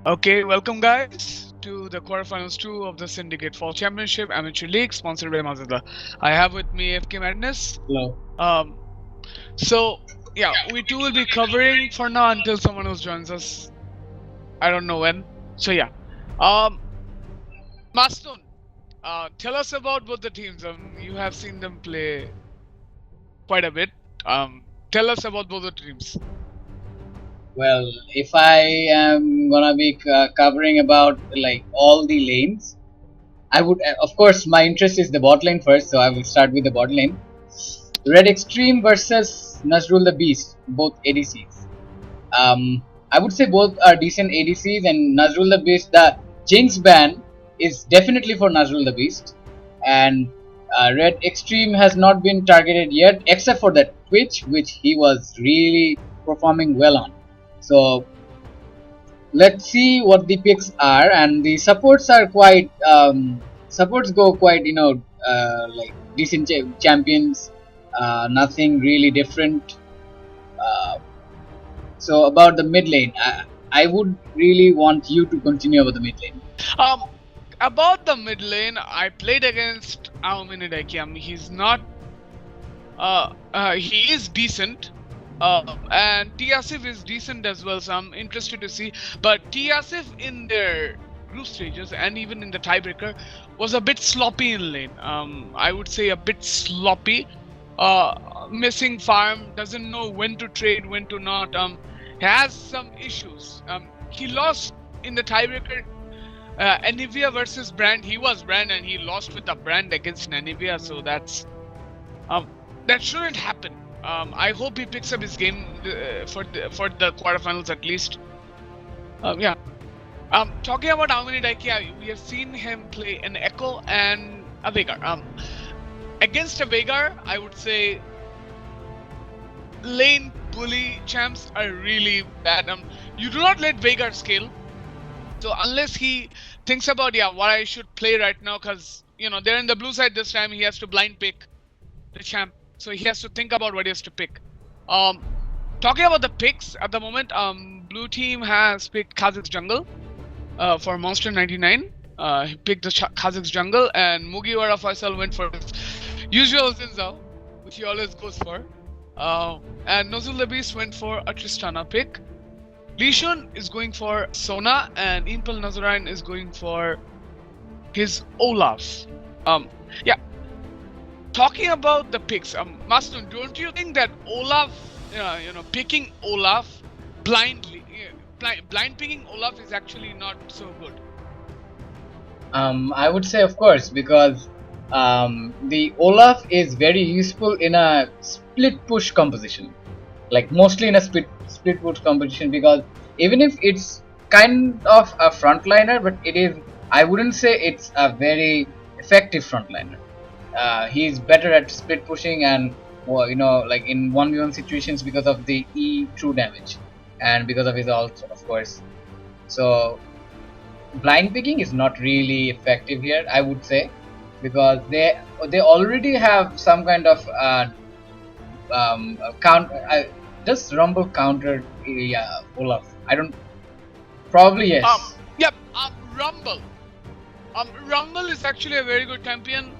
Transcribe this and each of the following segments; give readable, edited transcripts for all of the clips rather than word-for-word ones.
Okay, welcome guys to the quarterfinals 2 of the Syndicate Fall Championship Amateur League sponsored by Mazda. I have with me FK Madness. Hello. So yeah, we two will be covering for now until someone else joins us. I don't know when. So yeah. Maston, tell us about both the teams. You have seen them play quite a bit. Tell us about both the teams. Well, if I am gonna be covering about like all the lanes, I would, of course, my interest is the bot lane first, so I will start with the bot lane. Red Extreme versus Nazrul the Beast, both ADCs. I would say both are decent ADCs, and Nazrul the Beast, the Jinx ban is definitely for Nazrul the Beast, and Red Extreme has not been targeted yet, except for that Twitch, which he was really performing well on. So let's see what the picks are, and the supports are quite supports go quite like decent champions, nothing really different. So about the mid lane, I would really want you to continue about the mid lane. About the mid lane, I played against Aomine Daiki. He's not. He is decent. And Tiasif is decent as well, so I'm interested to see. But Tiasif in their group stages and even in the tiebreaker was a bit sloppy in lane. I would say a bit sloppy. Missing farm, doesn't know when to trade, when to not. Has some issues. He lost in the tiebreaker. Anivia versus Brand. He was Brand and he lost with the Brand against Anivia, so that's that shouldn't happen. I hope he picks up his game for the quarterfinals at least. Yeah. Talking about Aomine Daiki, we have seen him play an Echo and a Veigar. Against a Veigar, I would say lane bully champs are really bad. You do not let Veigar scale. So unless he thinks about what I should play right now, because they're in the blue side this time, he has to blind pick the champ. So he has to think about what he has to pick. Talking about the picks at the moment, blue team has picked Kha'Zix jungle for Monster 99. He picked the Kha'Zix jungle, and Mugiwara Faisal went for his usual Zinzao, which he always goes for. And Nozul the Beast went for a Tristana pick. Lishun is going for Sona, and Impel Nazarine is going for his Olaf. Yeah. Talking about the picks, Maston, don't you think that Olaf, picking Olaf blindly, blind picking Olaf is actually not so good? I would say, of course, because the Olaf is very useful in a split push composition, like mostly in a split push composition, because even if it's kind of a frontliner, but I wouldn't say it's a very effective frontliner. He's better at split pushing and like in 1v1 situations because of the E true damage and because of his ult, of course. So blind picking is not really effective here, I would say, because they already have some kind of counter. Does Rumble counter Olaf? I don't. Probably yes. Yep. Rumble. Rumble is actually a very good champion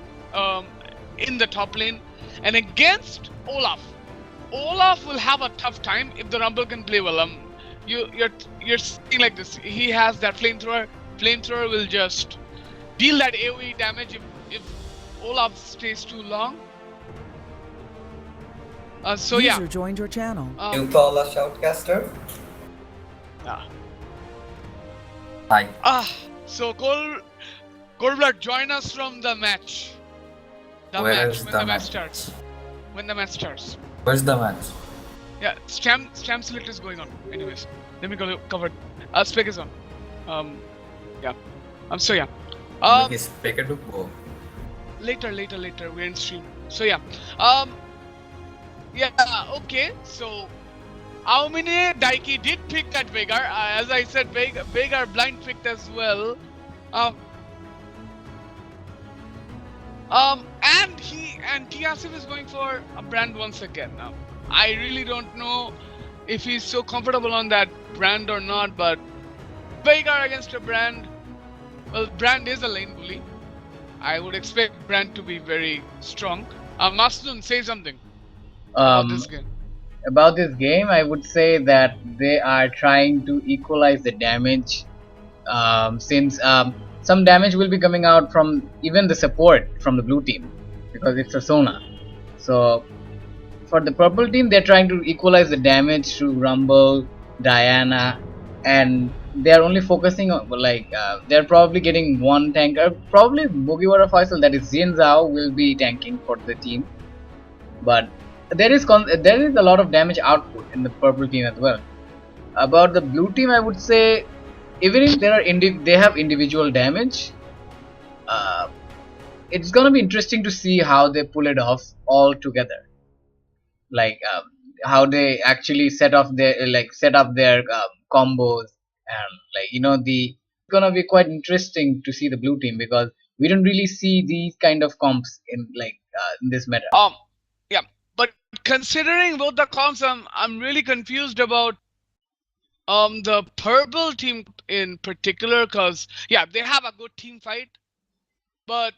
in the top lane, and against Olaf will have a tough time if the Rumble can play well. You're seeing like this. He has that flamethrower. Flamethrower will just deal that AoE damage if Olaf stays too long. So yeah. User joined your channel. You call a shoutcaster? Hi. So Goldblood, join us from the match. When the match starts. When the match starts. Where's the match? Yeah, Stamp Select is going on. Anyways, let me cover it. Spec is on. Yeah. So yeah. Is Pekka to go? Later. We're in stream. So yeah. Yeah. Okay. So, Aomine Daiki did pick that Veigar. As I said, Veigar blind picked as well. And Tiasif is going for a Brand once again. I really don't know if he's so comfortable on that brand or not. But Veigar against a brand, well, brand is a lane bully. I would expect brand to be very strong. Masnun, say something about Um, this game. about this game, I would say that they are trying to equalize the damage, since some damage will be coming out from even the support from the blue team because it's a Sona. So for the purple team, they're trying to equalize the damage through Rumble, Diana, and they're only focusing on they're probably getting one tanker. Probably Mugiwara Faisal, that is Jin Zhao, will be tanking for the team, but there is a lot of damage output in the purple team as well. About the blue team, I would say even if they have individual damage, uh, it's gonna be interesting to see how they pull it off all together. Like how they actually set up their combos, and the gonna be quite interesting to see the blue team because we don't really see these kind of comps in this meta. Yeah, but considering both the comps, I'm really confused about the purple team in particular, because yeah, they have a good team fight, but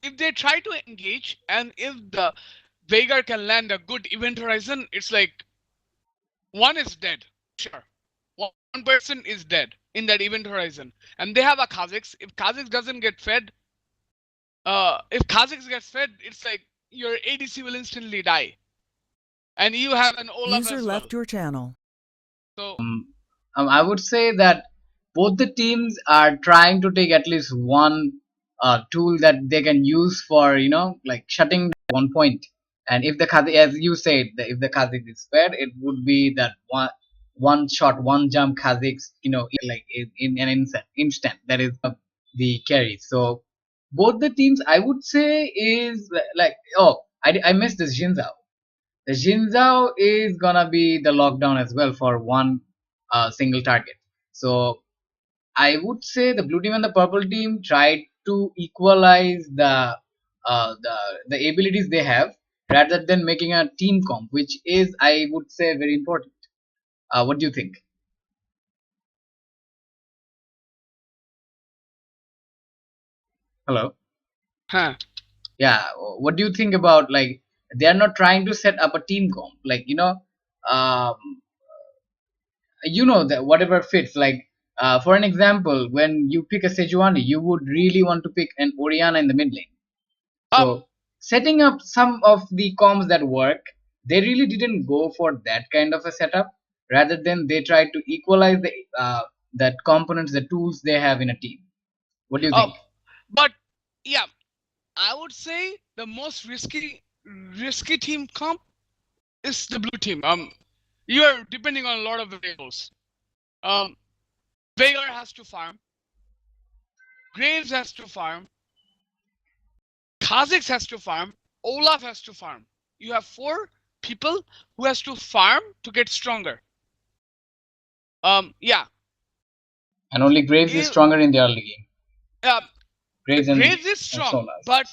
if they try to engage and if the Veigar can land a good event horizon, it's like one is dead. Sure. One person is dead in that event horizon. And they have a Kha'Zix. If Kha'Zix doesn't get fed, if Kha'Zix gets fed, it's like your ADC will instantly die. And you have an Olaf User as well. left your channel. So I would say that both the teams are trying to take at least one tool that they can use for like shutting down one point. And if the Kha'Zix, as you said, if the Kha'Zix is fed, it would be that one shot, one jump Kha'Zix, in an instant. That is the carry. So both the teams, I would say, is like, oh, I missed this Jin Zhao. The Jin Zhao is gonna be the lockdown as well for one single target. So I would say the blue team and the purple team tried to equalize the abilities they have rather than making a team comp, which is, I would say, very important. What do you think? Hello. huh. Yeah. What do you think about, like, they are not trying to set up a team comp, um, that whatever fits, like, for an example, when you pick a Sejuani, you would really want to pick an Oriana in the mid lane. So setting up some of the comms that work, they really didn't go for that kind of a setup. Rather than they tried to equalize the that components, the tools they have in a team. What do you think? But yeah, I would say the most risky team comp is the blue team. You are depending on a lot of variables. Veigar has to farm. Graves has to farm. Kha'Zix has to farm. Olaf has to farm. You have 4 people who has to farm to get stronger. Yeah. And only Graves is stronger in the early game. Graves is strong, but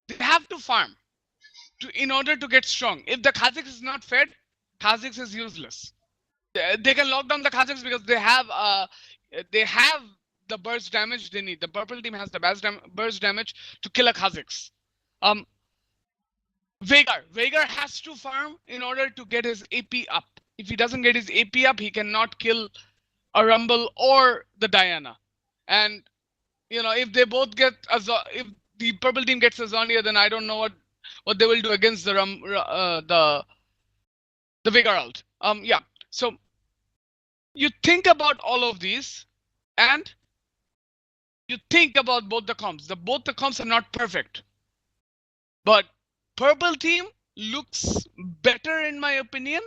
they have to farm in order to get strong. If the Kha'Zix is not fed, Kha'Zix is useless. They can lock down the Kha'Zix because they have the burst damage they need. The purple team has the burst damage to kill a Kha'Zix. Veigar has to farm in order to get his AP up. If he doesn't get his AP up, he cannot kill a Rumble or the Diana. And if they both get if the purple team gets a Zondia, then I don't know what they will do against the Veigar ult. Yeah. So you think about all of these, and you think about both the comps. Both the comps are not perfect, but purple team looks better in my opinion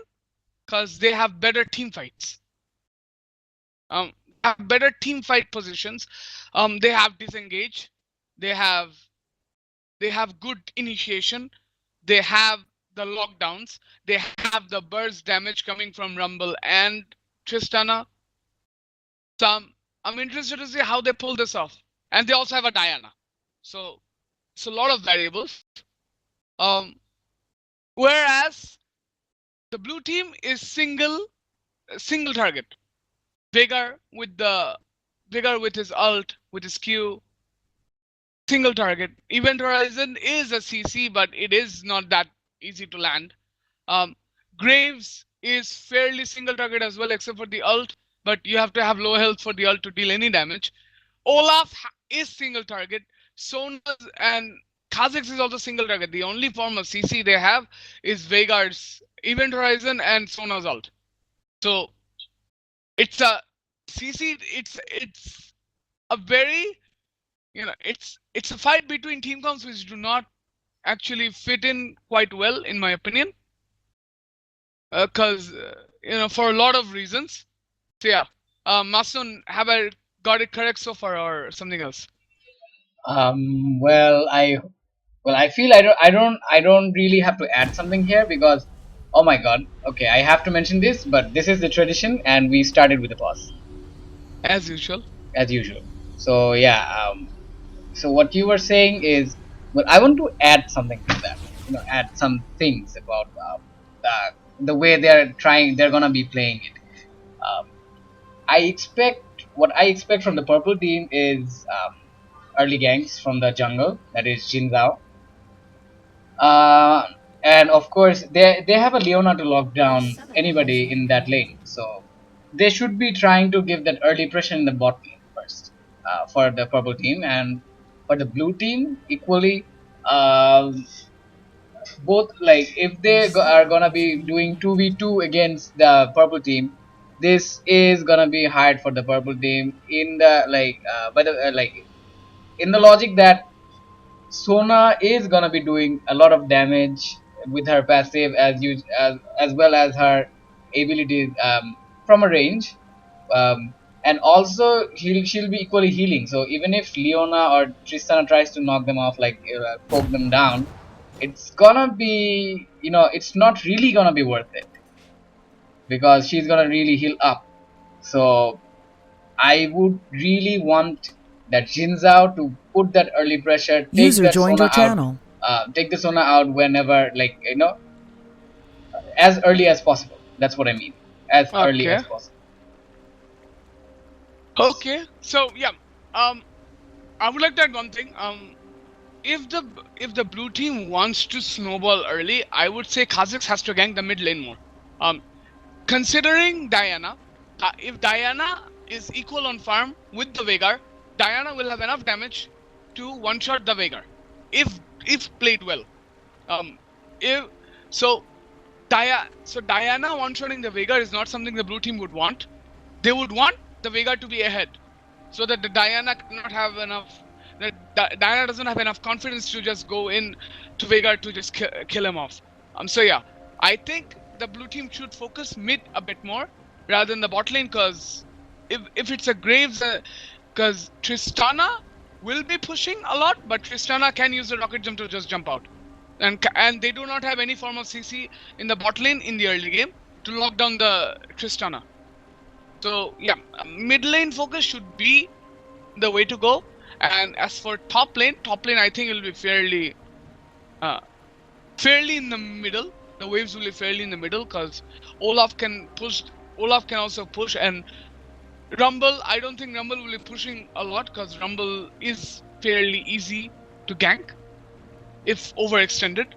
because they have better team fights. Have better team fight positions. They have disengage. They have good initiation. They have the lockdowns. They have the burst damage coming from Rumble and Tristana. So I'm interested to see how they pull this off. And they also have a Diana. So it's a lot of variables. Whereas the blue team is single target. Veigar with his ult, with his Q, single target. Event Horizon is a CC, but it is not that easy to land. Um, Graves is fairly single target as well, except for the ult, but you have to have low health for the ult to deal any damage. Olaf is single target. Sona's and Kha'Zix is also single target. The only form of CC they have is Veigar's Event Horizon and Sona's ult. So it's a CC. It's a very, it's a fight between team comps which do not actually fit in quite well, in my opinion, because for a lot of reasons. So yeah, Mason, have I got it correct so far, or something else? Well, I feel I don't really have to add something here because, oh my god, okay, I have to mention this, but this is the tradition, and we started with the pause As usual. as usual. So yeah, so what you were saying is, well, I want to add something to that. Add some things about the way they're gonna be playing it. Um, what I expect from the purple team is early ganks from the jungle, that is Jin Zhao. Uh, and of course, they have a Leona to lock down anybody in that lane, so they should be trying to give that early pressure in the bot lane first, for the purple team. And for the blue team equally, both, like, if they are gonna be doing 2v2 against the purple team, this is gonna be hard for the purple team, in the by the in the logic that Sona is gonna be doing a lot of damage with her passive, as well as her abilities, from a range, and also she'll be equally healing. So even if Leona or Tristana tries to knock them off, like, poke them down, it's gonna be, it's not really gonna be worth it, because she's gonna really heal up. So I would really want that Jin Zhao to put that early pressure, User joined your channel. take the Sona out whenever, as early as possible. That's what I mean. As early Okay. as possible. Okay. So yeah, I would like to add one thing. If the blue team wants to snowball early, I would say Kha'Zix has to gank the mid lane more. Considering Diana, if Diana is equal on farm with the Veigar, Diana will have enough damage to one-shot the Veigar, if played well. If so, Diana one-shotting the Veigar is not something the blue team would want. They would want the Veigar to be ahead, so that the Diana cannot have enough. Diana doesn't have enough confidence to just go in to Veigar to just kill him off. So yeah, I think the blue team should focus mid a bit more rather than the bot lane, because if it's a Graves, because Tristana will be pushing a lot, but Tristana can use the rocket jump to just jump out, and they do not have any form of CC in the bot lane in the early game to lock down the Tristana. So yeah, mid lane focus should be the way to go. And as for top lane I think it will be fairly in the middle. The waves will be fairly in the middle, because Olaf can also push, and Rumble, I don't think Rumble will be pushing a lot, because Rumble is fairly easy to gank if overextended.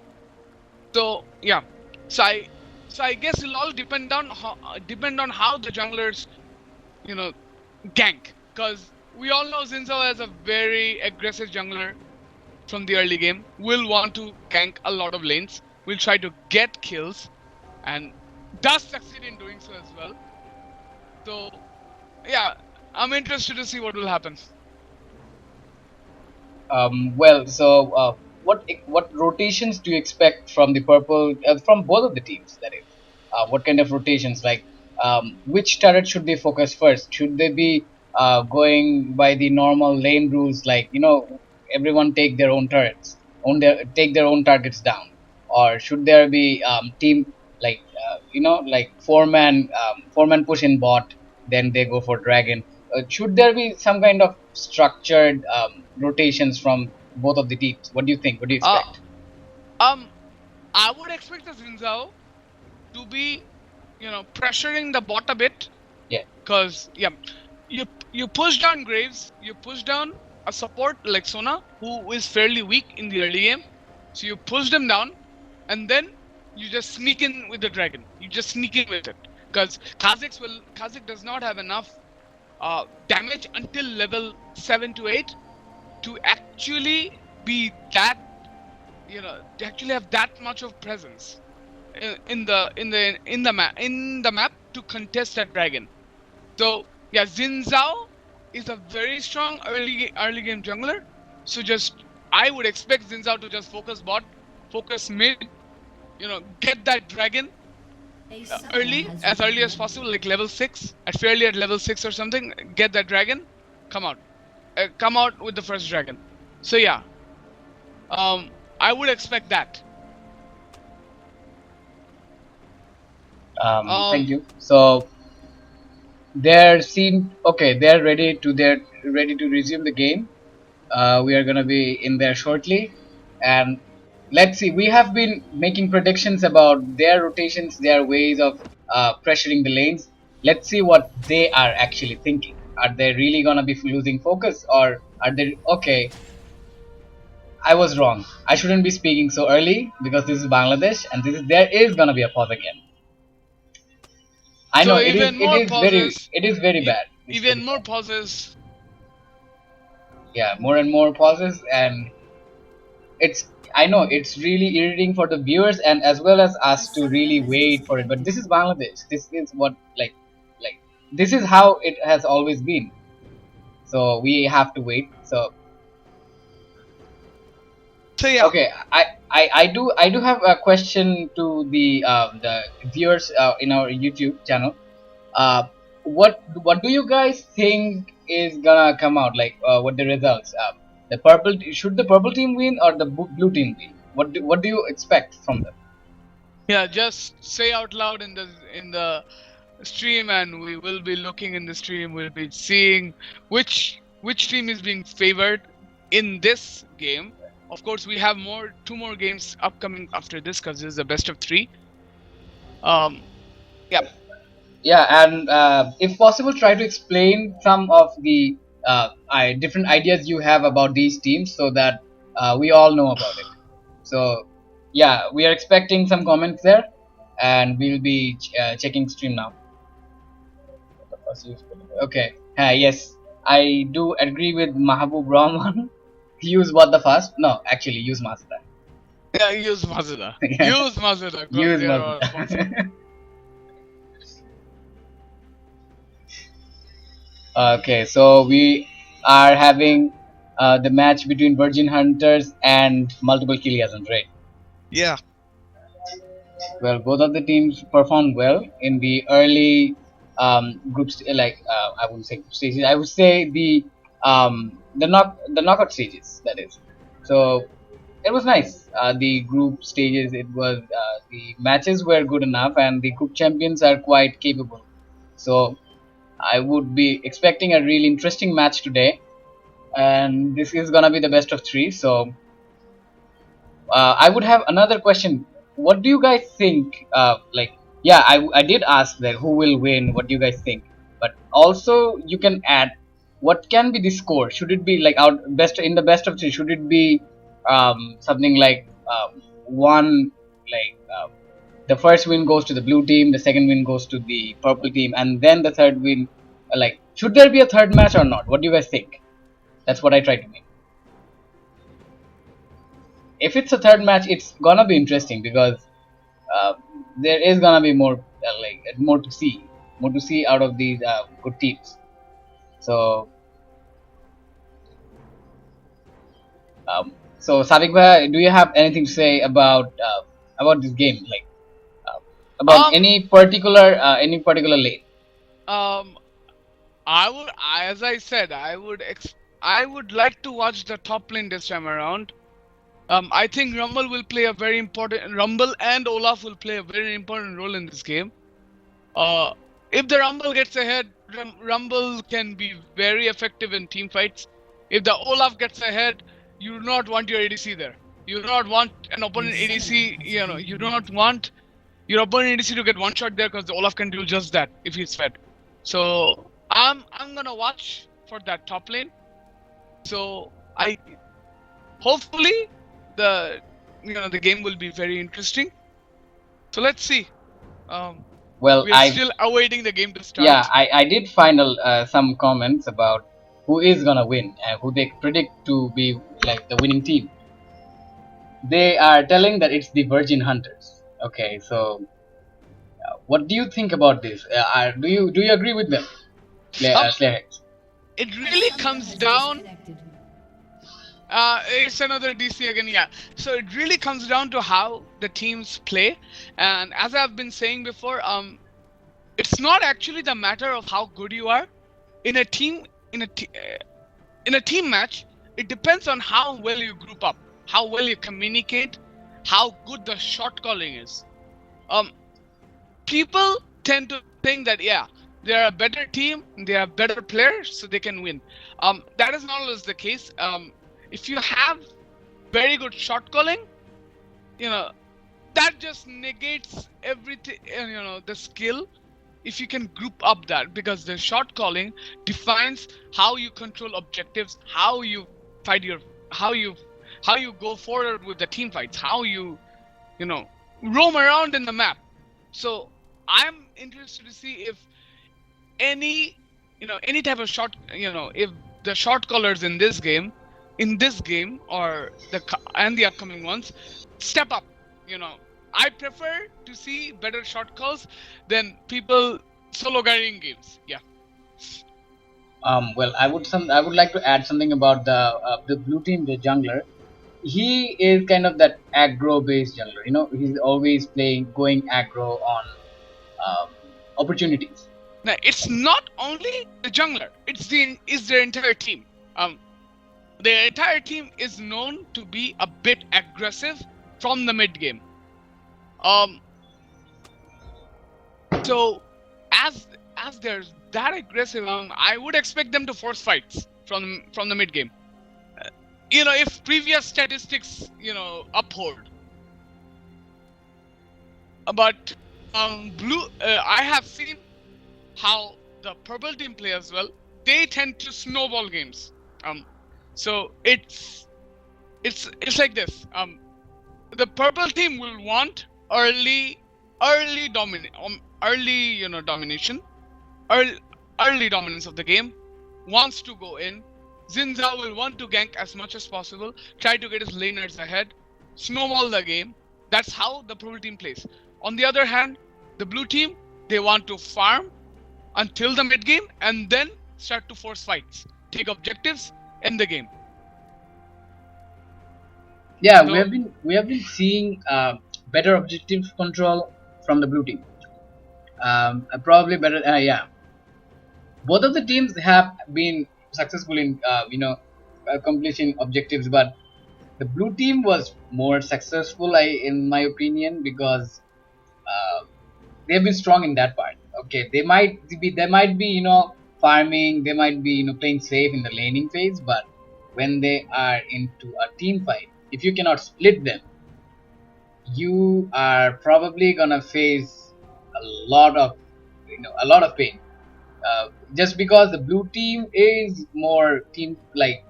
So yeah, so I guess it'll all depend on how the junglers gank, because we all know Xin Zhao as a very aggressive jungler from the early game. Will want to gank a lot of lanes, will try to get kills, and does succeed in doing so as well. So yeah, I'm interested to see what will happen. Well, so what rotations do you expect from the purple, from both of the teams? That is, what kind of rotations? Like, which turret should they focus first? Should they be going by the normal lane rules, like, everyone take their own turrets, take their own targets down, or should there be team, like, like four man push in bot, then they go for dragon? Should there be some kind of structured rotations from both of the teams? What do you think? What do you expect? I would expect the Xin Zhao to be, pressuring the bot a bit. Yeah. Because you push down Graves, you push down a support like Sona, who is fairly weak in the early game. So you push them down, and then you just sneak in with the dragon. You just sneak in with it. Because Kha'Zix does not have enough damage until level 7 to 8 to actually be that, to actually have that much of presence in the map to contest that dragon. So yeah, Xin Zhao is a very strong early game jungler. So I would expect Xin Zhao to just focus bot, focus mid, get that dragon early as possible, like level 6, at level 6 or something, get that dragon, come out with the first dragon. So yeah, I would expect that. Thank you. So they're ready to resume the game. We are gonna be in there shortly, and let's see. We have been making predictions about their rotations, their ways of pressuring the lanes. Let's see what they are actually thinking. Are they really gonna be losing focus, or are they okay? I was wrong. I shouldn't be speaking so early because this is Bangladesh, and there is gonna be a pause again. I know So it is. even more pauses. It is very bad. Even more pauses. Yeah, more and more pauses, and I know it's really irritating for the viewers and as well as us to really wait for it. But this is Bangladesh. This is what like this is how it has always been. So we have to wait. So yeah. Okay, I do have a question to the viewers in our YouTube channel. What do you guys think is gonna come out? Like what the results? Should the purple team win or the blue team win? What do you expect from them? Yeah, just say out loud in the stream, and we will be looking in the stream. We'll be seeing which team is being favored in this game. Of course, we have two more games upcoming after this because this is the best of 3. Yeah. Yeah, and if possible, try to explain some of the different ideas you have about these teams so that we all know about it. So, yeah, we are expecting some comments there, and we'll be checking stream now. Okay, yes, I do agree with Mahabub Rahman. Use what the fast? No, actually, use Mazda. Yeah, use Mazda. Use Mazda. Use Mazda. Okay, so we are having the match between Virgin Hunters and multiple kill liaisons, right? Yeah. Well, both of the teams performed well in the early groups, I wouldn't say group stages. I would say the knockout stages. That is. So it was nice. The group stages, the matches were good enough, and the group champions are quite capable. So I would be expecting a really interesting match today, and this is gonna be the best of 3. So I would have another question. What do you guys think? I did ask that who will win. What do you guys think? But also you can add what can be the score. Should it be like out best in the best of 3? Should it be something like one like the first win goes to the blue team, the second win goes to the purple team, and then the third win? Like, should there be a third match or not? What do you guys think? That's what I try to mean. If it's a third match, it's gonna be interesting because there is gonna be more more to see out of these good teams. So Sadiq bhai, do you have anything to say about this game, like about any particular lane? As I said, I would like to watch the top lane this time around. I think Rumble and Olaf will play a very important role in this game. If the Rumble gets ahead, Rumble can be very effective in team fights. If the Olaf gets ahead, you do not want your ADC there. You do not want an opponent ADC. You do not want your opponent ADC to get one shot there, because the Olaf can do just that if he's fed. So I'm gonna watch for that top lane. So hopefully the game will be very interesting. So let's see. Well, we are still awaiting the game to start. Yeah, I did find some comments about who is gonna win and who they predict to be like the winning team. They are telling that it's the Virgin Hunters. Okay, so what do you think about this? Do you agree with them, Slayhex? It really comes down. It's another DC again, yeah. So it really comes down to how the teams play, and as I've been saying before, it's not actually the matter of how good you are in a team in a team match. It depends on how well you group up, how well you communicate, how good the shot calling is. People tend to think that they're a better team, they are better players, so they can win. That is not always the case. If you have very good shot calling, that just negates everything. The skill. If you can group up that, because the shot calling defines how you control objectives, how you fight how you go forward with the team fights, how you roam around in the map. So I'm interested to see if any type of shot, if the shot callers in this game or the upcoming ones step up. I prefer to see better shot calls than people solo carrying games. Yeah. Well, I would like to add something about the blue team, the jungler. He is kind of that aggro based jungler. He's always going aggro on opportunities. Now, it's not only the jungler; it's their entire team. The entire team is known to be a bit aggressive from the mid game. So as they're that aggressive, I would expect them to force fights from the mid game. If previous statistics uphold. But blue, I have seen how the purple team play as well. They tend to snowball games. So it's like this. The purple team will want early domination, early dominance of the game, wants to go in. Zinza will want to gank as much as possible, try to get his laners ahead, snowball the game. That's how the purple team plays. On the other hand, the blue team, they want to farm until the mid game and then start to force fights, take objectives, end the game. Yeah, so, we have been seeing better objective control from the blue team. Probably better. Yeah, both of the teams have been successful in accomplishing objectives, but the blue team was more successful, in my opinion, because they have been strong in that part. Okay, they might be farming, they might be playing safe in the laning phase, but when they are into a team fight, if you cannot split them, you are probably gonna face a lot of pain. Just because the blue team is more team, like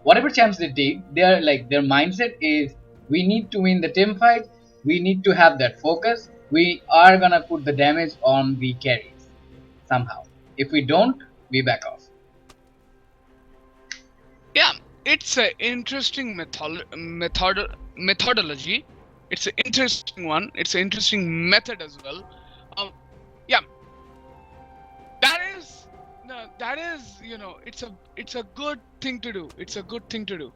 whatever chance they take, their mindset is, we need to win the team fight, we need to have that focus, we are gonna put the damage on the carries somehow. If we don't, we back off. Yeah, it's an interesting methodology. It's an interesting one. It's an interesting method as well. Yeah, that is it's a good thing to do. It's a good thing to do.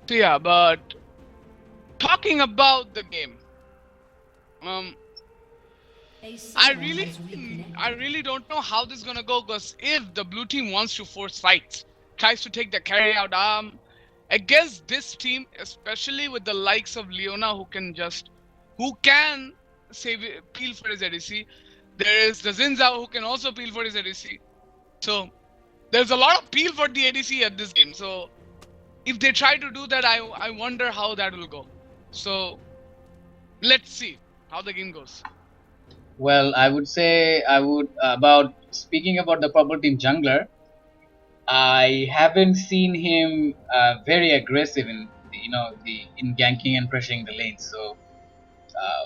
So yeah, but talking about the game, I really don't know how this is gonna go, because if the blue team wants to force fights, tries to take the carry out, against this team, especially with the likes of Leona, who can peel for his ADC. There is the Zinza, who can also peel for his ADC. So there's a lot of peel for the ADC at this game. So if they try to do that, I wonder how that will go. So let's see. how the game goes. Well, I would say about speaking about the purple team jungler. I haven't seen him very aggressive in in ganking and pressuring the lanes. So, uh,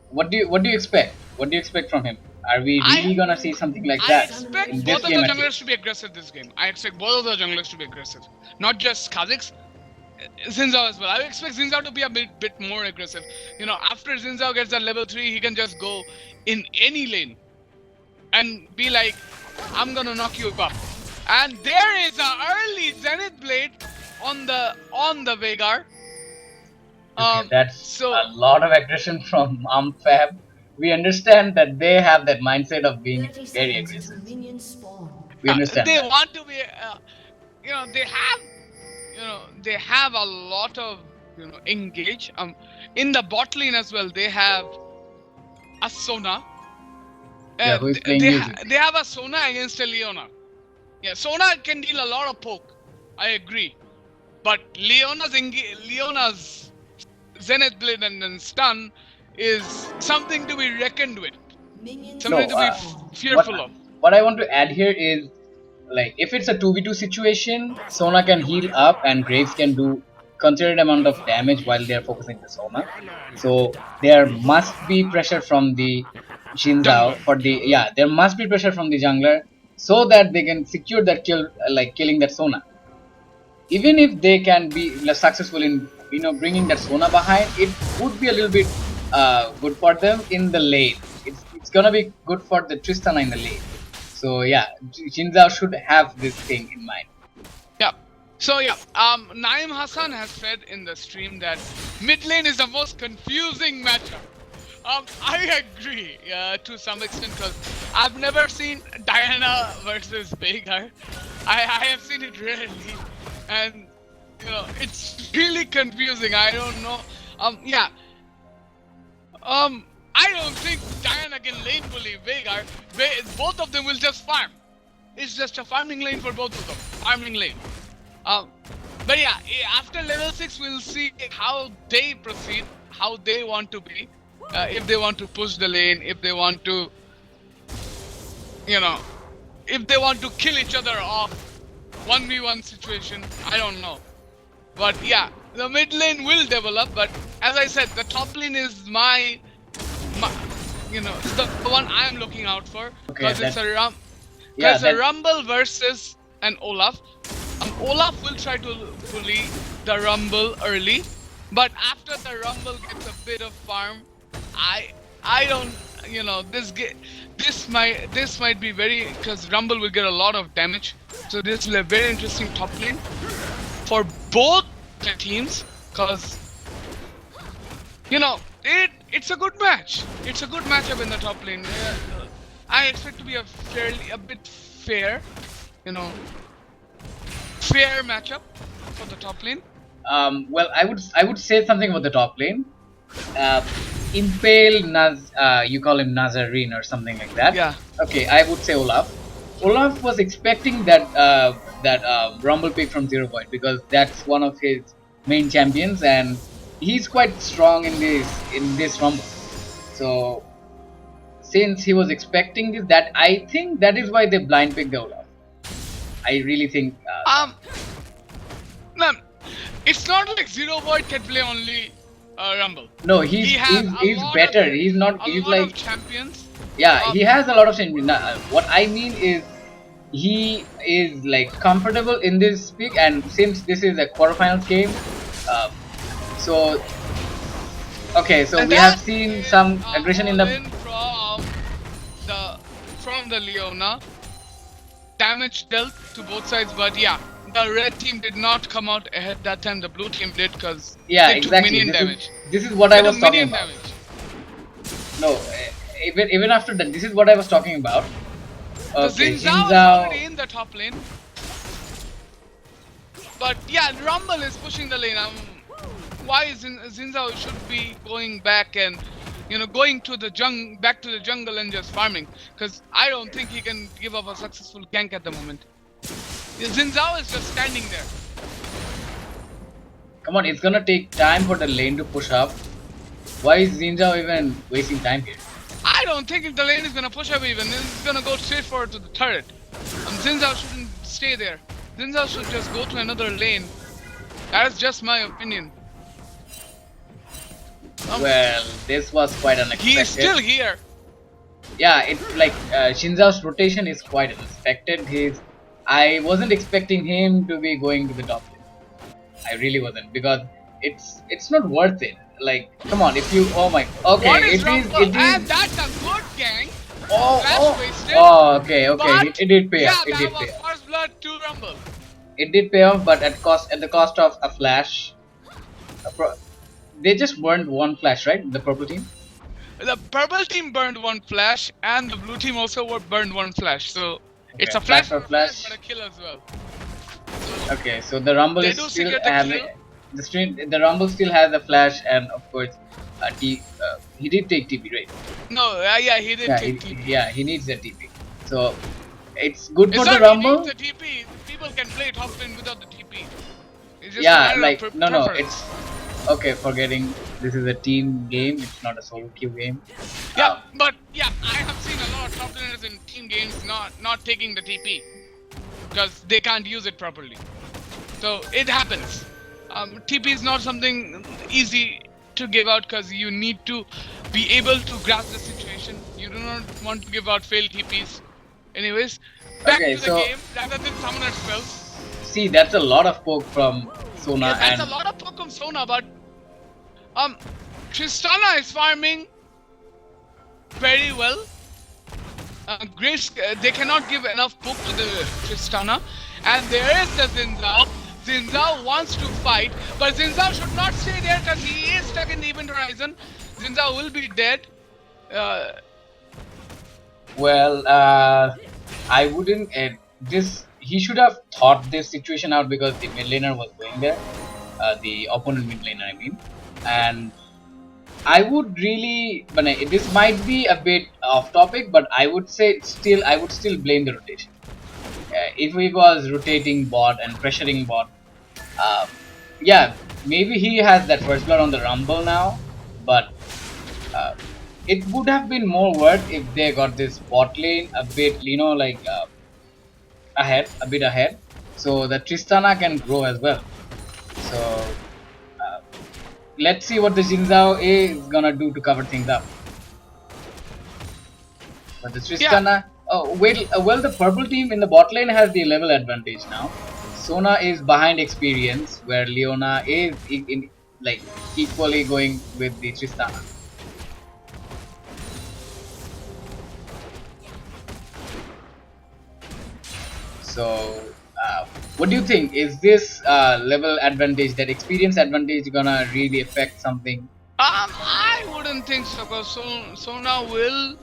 what do you expect? What do you expect from him? Are we I really gonna see something like I that expect in this both of the game at junglers least? to be aggressive this game. I expect both of the junglers to be aggressive, not just Kha'Zix. Zinzao as well. I expect Zinzao to be a bit more aggressive. After Zinzao gets that level 3, he can just go in any lane and be like, I'm gonna knock you up. And there is an early Zenith Blade on the Veigar. Okay, that's So a lot of aggression from Fab. We understand that they have that mindset of being 30 very seconds aggressive. until minions spawn. We understand they that. want to be, they have a lot of engage. In the bot lane as well, they have a Sona. Yeah, who is playing music? They have a Sona against a Leona. Yeah, Sona can deal a lot of poke. I agree, but Leona's Zenith Blade and then stun is something to be reckoned with. Minions Something No, to be fearful of. what I want to add here is, like, if it's a 2v2 situation, Sona can heal up and Graves can do considerable amount of damage while they are focusing the Sona. So there must be pressure from the Jungler. Jinzao for the there must be pressure from the jungler so that they can secure that kill, like killing that Sona. Even if they can be successful in bringing that Sona behind, it would be a little bit good for them in the lane. It's gonna be good for the Tristana in the lane. So yeah, Jinzao should have this thing in mind. Yeah. So yeah, Naim Hassan has said in the stream that mid lane is the most confusing matchup. I agree, to some extent, because I've never seen Diana versus Veigar. I have seen it rarely, and it's really confusing. I don't know. Yeah. I don't think Diana can lane bully Veigar. Both of them will just farm. It's just a farming lane for both of them. Farming lane. But yeah, after level 6, we'll see how they proceed, how they want to be. If they want to push the lane, if they want to, if they want to kill each other off, 1v1 situation, I don't know. But yeah, the mid lane will develop, but as I said, the top lane is it's the one I'm looking out for, because it's a Rumble versus an Olaf. Olaf will try to bully the Rumble early, but after the Rumble gets a bit of farm, I don't, this might be very, because Rumble will get a lot of damage, so this will be a very interesting top lane for both the teams, because it's a good match. It's a good matchup in the top lane. I expect to be a bit fair, fair matchup for the top lane. Well, I would say something about the top lane. Impale you call him Nazarene or something like that. Yeah. Okay, I would say Olaf. Olaf was expecting that Rumble pick from Zero Void because that's one of his main champions and he's quite strong in this Rumble. So since he was expecting this, that I think that is why they blind picked the Olaf. I really think. No, it's not like Zero Void can play only Rumble. No, he's better. He's not. He's like of champions. Yeah, he has a lot of champions. What I mean is, he is like comfortable in this pick, and since this is a quarterfinals game, so okay, so we have seen some aggression in the from the Leona. Damage dealt to both sides, but yeah, the red team did not come out ahead that time. The blue team did, because they took minion damage. This is what I was talking about. No, even after that, this is what I was talking about. Okay, Zinzao is already in the top lane. But yeah, Rumble is pushing the lane. Why Zinzao should be going back and going to the back to the jungle and just farming? Because I don't think he can give up a successful gank at the moment. Zinzao is just standing there. Come on, it's gonna take time for the lane to push up. Why is Zinzao even wasting time here? I don't think the lane is gonna push up even. It's gonna go straight forward to the turret. Zinzao shouldn't stay there. Zinzao should just go to another lane. That is just my opinion. Well, this was quite unexpected. He is still here. Yeah, it's like Shinzao's rotation is quite unexpected. I wasn't expecting him to be going to the top lane. I really wasn't, because it's not worth it. Like, come on, if you, oh my, okay, What is it Rumble? is, And that's a good gang. oh, Flash wasted, okay, but it did pay yeah, off, it that did was pay off. first blood to Rumble. It did pay off, but at the cost of a flash. They just burned one flash, right? The purple team. The purple team burned one flash, and the blue team also burned one flash. So it's Okay, a flash for for flash. but a kill as well. Okay, so the rumble They is do still secure the having kill. the rumble still has a flash, and of course, he did take TP, right? No, yeah, he did take TP. He needs a TP. So it's good for It's the not he rumble. needs the TP. People can play top lane without the TP. It's just a Yeah, matter of like no, preference. it's okay. Forgetting this is a team game. It's not a solo queue game. Yeah, but yeah, I have seen a lot of top laners in team games not taking the TP because they can't use it properly. So it happens. TP is not something easy to give out because you need to be able to grasp the situation. You do not want to give out failed TPs. Anyways, back Okay, to the so game rather than summoner spells. see, that's a lot of poke from Sona, Yeah, that's and a lot of poke from Sona, but Tristana is farming very well. They cannot give enough poke to the Tristana, and there is the Zinzao. Zinzao wants to fight, but Zinzao should not stay there because he is stuck in the event horizon. Zinzao will be dead. well, I wouldn't. He should have thought this situation out, because the mid laner was going there, the opponent mid laner, I mean, and I would really, but this might be a bit off topic, but I would say I would still blame the rotation. If he was rotating bot and pressuring bot, yeah, maybe he has that first blood on the rumble now, but it would have been more worth if they got this bot lane a bit, like a bit ahead, so that Tristana can grow as well. So let's see what the Jinzao is gonna do to cover things up. But the Tristana, well, the purple team in the bot lane has the level advantage now. Sona is behind experience, where Leona is like equally going with the Tristana. So, what do you think? Is this level advantage, that experience advantage, gonna really affect something? I wouldn't think so, because Sona will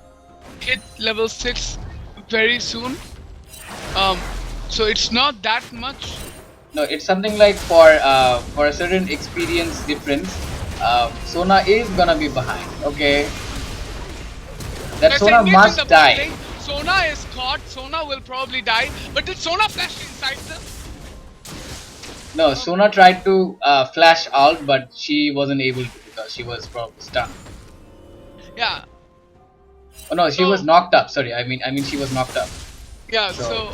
hit level 6 very soon. So it's not that much. No, it's something like for a certain experience difference, Sona is gonna be behind. Okay, that Let's Sona engage in must the bot die. lane. Sona is caught. Sona will probably die. But did Sona flash inside them? No, Sona tried to flash out, but she wasn't able to, because she was probably stunned. Yeah. Oh no, she was knocked up. Sorry, I mean she was knocked up. Yeah. So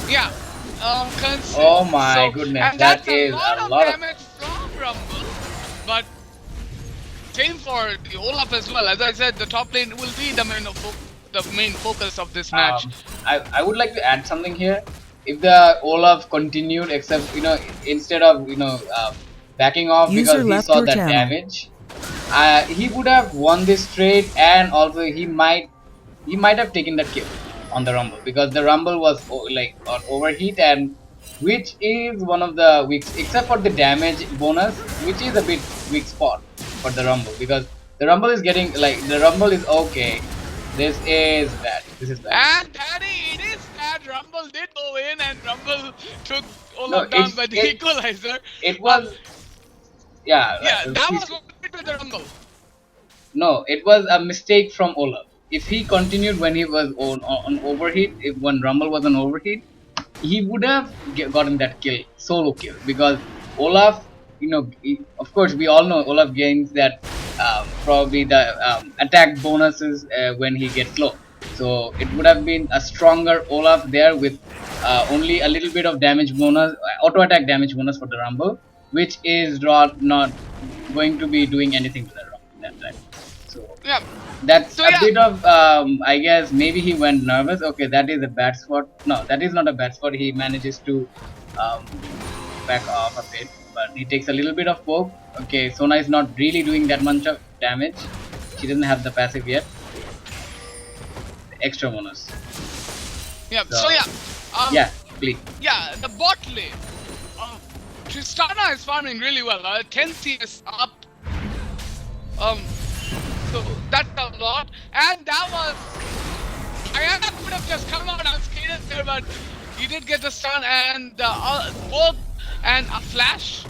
yeah. Oh my goodness, and that that's is a lot a of lot of. damage from Rumble. But same for the Olaf as well. As I said, the top lane will be the main focus of this match. I would like to add something here. If the Olaf continued, except instead of backing off User because he left saw your that channel. damage, he would have won this trade, and also he might have taken that kill on the Rumble, because the Rumble was like on overheat, and which is one of the weak, except for the damage bonus, which is a bit weak spot for the Rumble, because the Rumble is getting, like, the Rumble is okay. This is bad. This is bad. And Daddy, it is bad. Rumble did go in, and Rumble took No, Olaf down by the equalizer. It was, yeah. That was what did with the Rumble. No, it was a mistake from Olaf. If he continued when he was on overheat, when Rumble was on overheat, he would have gotten that solo kill, because Olaf, of course, we all know Olaf gains that probably the attack bonuses when he gets low. So it would have been a stronger Olaf there with only a little bit of damage bonus, auto attack damage bonus for the Rumble, which is not going to be doing anything to the Rumble that time. So Yeah. that's So a yeah. bit of I guess maybe he went nervous. Okay, that is a bad spot. No, that is not a bad spot. He manages to back off a bit, but he takes a little bit of poke. Okay, Sona is not really doing that much of damage. She doesn't have the passive yet. Extra bonus. Yeah. So yeah. Yeah, please. Yeah, the bot lane. Tristana is farming really well. 10 CS up. So that's a lot. And that was. Diana could have just come out unscathed there, but he did get the stun and both and a flash.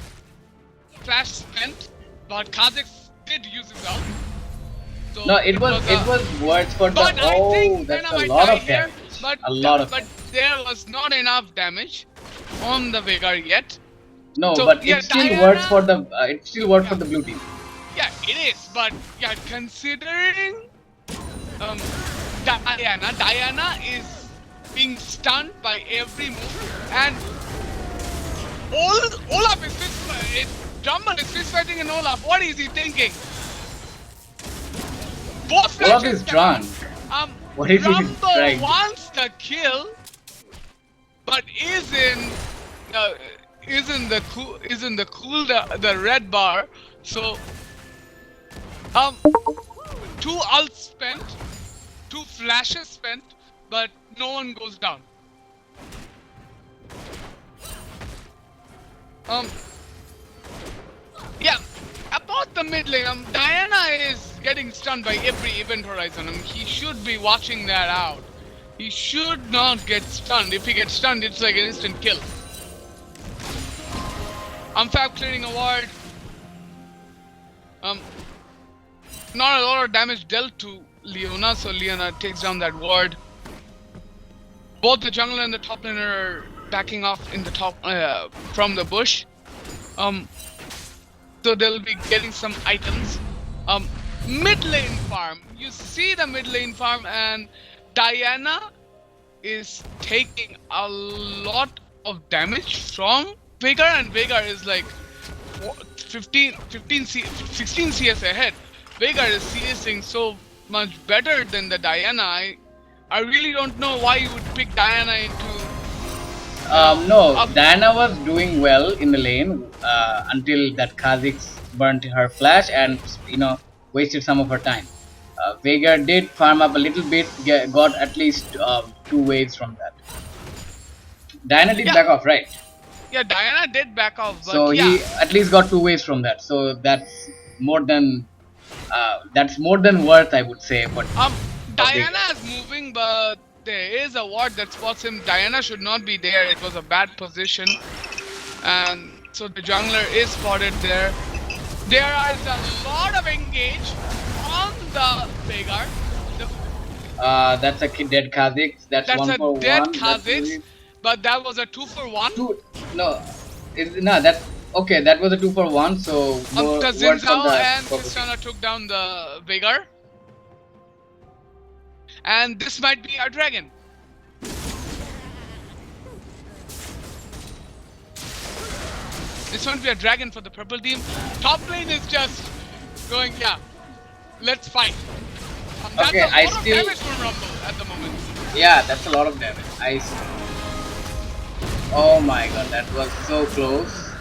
Flash spent, but Kha'Zix did use his ult. So No, it was words for the. but I Oh, think that's Diana a might lot die of here, damage. but A lot of. but there was not enough damage on the Veigar yet. No, So, but yeah, it still Diana- works for the. It still works for the blue team. Yeah, it is, but yeah, considering Diana is being stunned by every move, and Olaf is Rumble is fist fighting in Olaf. What is he thinking? Both Olaf flashes is drunk. What is he Rumble trying? wants the kill, but is in the red bar. So two ults spent, two flashes spent, but no one goes down. Yeah, about the mid lane, Diana is getting stunned by every event horizon. He should be watching that out. He should not get stunned. If he gets stunned, it's like an instant kill. Fab clearing a ward. Not a lot of damage dealt to Leona, so Leona takes down that ward. Both the jungler and the top laner are backing off in the top from the bush. So they'll be getting some items. Mid lane farm. You see the mid lane farm, and Diana is taking a lot of damage from Veigar, and Veigar is like 16 CS ahead. Veigar is CSing so much better than the Diana. I really don't know why you would pick Diana into. No, Diana was doing well in the lane until that Kha'Zix burnt her flash and wasted some of her time. Veigar did farm up a little bit, got at least 2 waves from that. Diana did back off, right? Yeah, Diana did back off, but so yeah. he at least got 2 waves from that. So that's more than worth, I would say. But Diana is moving, but there is a ward that spots him. Diana should not be there. It was a bad position, and so the jungler is spotted there. There is a lot of engage on the Veigar. That's a dead Kha'Zix. That's 1 for 1. That's a dead Kha'Zix, but that was a 2 for 1. That was a 2 for 1. So Xin Zhao and Tristana took down the Veigar. And this might be our dragon. This might be a dragon for the purple team. Top lane is just going, yeah, let's fight. That's a lot of damage from Rumble at the moment. Yeah, that's a lot of damage. Oh my god, that was so close.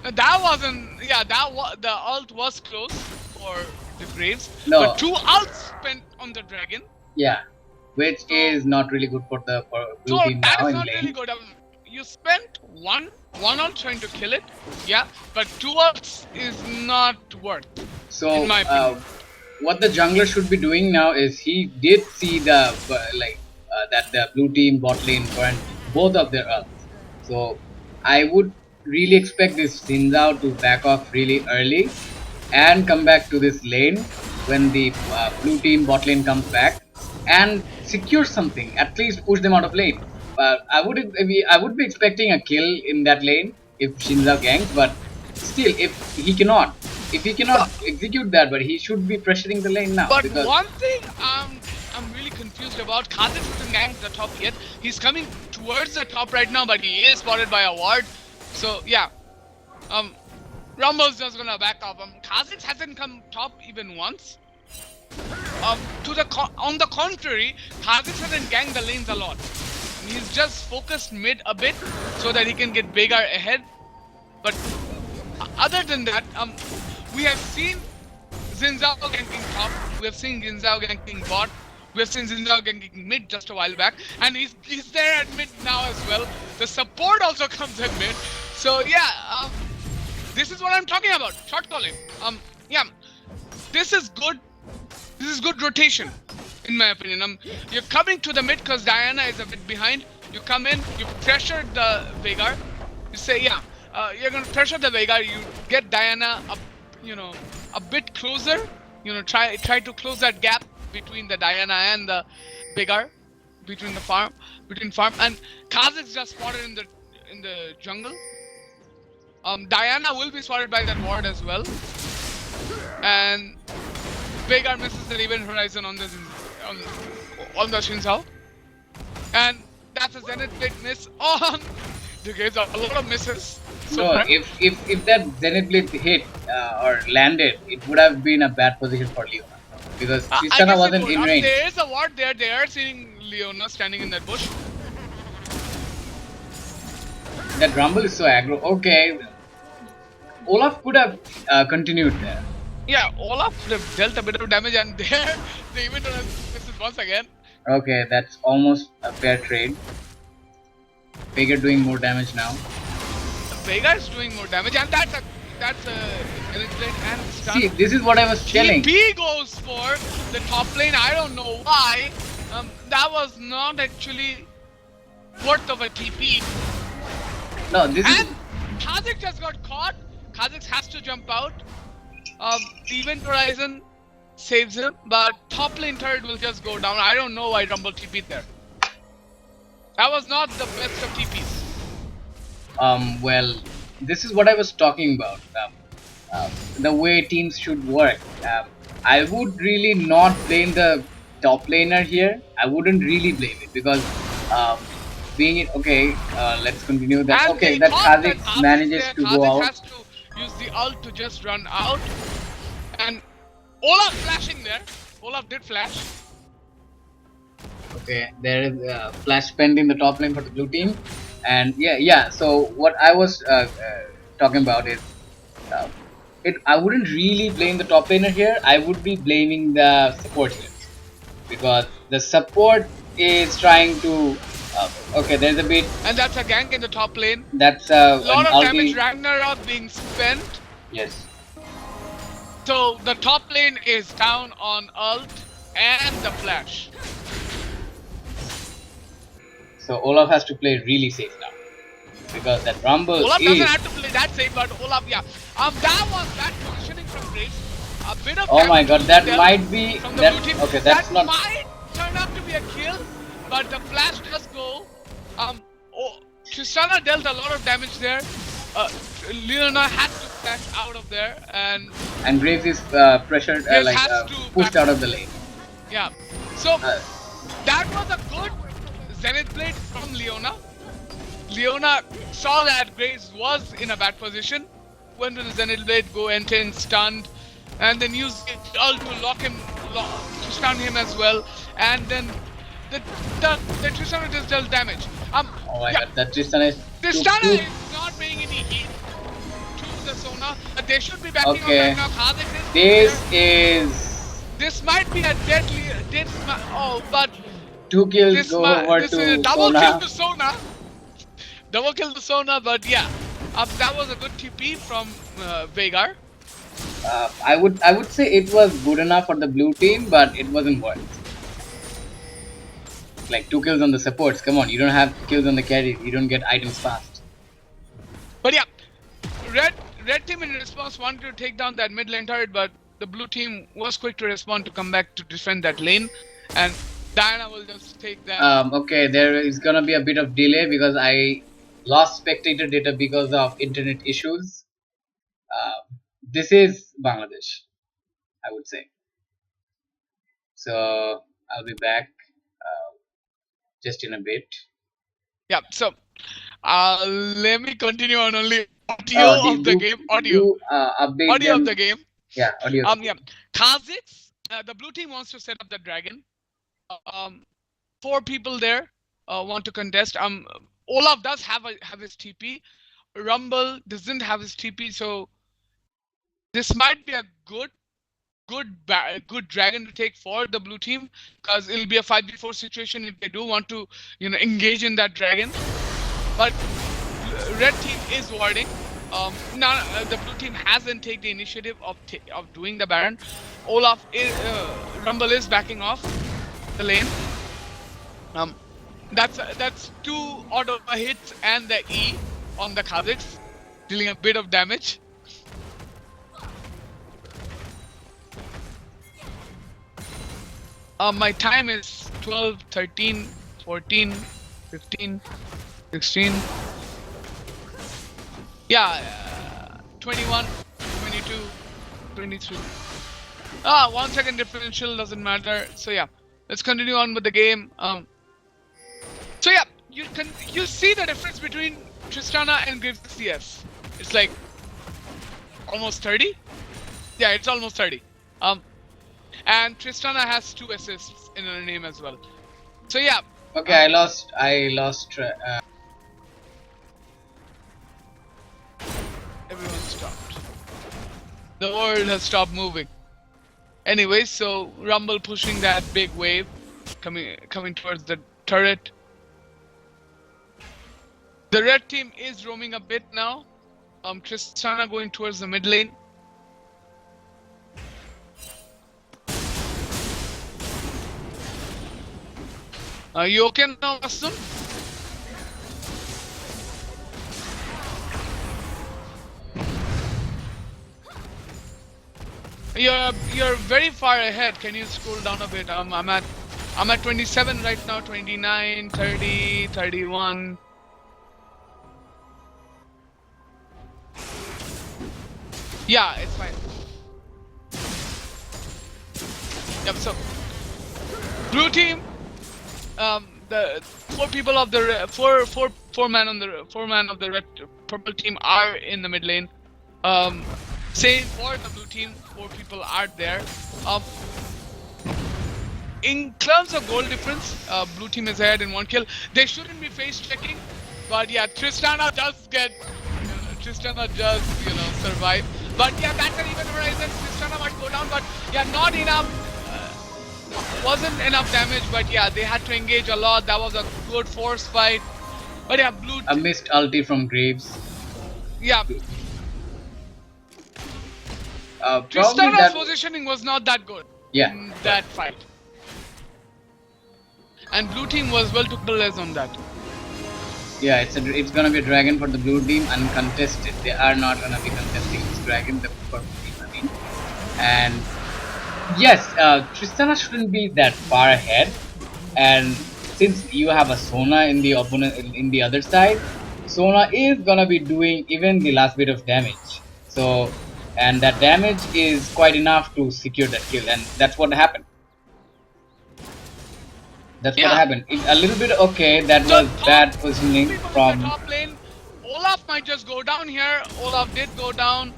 That wasn't, the ult was close for the Graves. No. But 2 ults spent on the dragon. Yeah, which is not really good for the blue team now in lane. So that is not really good. You spent one ult trying to kill it, yeah, but 2 ults is not worth. So in my opinion. What the jungler should be doing now is he did see the that the blue team bot lane burned both of their ults. So I would really expect this Xin Zhao to back off really early and come back to this lane when the blue team bot lane comes back and secure something, at least push them out of lane. I would be expecting a kill in that lane if Xin Zhao ganks, but still, if he cannot, if he cannot execute that, but he should be pressuring the lane now. But Because one thing I'm really confused about, Kha'Zix isn't ganked the top yet. He's coming towards the top right now, but he is spotted by a ward. So yeah, Rumble's just gonna back off. Kha'Zix hasn't come top even once. On the contrary, Kha'Zix hasn't ganked the lanes a lot. He's just focused mid a bit so that he can get Veigar ahead. But other than that, we have seen Xin Zhao ganking top. We have seen Xin Zhao ganking bot. We have seen Xin Zhao ganking mid just a while back, and he's there at mid now as well. The support also comes at mid. So yeah, this is what I'm talking about. Short calling. Yeah, this is good. This is good rotation, in my opinion. You're coming to the mid because Diana is a bit behind. You come in, you pressure the Veigar. You say, yeah, you're gonna pressure the Veigar. You get Diana up, a bit closer. Try to close that gap between the Diana and the Veigar, between farm, and Kha'Zix just spotted in the jungle. Diana will be spotted by that ward as well, and Veigar misses the event horizon on the Xin Zhao. And that's a Zenith Blade miss on. There's a lot of misses. no, if that Zenith Blade hit or landed, it would have been a bad position for Leona because Tristana wasn't in range. There is a ward there. They are seeing Leona standing in that bush. That Rumble is so aggro. Okay, Olaf could have continued there. Yeah, Olaf could have dealt a bit of damage, and there the event misses once again. Okay, that's almost a fair trade. Veigar doing more damage now. Veigar is doing more damage, and that's a Zenith Blade and stun. See, this is what I was telling. TP goes for the top lane. I don't know why. That was not actually worth of a TP. No, this and is. Kha'Zix just got caught. Kha'Zix has to jump out. Event Horizon saves him, but top lane turret will just go down. I don't know why Rumble TP'd there. That was not the best of TPs. Well, this is what I was talking about. The way teams should work. I would really not blame the top laner here. I wouldn't really blame it because being it okay. Let's continue that. And Okay, that Kha'Zix manages to go out. Has to use the ult to just run out. And Olaf flashing there. Olaf did flash. Okay, there is a flash spent in the top lane for the blue team, and yeah. So what I was talking about is, I wouldn't really blame the top laner here. I would be blaming the support here because the support is trying to. Okay, there's a bit. And that's a gank in the top lane. That's a lot of damage. Ragnarok being spent. Yes. So the top lane is down on ult and the flash. So Olaf has to play really safe now because that Rumble Olaf is. doesn't have to play that safe, but Olaf, yeah. That was bad positioning from Graves. A bit of. Oh my God, that might be that. Okay, that's that not. Might turn out to be a kill, but the flash does go. Tristana dealt a lot of damage there. Leona had to flash out of there, and Graves is pressured, pushed out of the lane. Yeah. So that was a good Zenith Blade from Leona. Leona saw that Graves was in a bad position, went to the Zenith Blade, go enter stunned, and then used it all to to stun him as well, and then the Tristana just dealt damage. Oh my God, that Tristana is. Tristana is not bringing any heat to the Sona. They should be backing up right now. This might be a deadly. But 2 kills go over to double Sona. Kill to Sona. Double kill to Sona, but yeah, that was a good TP from Veigar. I would say it was good enough for the blue team, but it wasn't worth. Like 2 kills on the supports. Come on, you don't have kills on the carries. You don't get items fast. But yeah, red team in response wanted to take down that mid lane turret, but the blue team was quick to respond to come back to defend that lane, and Diana will just take that. Okay, there is gonna be a bit of delay because I lost spectator data because of internet issues. this is Bangladesh, I would say. So I'll be back just in a bit. Yeah. So let me continue on only audio of the game. Update Audio them. of the game. Yeah, audio. Yeah. Kazakhs. The blue team wants to set up the dragon. 4 people there want to contest. Olaf does have his TP. Rumble doesn't have his TP, so this might be a good dragon to take for the blue team, because it'll be a 5v4 situation if they do want to engage in that dragon. But red team is warding. The blue team hasn't taken the initiative of doing the Baron. Rumble is backing off the lane. That's 2 auto hits and the E on the Kazakhs, dealing a bit of damage. My time is 12, 13, 14, 15, 16. Yeah, 21, 22, 23. 1 second differential, doesn't matter. So yeah, let's continue on with the game. So yeah, you see the difference between Tristana and Graves CS. It's like almost 30. Yeah, it's almost 30. And Tristana has 2 assists in her name as well. So yeah. Okay, I lost. Everyone stopped. The world has stopped moving. Anyway, so Rumble pushing that big wave, coming towards the turret. The red team is roaming a bit now. Tristana going towards the mid lane. Are you okay now, Aston? You're very far ahead. Can you scroll down a bit? I'm at 27 right now. 29, 30, 31. Yeah, it's fine. Yep. So blue team. The 4 people of the four man of the red purple team are in the mid lane. Same for the blue team, 4 people are there. In terms of goal difference, blue team is ahead in 1 kill. They shouldn't be face checking, but yeah, Tristana does survive. But yeah, that's an even horizon. Tristana might go down, but yeah, not enough. Wasn't enough damage, but yeah, they had to engage a lot. That was a good force fight. But yeah, blue. A missed ulti from Graves. Yeah. Tristana's positioning was not that good. Yeah. In that fight. And blue team was well to capitalize on that. Yeah, it's gonna be a dragon for the blue team, uncontested. They are not gonna be contesting this dragon, the purple team, I mean. And yes, Tristana shouldn't be that far ahead, and since you have a Sona in the opponent in the other side, Sona is gonna be doing even the last bit of damage. So, and that damage is quite enough to secure that kill, and that's what happened. That's what happened. A little bit okay. That was bad positioning from top lane. Olaf might just go down here. Olaf did go down.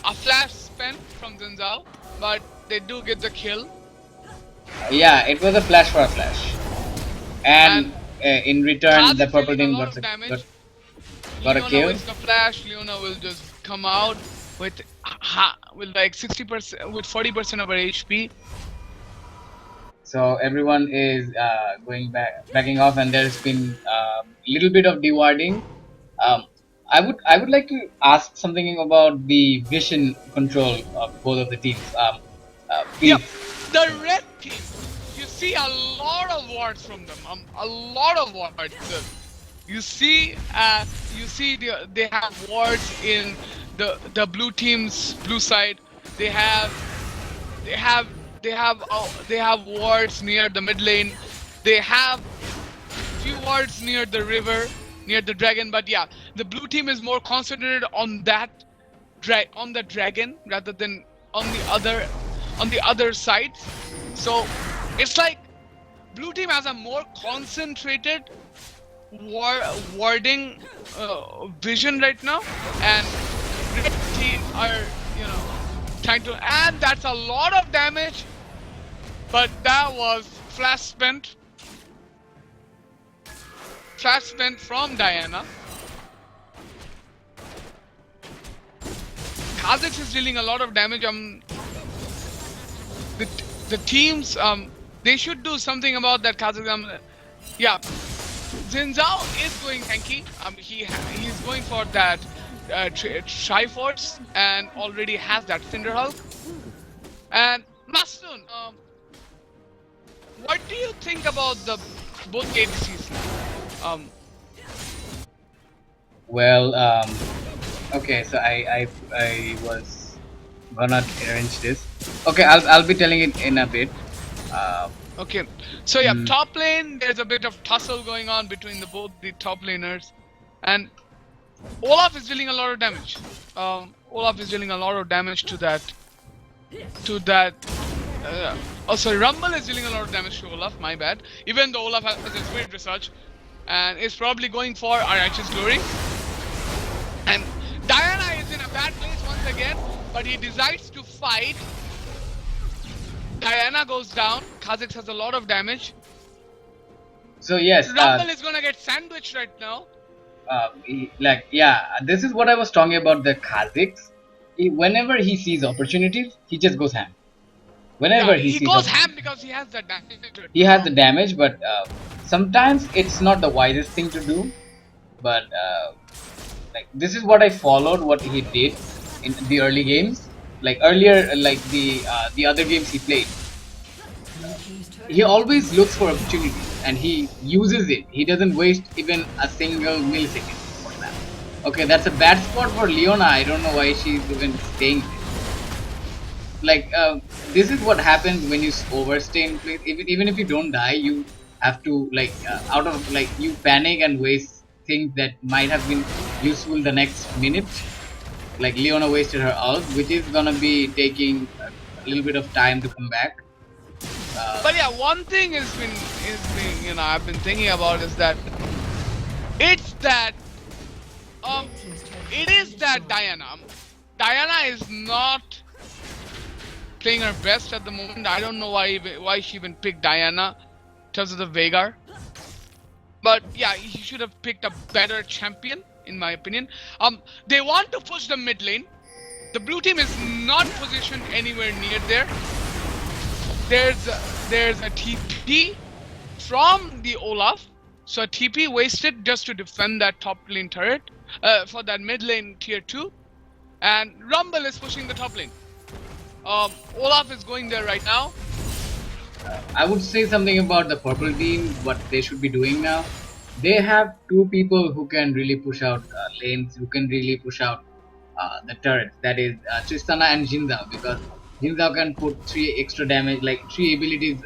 A flash spent from Zinzao, but they do get the kill. Yeah, it was a flash for a flash, and in return, the purple team got a kill. Leona the flash. Leona will just come out with like 60%, with 40% of her HP. So everyone is backing off, and there's been a little bit of dewarding. I would like to ask something about the vision control of both of the teams. Yeah, the red team, you see a lot of wards from them. A lot of wards. You see they have wards in the blue team's blue side. They have wards near the mid lane. They have few wards near the river, near the dragon. But yeah, the blue team is more concentrated on that on the dragon rather than on the other side. So it's like blue team has a more concentrated warding vision right now, and red team are trying to, and that's a lot of damage, but that was flash spent from Diana. Kha'Zix is dealing a lot of damage. The teams they should do something about that. Kha'Zix. Yeah, Xin Zhao is going tanky. He's going for that Triforce and already has that Cinder Hulk. And Mastoon, what do you think about the both ADCs? Well, okay, so I was gonna arrange this. Okay, I'll be telling it in a bit. Okay, so yeah, top lane, there's a bit of tussle going on between both the top laners, and Olaf is dealing a lot of damage. Olaf is dealing a lot of damage to that. Oh, sorry, Rumble is dealing a lot of damage to Olaf. My bad. Even though Olaf has his weird research, and is probably going for our righteous glory. And Diana is in a bad place once again, but he decides to fight. Diana goes down. Kha'Zix has a lot of damage. So yes, Rumble is gonna get sandwiched right now. This is what I was talking about the Kha'Zix. Whenever he sees opportunities, he just goes ham. Whenever he goes ham because he has the damage. He has the damage, but sometimes it's not the wisest thing to do. But like this is what I followed, what he did in the early games. Like earlier, like the other games he played, he always looks for opportunities and he uses it. He doesn't waste even a single millisecond for that. Okay, that's a bad spot for Leona. I don't know why she's even staying there. Like this is what happens when you overstay in place. Even if you don't die, you have to like out of like you panic and waste things that might have been useful the next minute. Like Leona wasted her ult, which is gonna be taking a little bit of time to come back. But yeah, one thing is been I've been thinking about is that it's that it is that Diana. Diana is not playing her best at the moment. I don't know why she even picked Diana in terms of the Veigar. But yeah, he should have picked a better champion, in my opinion. They want to push the mid lane. The blue team is not positioned anywhere near there. There's a TP from the Olaf. So a TP wasted just to defend that top lane turret for that mid lane tier 2. And Rumble is pushing the top lane. Olaf is going there right now. I would say something about the purple team, what they should be doing now. They have two people who can really push out lanes, who can really push out the turrets. That is Tristana and Xin Zhao, because Xin Zhao can put 3 extra damage, like 3 abilities,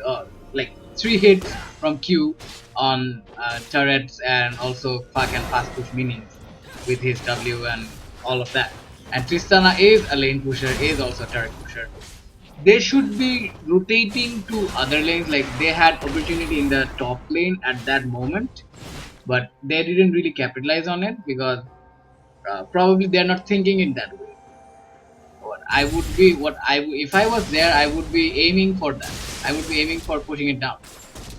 like 3 hits from Q on turrets, and also can fast push minions with his W and all of that. And Tristana is a lane pusher, is also a turret pusher. They should be rotating to other lanes. Like they had opportunity in the top lane at that moment, but they didn't really capitalize on it because probably they're not thinking it that way. If I was there, I would be aiming for that. I would be aiming for pushing it down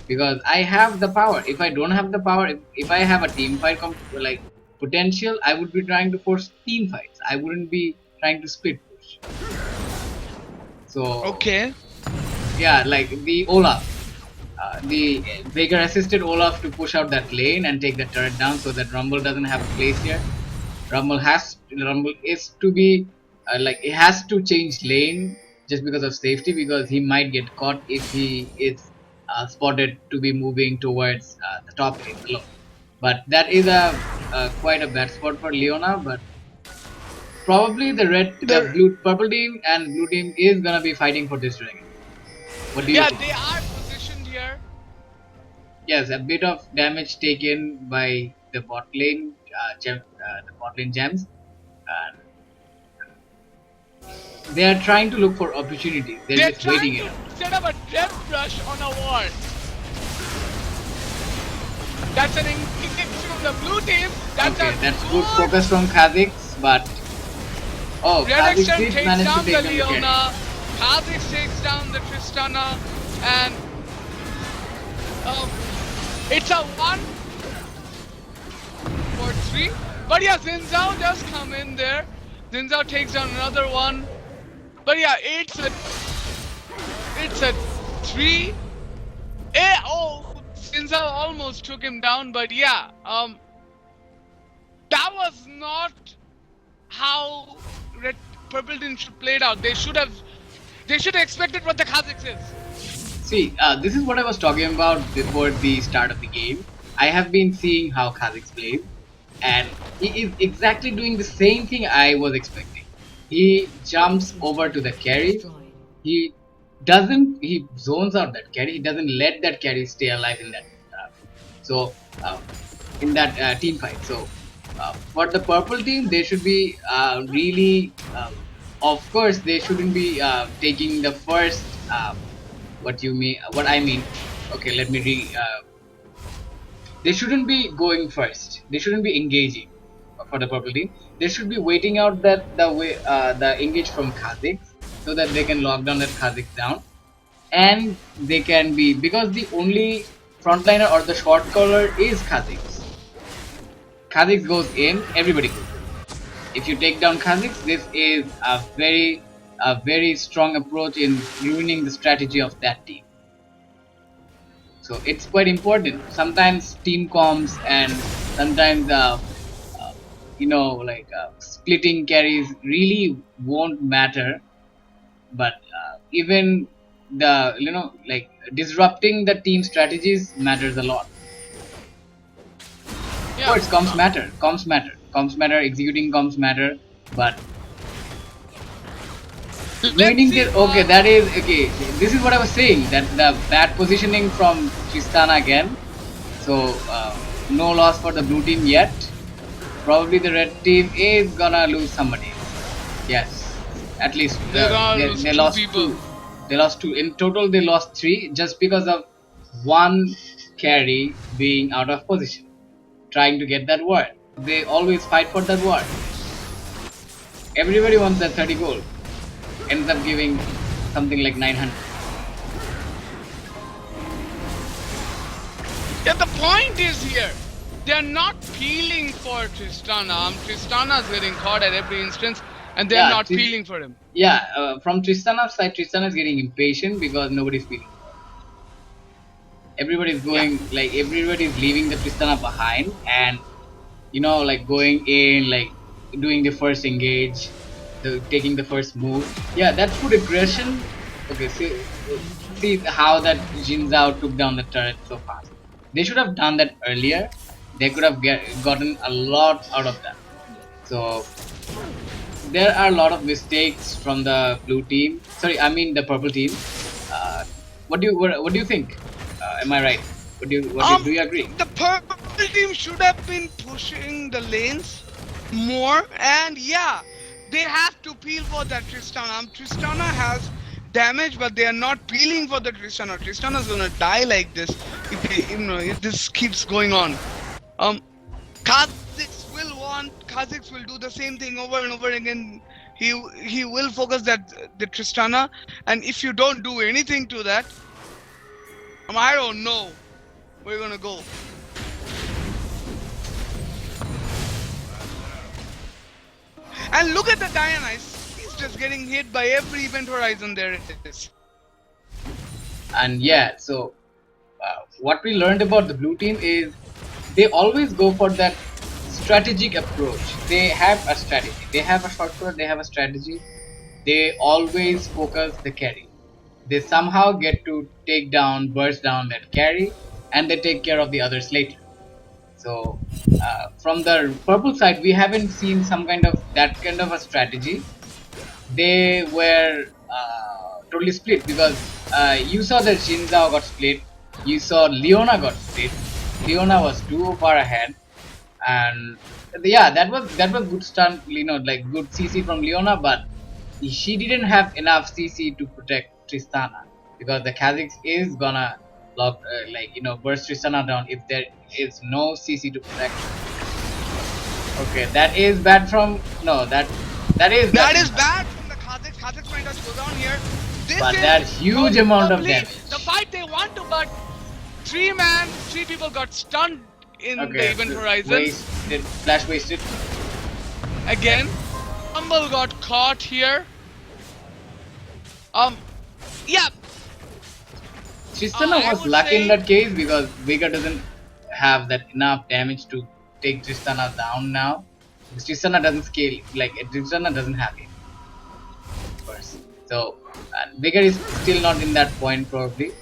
because I have the power. If I don't have the power, if I have a team fight like potential, I would be trying to force team fights. I wouldn't be trying to split push. So okay, yeah, like the Olaf, the Veigar assisted Olaf to push out that lane and take the turret down so that Rumble doesn't have a place here. Rumble is to be like it has to change lane just because of safety, because he might get caught if he is spotted to be moving towards the top lane alone. But that is quite a bad spot for Leona. But probably purple team and blue team is gonna be fighting for this dragon. What do you think? They are positioned here. Yes, a bit of damage taken by the bot lane, the bot lane gems. They are trying to look for opportunities. They're just trying waiting it to out. set up a depth rush on a ward. That's an engage from the blue team. That's Okay, a that's good focus from Kha'Zix, but Red Kha'Zix Extreme did takes manage to down the take down the carry. Leona. Kha'Zix takes down the Tristana, and it's a 1-for-3. But yeah, Xin Zhao does come in there. Xin Zhao takes down another one. But yeah, it's a 3. Xin Zhao almost took him down, but yeah, that was not how Purple team should play it out. They should have expected what the Kha'Zix is. See, this is what I was talking about before the start of the game. I have been seeing how Kha'Zix plays, and he is exactly doing the same thing I was expecting. He jumps over to the carry. He zones out that carry. He doesn't let that carry stay alive in that team fight. So for the purple team, they should be really. Of course, they shouldn't be taking the first. What I mean. Okay, let me they shouldn't be going first. They shouldn't be engaging for the purple team. They should be waiting out the engage from Kha'Zix, so that they can lock down that Kha'Zix down, and they can be, because the only frontliner or the short caller is Kha'Zix. Kha'Zix goes in, everybody goes in. If you take down Kha'Zix, this is a very strong approach in ruining the strategy of that team. So it's quite important. Sometimes team comms and sometimes splitting carries really won't matter, but even disrupting the team strategies matters a lot. Of course, comms matter, executing comms matter, but winning this, okay, that is okay. This is what I was saying, that the bad positioning from Tristana again. So no loss for the blue team yet. Probably the red team is gonna lose somebody. Yes, at least they lost two. They lost 2 in total. They lost 3 just because of one carry being out of position, trying to get that ward. They always fight for that ward. Everybody wants that 30 gold. Ends up giving something like 900. Yeah, the point is here, they're not peeling for Tristana. Tristana's getting caught at every instance, and they're not peeling for him. Yeah, from Tristana's side, Tristana is getting impatient because nobody's peeling. Everybody's going, everybody's leaving the Tristana behind, and going in, doing the first engage, taking the first move. Yeah, that's good aggression. Okay, see how that Jin Zhao took down the turret so fast. They should have done that earlier. They could have gotten a lot out of that. So there are a lot of mistakes from the blue team. Sorry, I mean the purple team. What do you think? Am I right? Do you agree? The purple team should have been pushing the lanes more, and yeah, they have to peel for that Tristana. Tristana has damage, but they are not peeling for the Tristana. Tristana's gonna die like this if this keeps going on. Kha'Zix will do the same thing over and over again. He will focus the Tristana, and if you don't do anything to that, I don't know where you're gonna go. And look at the Dionysus. He's just getting hit by every event horizon there it is. And yeah, so what we learned about the blue team is they always go for that strategic approach. They have a strategy. They have a shortcut. They have a strategy. They always focus the carry. They somehow get to burst down that carry, and they take care of the others later. So from the purple side, we haven't seen that kind of a strategy. They were totally split, because you saw that Jin Zhao got split. You saw Leona got split. Leona was too far ahead, and yeah, that was good stunt. Good CC from Leona, but she didn't have enough CC to protect Tristana, because the Kha'Zix is gonna lock, burst Tristana down if there is no CC to protect her. Okay, that is bad from no that is bad That from is Kha'Zix. bad from the Kazakhs. Kazakhs might have to go down here. This But is that huge amount of probably damage. the fight they want to, but three people got stunned in the Okay, event horizon. flash wasted. Again, Rumble got caught here. Yeah, Tristana I was would lucky in say that case because Vega doesn't have that enough damage to take Tristana down now. Because Tristana doesn't scale, like Tristana doesn't have it first. So Vega is still not in that point probably.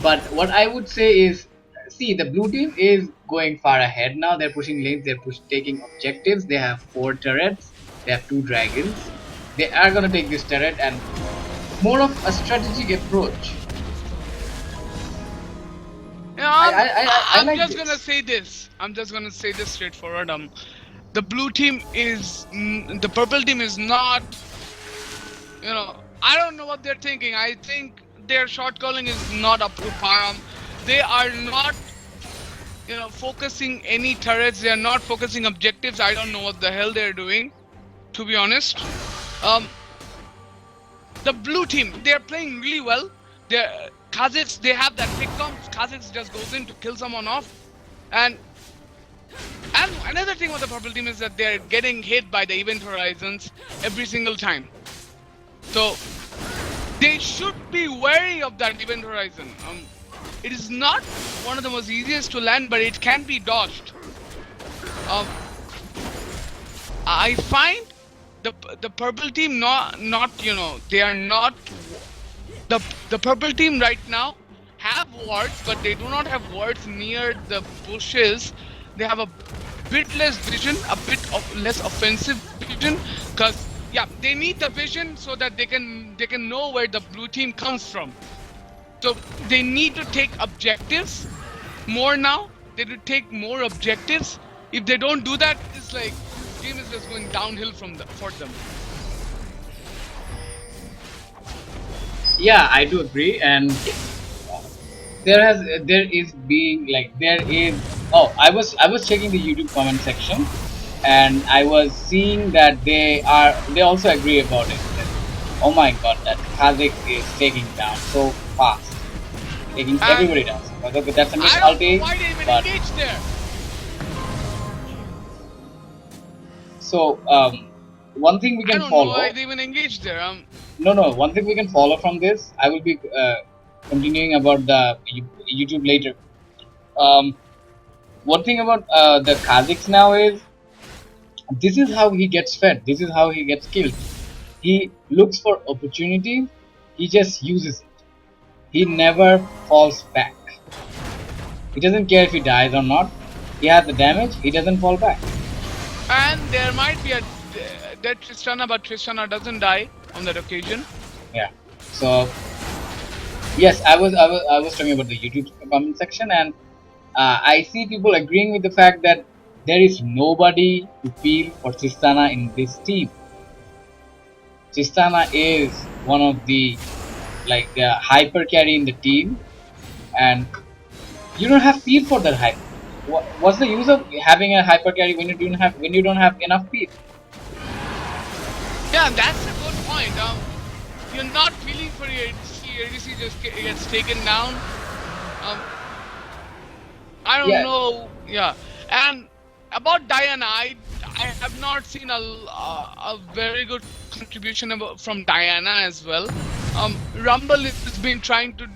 But what I would say is, see, the blue team is going far ahead now. They're pushing lanes, taking objectives. They have 4 turrets, they have 2 dragons. They are gonna take this turret and more of a strategic approach. I I'm like just this. gonna say this. I'm just gonna say this straightforward. The blue team is the purple team is not. I don't know what they're thinking. I think their shot calling is not up to par. They are not, focusing any turrets. They are not focusing objectives. I don't know what the hell they're doing, to be honest. The blue team, they're playing really well. Kazakhs, they have that pick comp. Kazakhs just goes in to kill someone off. And another thing with the purple team is that they're getting hit by the event horizons every single time. So they should be wary of that event horizon. It is not one of the most easiest to land, but it can be dodged. I find the purple team they are not the purple team right now have wards, but they do not have wards near the bushes. They have a bit less vision, a bit of less offensive vision, because they need the vision so that they can know where the blue team comes from. So they need to take objectives more now. They need to take more objectives. If they don't do that, it's like this game is just going downhill for them. Yeah, I do agree, and there is. Oh, I was checking the YouTube comment section, and I was seeing that they also agree about it. Oh my god, that Kha'Zix is taking down so fast, taking everybody down. Okay, that's a miss I don't ulti, know why they even but engaged there. so one thing we I can don't know why follow. they even engaged there. No, one thing we can follow from this. I will be continuing about the YouTube later. One thing about the Kha'Zix now is this is how he gets fed. This is how he gets killed. He looks for opportunities. He just uses it. He never falls back. He doesn't care if he dies or not. He has the damage. He doesn't fall back. And there might be a dead Tristana, but Tristana doesn't die on that occasion. Yeah. So yes, I was talking about the YouTube comment section, and I see people agreeing with the fact that there is nobody to feel for Tristana in this team. Tristana is one of the hyper carry in the team, and you don't have feel for that hyper. What's the use of having a hyper carry when you don't have enough feel? Yeah, that's a good point. You're not feeling for your ADC just gets taken down. I don't know. Yeah, and about Diana, I have not seen a very good contribution from Diana as well. Rumble has been trying to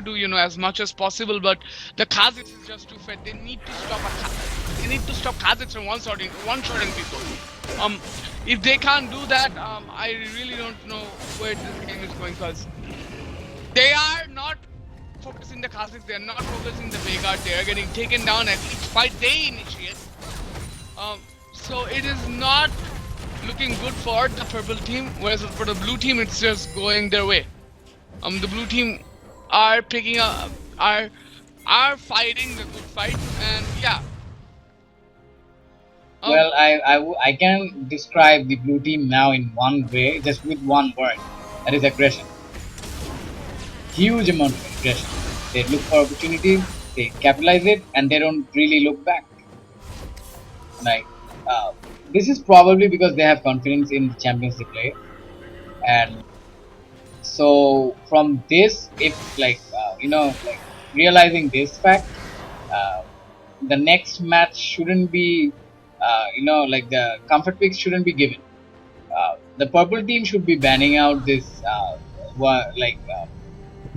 do as much as possible, but the Kha'Zix is just too fed. They need to stop Kha'Zix from one-shotting people. If they can't do that, I really don't know where this game is going, because they are not focusing the Kha'Zix, they are not focusing the Vanguard. They are getting taken down at each fight they initiate. So it is not looking good for the purple team, whereas for the blue team, it's just going their way. The blue team are picking up, are fighting the good fight, and Well, I can describe the blue team now in one way, just with one word. That is aggression. Huge amount of aggression. They look for opportunities, they capitalize it, and they don't really look back. Like, this is probably because they have confidence in the champions they play, and so from this, if like like realizing this fact, uh, the next match shouldn't be, like the comfort picks shouldn't be given. The purple team should be banning out this, like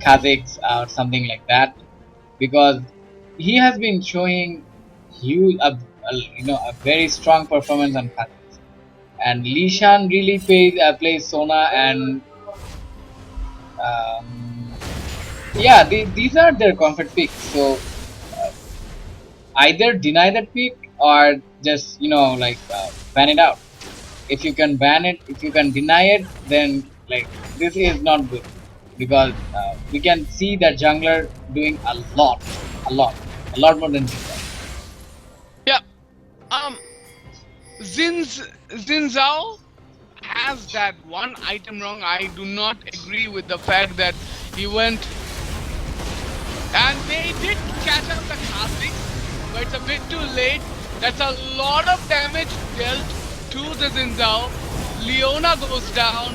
Kazakhs or something like that, because he has been showing huge, a very strong performance on Kazakhs, and Lishan really plays Sona, and um, yeah, these are their comfort picks. So either deny that pick or just like ban it out. If you can ban it, if you can deny it, then like this is not good, because we can see that jungler doing a lot, a lot more than Jinza. Yeah. Um. Zinzao has that one item wrong. I do not agree with the fact that he went, and they did catch up the Kha'Zix, but it's a bit too late. That's a lot of damage dealt to the Zinzao. Leona goes down.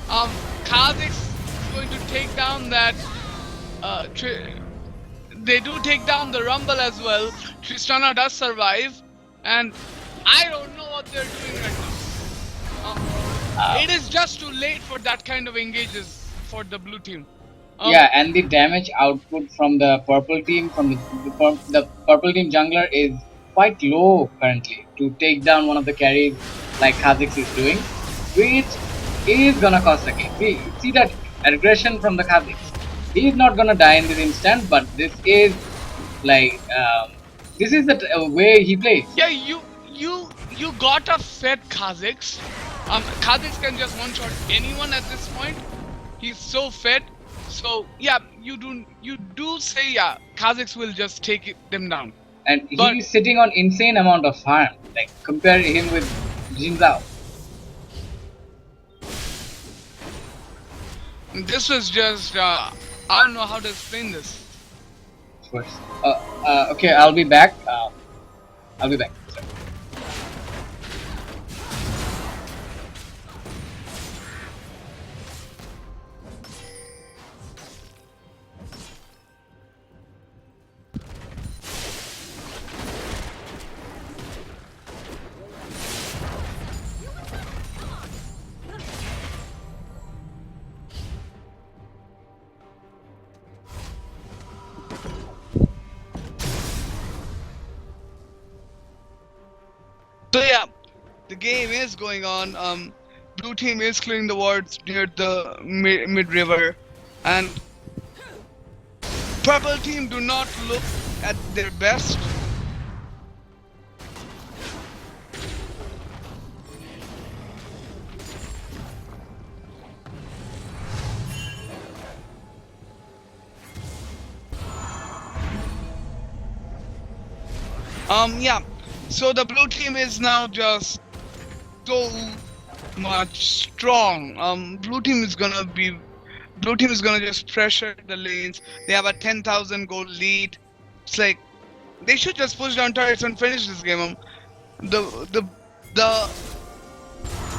Kha'Zix is going to take down that. They do take down the Rumble as well. Tristana does survive, and I don't know what they're doing right now. It is just too late for that kind of engages for the blue team. Yeah, and the damage output from the purple team, from the purple team jungler, is quite low currently to take down one of the carries like Kha'Zix is doing, which is gonna cost the game. See that aggression from the Kha'Zix. He is not gonna die in this instant, but this is like this is the way he plays. Yeah, you got a fed Kha'Zix. Kha'Zix can just one shot anyone at this point. He's so fed. So yeah, you do say yeah, Kha'Zix will just take them down. And he is sitting on insane amount of farm. Like compare him with Jin Zhao. This was just I don't know how to explain this. Of course. Okay, I'll be back. I'll be back. Sorry. So yeah, the game is going on. Blue team is clearing the wards near the mid river, and purple team do not look at their best. Yeah. So the blue team is now just so much strong. Blue team is gonna just pressure the lanes. They have a 10,000 gold lead. It's like they should just push down turrets and finish this game. The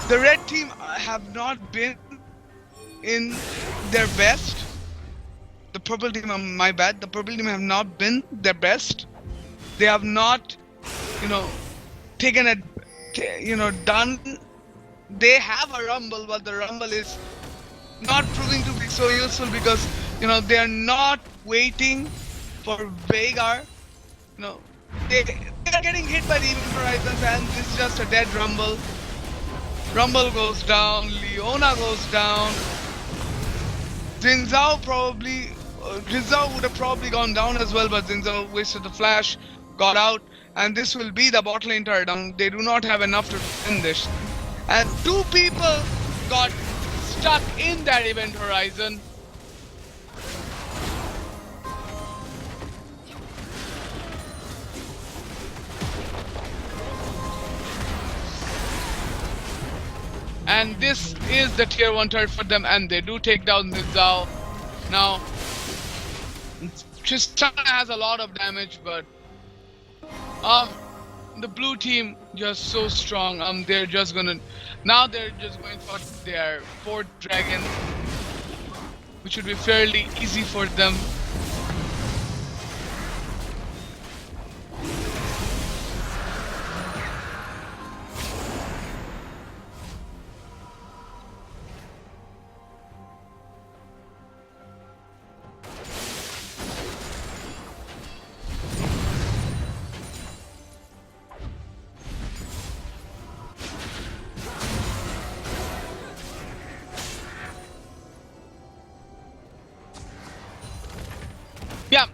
red team have not been in their best. The purple team, my bad. The purple team have not been their best. They have not, taken it, done. They have a rumble, but the rumble is not proving to be so useful because, they are not waiting for Veigar. They are getting hit by the event horizons, and this is just a dead rumble. Rumble goes down, Leona goes down. Zinzao would have probably gone down as well, but Zinzao wasted the flash, got out, and this will be the bot lane turret down. They do not have enough to win this. And two people got stuck in that event horizon. And this is the tier 1 turret for them, and they do take down the Zhao. Now, Tristana has a lot of damage, but the blue team just so strong. They're just going for their 4th dragon, which would be fairly easy for them. Yeah,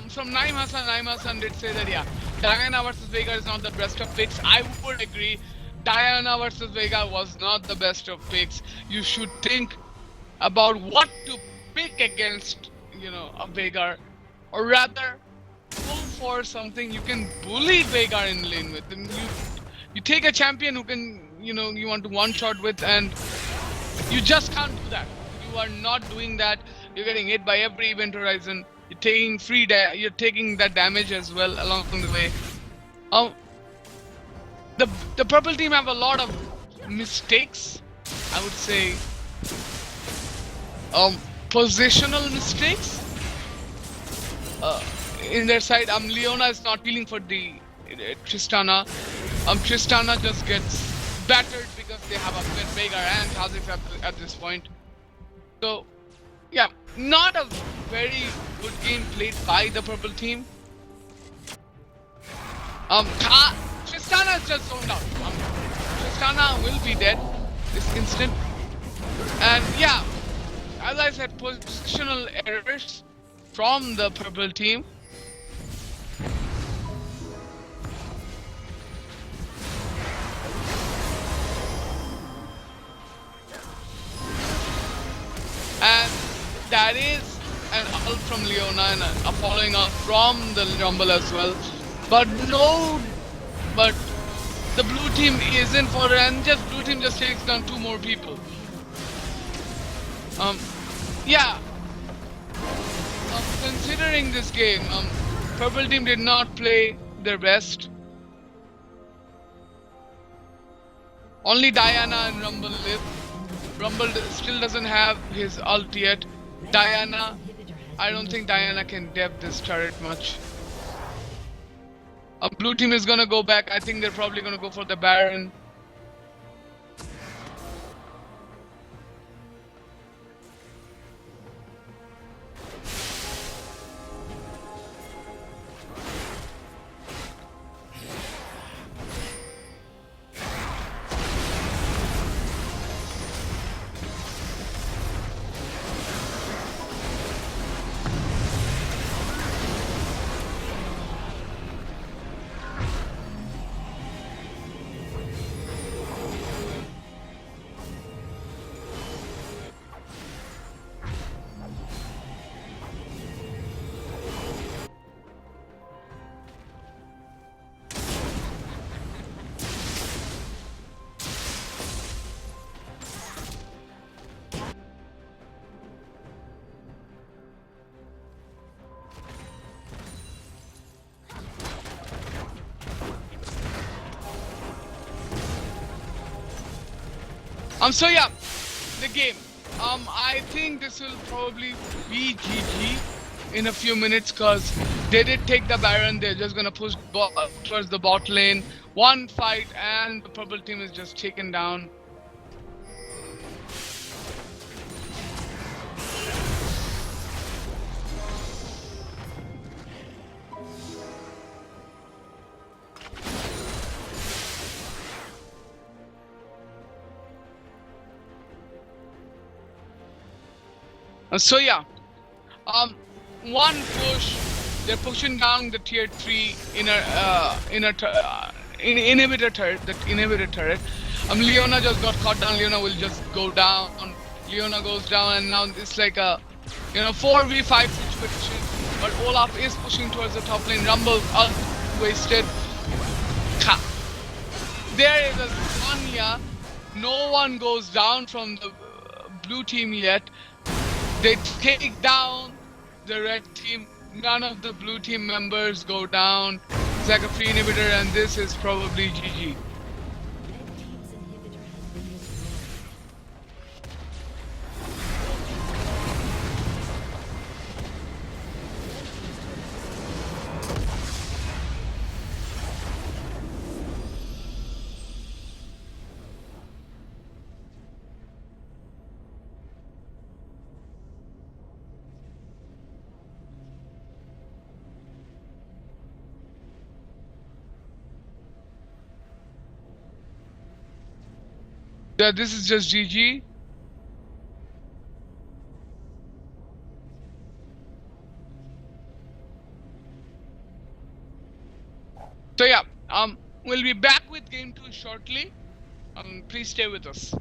from Naim Hassan did say that, yeah, Diana versus Vega is not the best of picks. I would agree. Diana versus Vega was not the best of picks. You should think about what to pick against, a Vega, or rather, go for something you can bully Vega in lane with. And you take a champion who can, you want to one-shot with, and you just can't do that. You are not doing that. You're getting hit by every event horizon. You're taking you're taking that damage as well along the way. The purple team have a lot of mistakes. I would say positional mistakes in their side. Leona is not feeling for the Tristana. Tristana just gets battered because they have a Veigar and Kha'Zix at this point. So, yeah, not a very good game played by the purple team. Tristana is just zoned out. Tristana will be dead this instant. And yeah, as I said, positional errors from the purple team. And that is an ult from Leona and a following up from the Rumble as well. But the blue team isn't for it, and blue team just takes down 2 more people. Yeah. Considering this game, purple team did not play their best. Only Diana and Rumble live. Rumble still doesn't have his ult yet. Diana, I don't think Diana can dev this turret much. Blue team is gonna go back. I think they're probably gonna go for the Baron. So yeah, the game. I think this will probably be GG in a few minutes because they did take the Baron. They're just gonna push towards the bot lane. One fight and the purple team is just taken down. So yeah, one push, they're pushing down the tier 3 inhibitor turret. Leona just got caught down. Leona will just go down. Leona goes down, and now it's like a 4v5 situation. But Olaf is pushing towards the top lane. Rumble wasted. There is a Sonya No one goes down from the blue team yet. They take down the red team. None of the blue team members go down. It's like a free inhibitor, and this is probably GG. Red team's inhibitor has been destroyed. Yeah, this is just GG. So yeah, we'll be back with game 2 shortly. Please stay with us.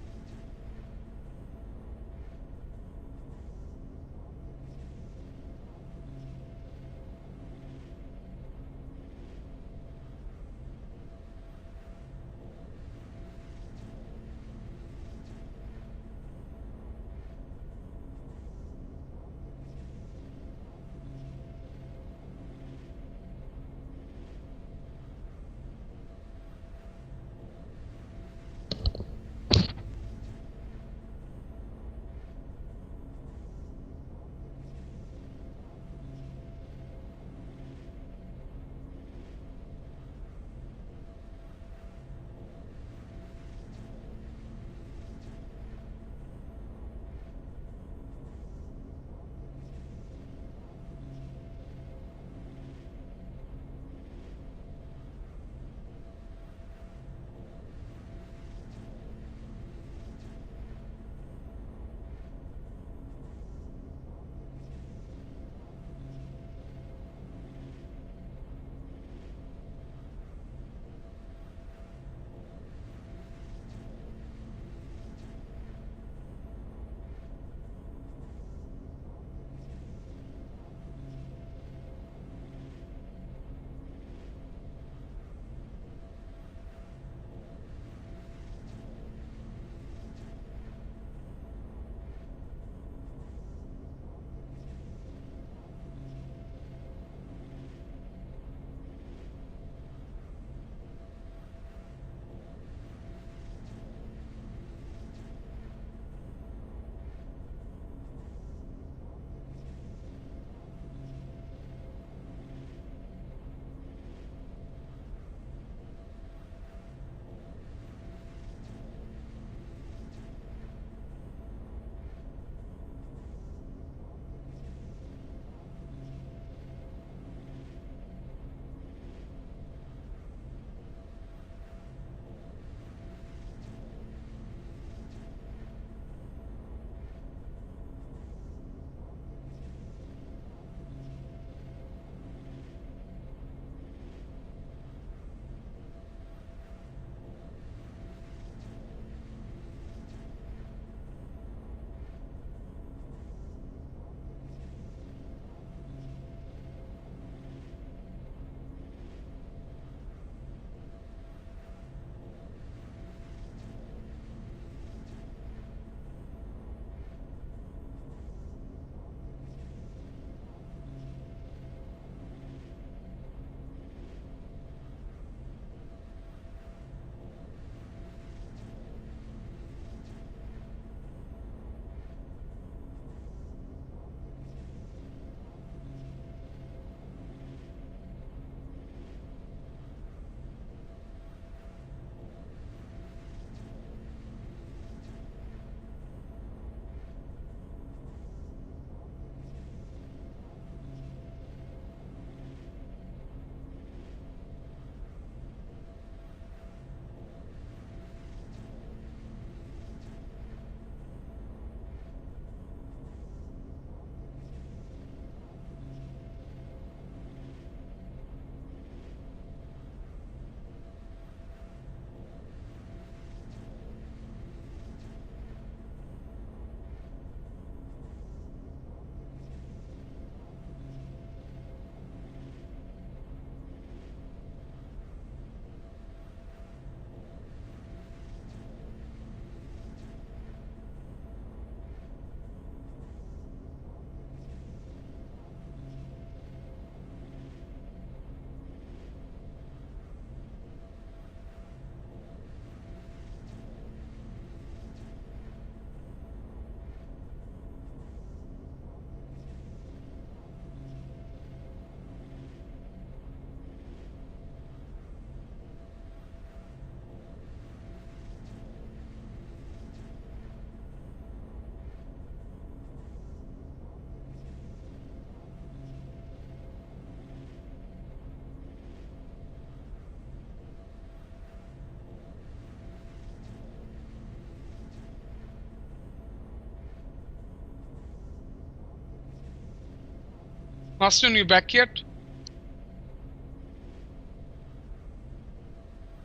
Austin, you back yet?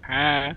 Ah.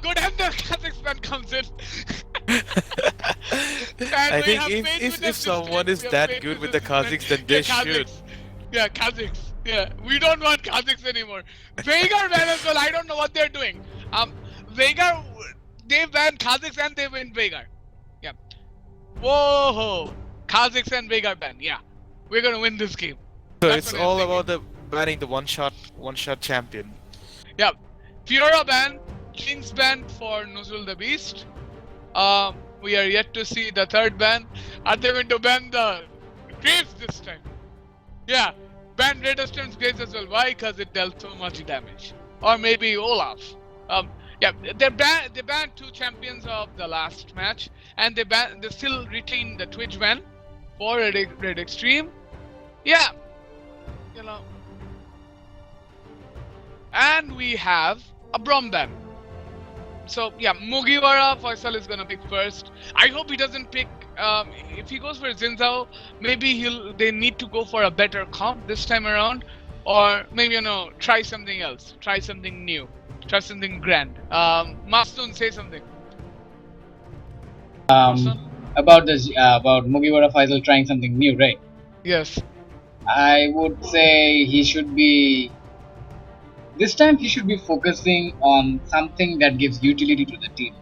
good, and the Kazakhstan comes in. I And we think have if faith if with if the someone system. is We have that faith good with with the system. Kazakhs, then Yeah, they should. Kazakhs. Yeah, Kazakhs. Yeah, we don't want Kazakhs anymore. Veigar ban as well. I don't know what they're doing. Veigar, they ban Kazakhs and they win Veigar. Yeah. Whoa, Kazakhs and Veigar ban. Yeah, we're gonna win this game. So That's it's what I'm all thinking. about the banning the one shot champion. Yeah, Fiora ban, Kings ban for Nuzul the Beast. We are yet to see the third ban. Are they going to ban the Graves this time? Yeah, ban Red Storm's Graves as well. Why? Because it dealt so much damage. Or maybe Olaf. Yeah, they banned two champions of the last match, and they still retain the Twitch ban for Red Extreme. Yeah, you know. And we have a Brom ban. So yeah, Mugiwara Faisal is gonna pick first. I hope he doesn't pick. If he goes for Zinzao, maybe they need to go for a better comp this time around, or maybe try something else, try something new, try something grand. Mastun, say something. Mastun? About about Mugiwara Faisal trying something new, right? Yes. I would say he should be. This time he should be focusing on something that gives utility to the team.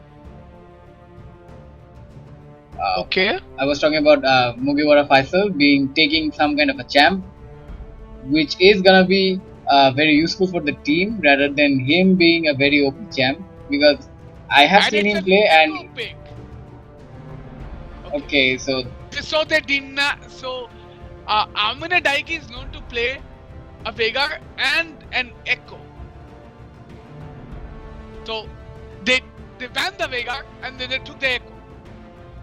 Okay. I was talking about Mugiwara Faisal taking some kind of a champ, which is gonna be very useful for the team rather than him being a very OP champ. Because I have seen him play and pick. okay, so they did not. So Amina Daiki is known to play a Veigar and an Echo. So they banned the Veigar and then they took the Echo.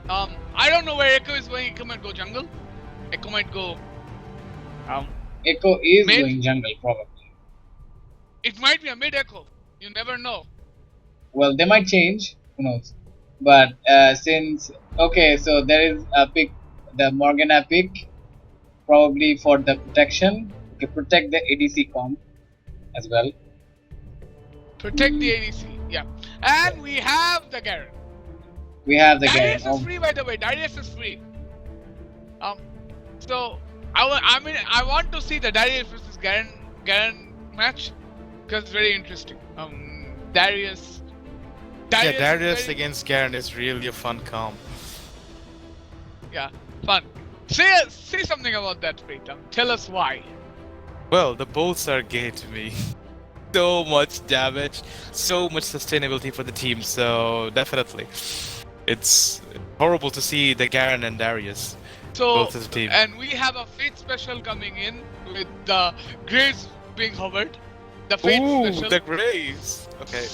I don't know where Echo is going. Echo might go jungle. Echo might go. Echo is mid. going jungle probably. It might be a mid Echo. You never know. Well, they might change. Who knows? But since okay, so there is a pick, the Morgana pick, probably for the protection. Okay, protect the ADC comp as well. Protect the ADC. Yeah. And we have the Garen. We have the Darius Garen. is free, by the way. Darius is free. So I want to see the Darius versus Garen match because it's very interesting. Darius Yeah, Darius against Garen is really a fun comp. Yeah, fun. Say something about that, Preeta. Tell us why. Well, the bolts are gay to me. So much damage, so much sustainability for the team. So definitely, it's horrible to see the Garen and Darius both as a team. And we have a Fate special coming in with the Graves being hovered. The Fate special. The Graves. Okay.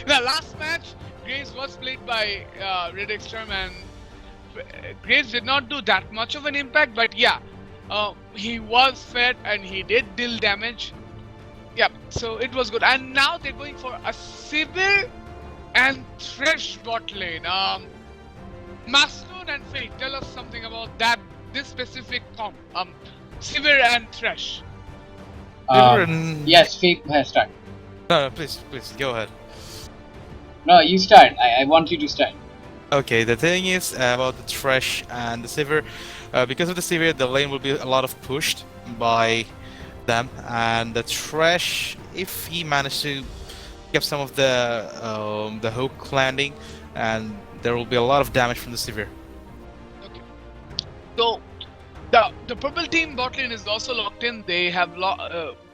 The last match, Graves was played by Red Extreme, and Graves did not do that much of an impact, but yeah, he was fed and he did deal damage. Yeah, so it was good. And now they're going for a Sivir and Thresh bot lane. Mastoon and Fate, tell us something about this specific comp. Sivir and Thresh. Yes, Fate has started. No, please, go ahead. No, you start. I want you to start. Okay, the thing is about the Thresh and the Sivir. Because of the Sivir, the lane will be a lot of pushed by them, and the Thresh, if he managed to get some of the hook landing, and there will be a lot of damage from the Sivir. Okay. So the purple team bot lane is also locked in. They have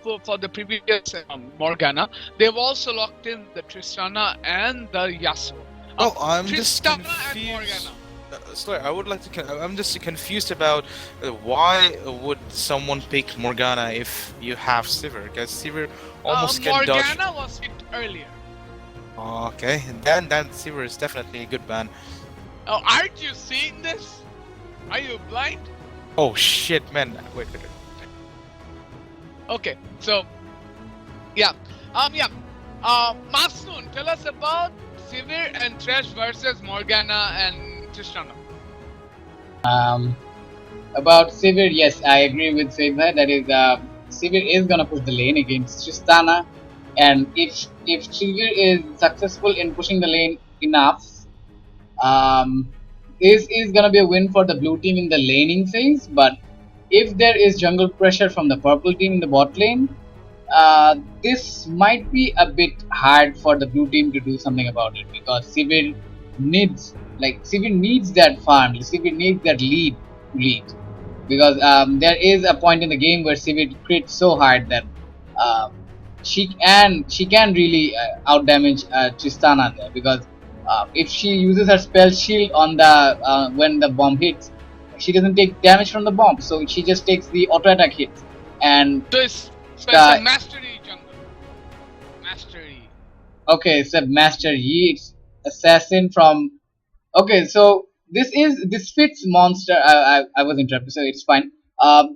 for the previous Morgana. They've also locked in the Tristana and the Yasuo. Oh, I'm just Tristana confused. and Morgana. Sorry, I would like to. I'm just confused about why would someone pick Morgana if you have Sivir? Because Sivir almost can dodge. Morgana was picked earlier. Okay, then Sivir is definitely a good ban. Oh, aren't you seeing this? Are you blind? Oh shit, man! Wait. Okay, so yeah, Masoon, tell us about Sivir and Thresh versus Morgana and Tristana. About Sivir, yes, I agree with Sebha. That is, Sivir is gonna push the lane against Tristana. And if Sivir is successful in pushing the lane enough, this is gonna be a win for the blue team in the laning phase. But if there is jungle pressure from the purple team in the bot lane, this might be a bit hard for the blue team to do something about it, because Sivir needs that farm. Sivir needs that lead, because there is a point in the game where Sivir crits so hard that uh, she can really out damage Tristana there, because if she uses her spell shield on the when the bomb hits, she doesn't take damage from the bomb, so she just takes the auto attack hits. And So it's a the mastery jungle. Mastery. okay, it's a Master Yi, it's assassin from. Okay, so this fits monster. I was interrupted, so it's fine.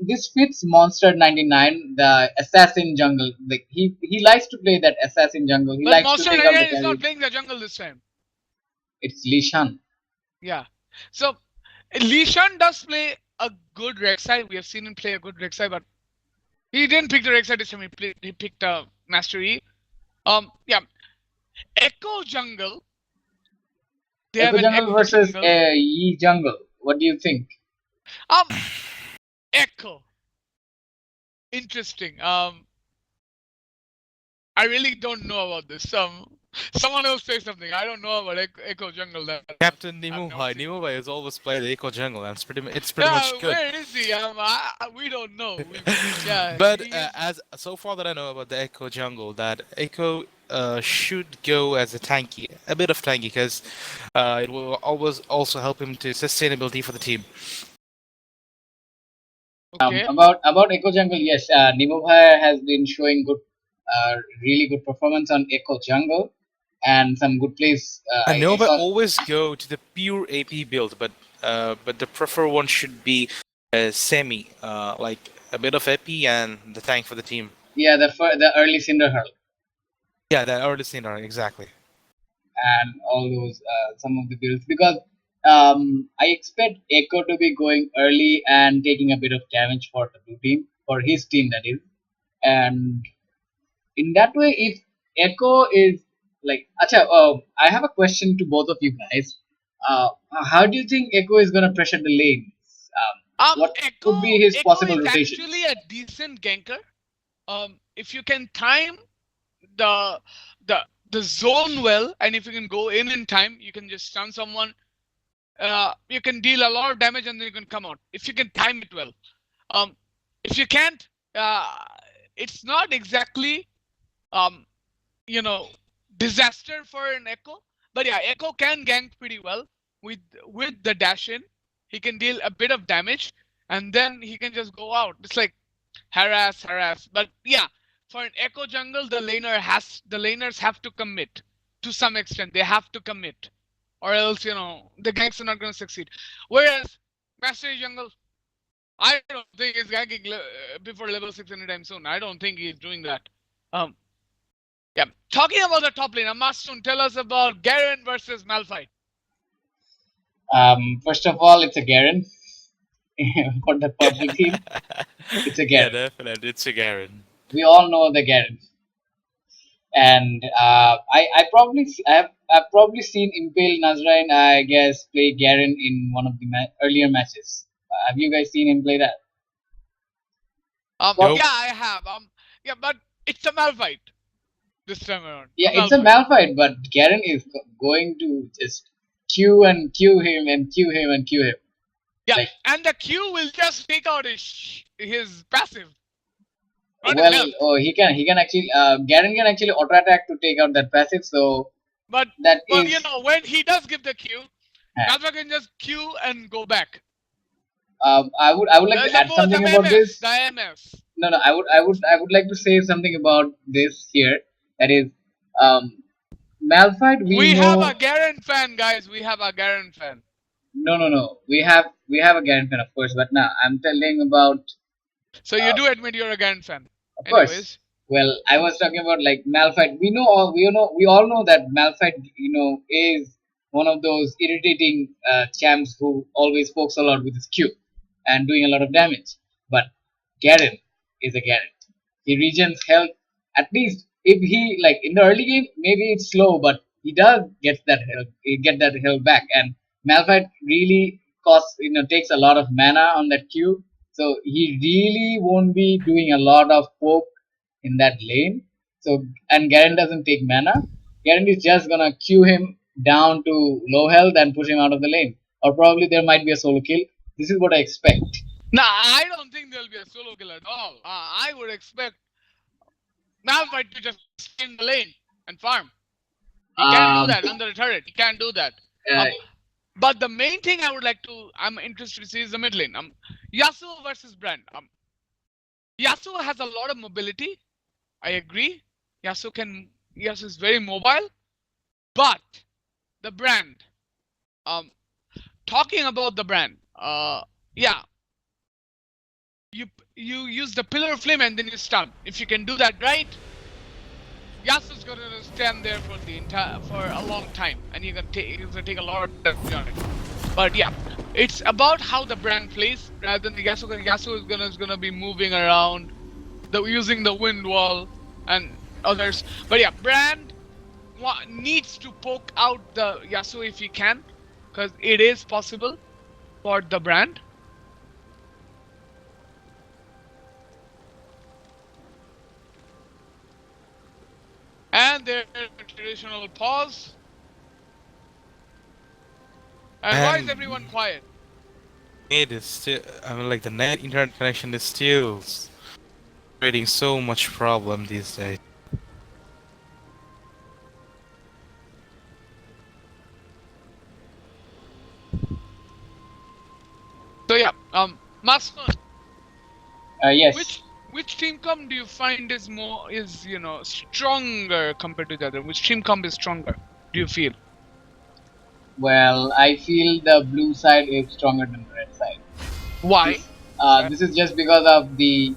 This fits monster 99, the assassin jungle. Like he likes to play that assassin jungle. He But likes to Monster take out the 99 is not carry. playing the jungle this time. It's Li Shan. Yeah. So Lee Shan does play a good Rek'Sai. We have seen him play a good Rek'Sai, but he didn't pick the Rek'Sai this time. He picked Master Yi. Yeah. Echo Jungle. They have Echo an jungle Echo versus Jungle. Yi jungle. What do you think? Echo. Interesting. I really don't know about this. Someone else say something. I don't know about Echo Jungle. Captain I've never Nimuhai. seen. Nimuhai has always played the Echo jungle, and it's pretty Yeah, much good. where is he? We don't know. Yeah, But he is. as so far that I know about the Echo jungle, that Echo should go as a bit of tanky, because it will always also help him to sustainability for the team. Okay. About Echo jungle, yes, Nimobhai has been showing really good performance on Echo jungle, and some good plays. And I Nova saw. always go to the pure AP build, but the preferred one should be semi, like a bit of AP and the tank for the team. Yeah, the early Cinder Hurl Yeah, that early scene, exactly. and all those some of the builds, because I expect Echo to be going early and taking a bit of damage for the blue team, for his team that is. And in that way, if Echo is like, acha, I have a question to both of you guys. How do you think Echo is gonna pressure the lanes? What could be his Echo possible is rotations? actually a decent ganker. If you can time the the the zone well, and if you can go in time, you can just stun someone. You can deal a lot of damage, and then you can come out if you can time it well. If you can't, it's not exactly um, disaster for an Echo. But yeah, Echo can gank pretty well with the dash in. He can deal a bit of damage, and then he can just go out. It's like harass. But yeah, for an Echo jungle, the laners have to commit to some extent. They have to commit, or else the ganks are not going to succeed. Whereas Mastery jungle, I don't think he's ganking before level 6 anytime soon. I don't think he's doing that. Yeah. Talking about the top lane, Amasun, tell us about Garen versus Malphite. First of all, it's a Garen for the purple team. It's a Yeah, Garen. definitely, it's a Garen. We all know the Garen, and I've probably seen Impale Nazarene, I guess, play Garen in one of the earlier matches. Have you guys seen him play that? Nope. Yeah, I have. Yeah, but it's a Malphite this time around. Yeah, it's a Malphite, but Garen is going to just queue and queue him and queue him and queue him. Yeah, Like, and the Q will just take out his passive. Not his well, health. he can actually Garen can actually auto attack to take out that passive. So But that is when he does give the Q, Yeah. Malphite can just Q and go back. I would like to add something about this. The MS. No, I would like to say something about this here. That is, Malphite. We have know. a Garen fan, guys. We have a Garen fan. No. We have a Garen fan, of course, but now I'm telling about. So you do admit you're a Garen fan. Of course. Anyways. Well, I was talking about like Malphite. We all know that Malphite, is one of those irritating champs who always pokes a lot with his Q and doing a lot of damage. But Garen is a Garen. He regens health at least if he like in the early game, maybe it's slow, but he does get that help. He get that help back, and Malphite really costs takes a lot of mana on that Q, so he really won't be doing a lot of poke in that lane. So and Garen doesn't take mana. Garen is just gonna Q him down to low health and push him out of the lane, or probably there might be a solo kill. This is what I expect. Nah, I don't think there'll be a solo kill at all. I would expect Malphite to just stay in the lane and farm. He can't do Um, that under a turret. He can't do that. uh, But the main thing I'm interested to see is the mid lane. Yasuo versus Brand. Yasuo has a lot of mobility. I agree. Yasuo is very mobile. But the Brand. Talking about the Brand. Yeah. You use the Pillar of Flame and then you stun. If you can do that right, Yasuo's gonna stand there for a long time, and he's gonna take a lot of damage on it. But yeah, it's about how the Brand plays rather than the Yasuo. Yasuo is gonna be moving around, using the wind wall and others. But yeah, Brand needs to poke out the Yasuo if he can, because it is possible for the Brand. And their traditional pause. And why is everyone quiet? It is still, I mean, like the net internet connection is still creating so much problem these days. So yeah, Masman, yes. which team comp do you find is stronger compared to the other? Which team comp is stronger? Do you feel? Well, I feel the blue side is stronger than the red side. Why? This is just because of the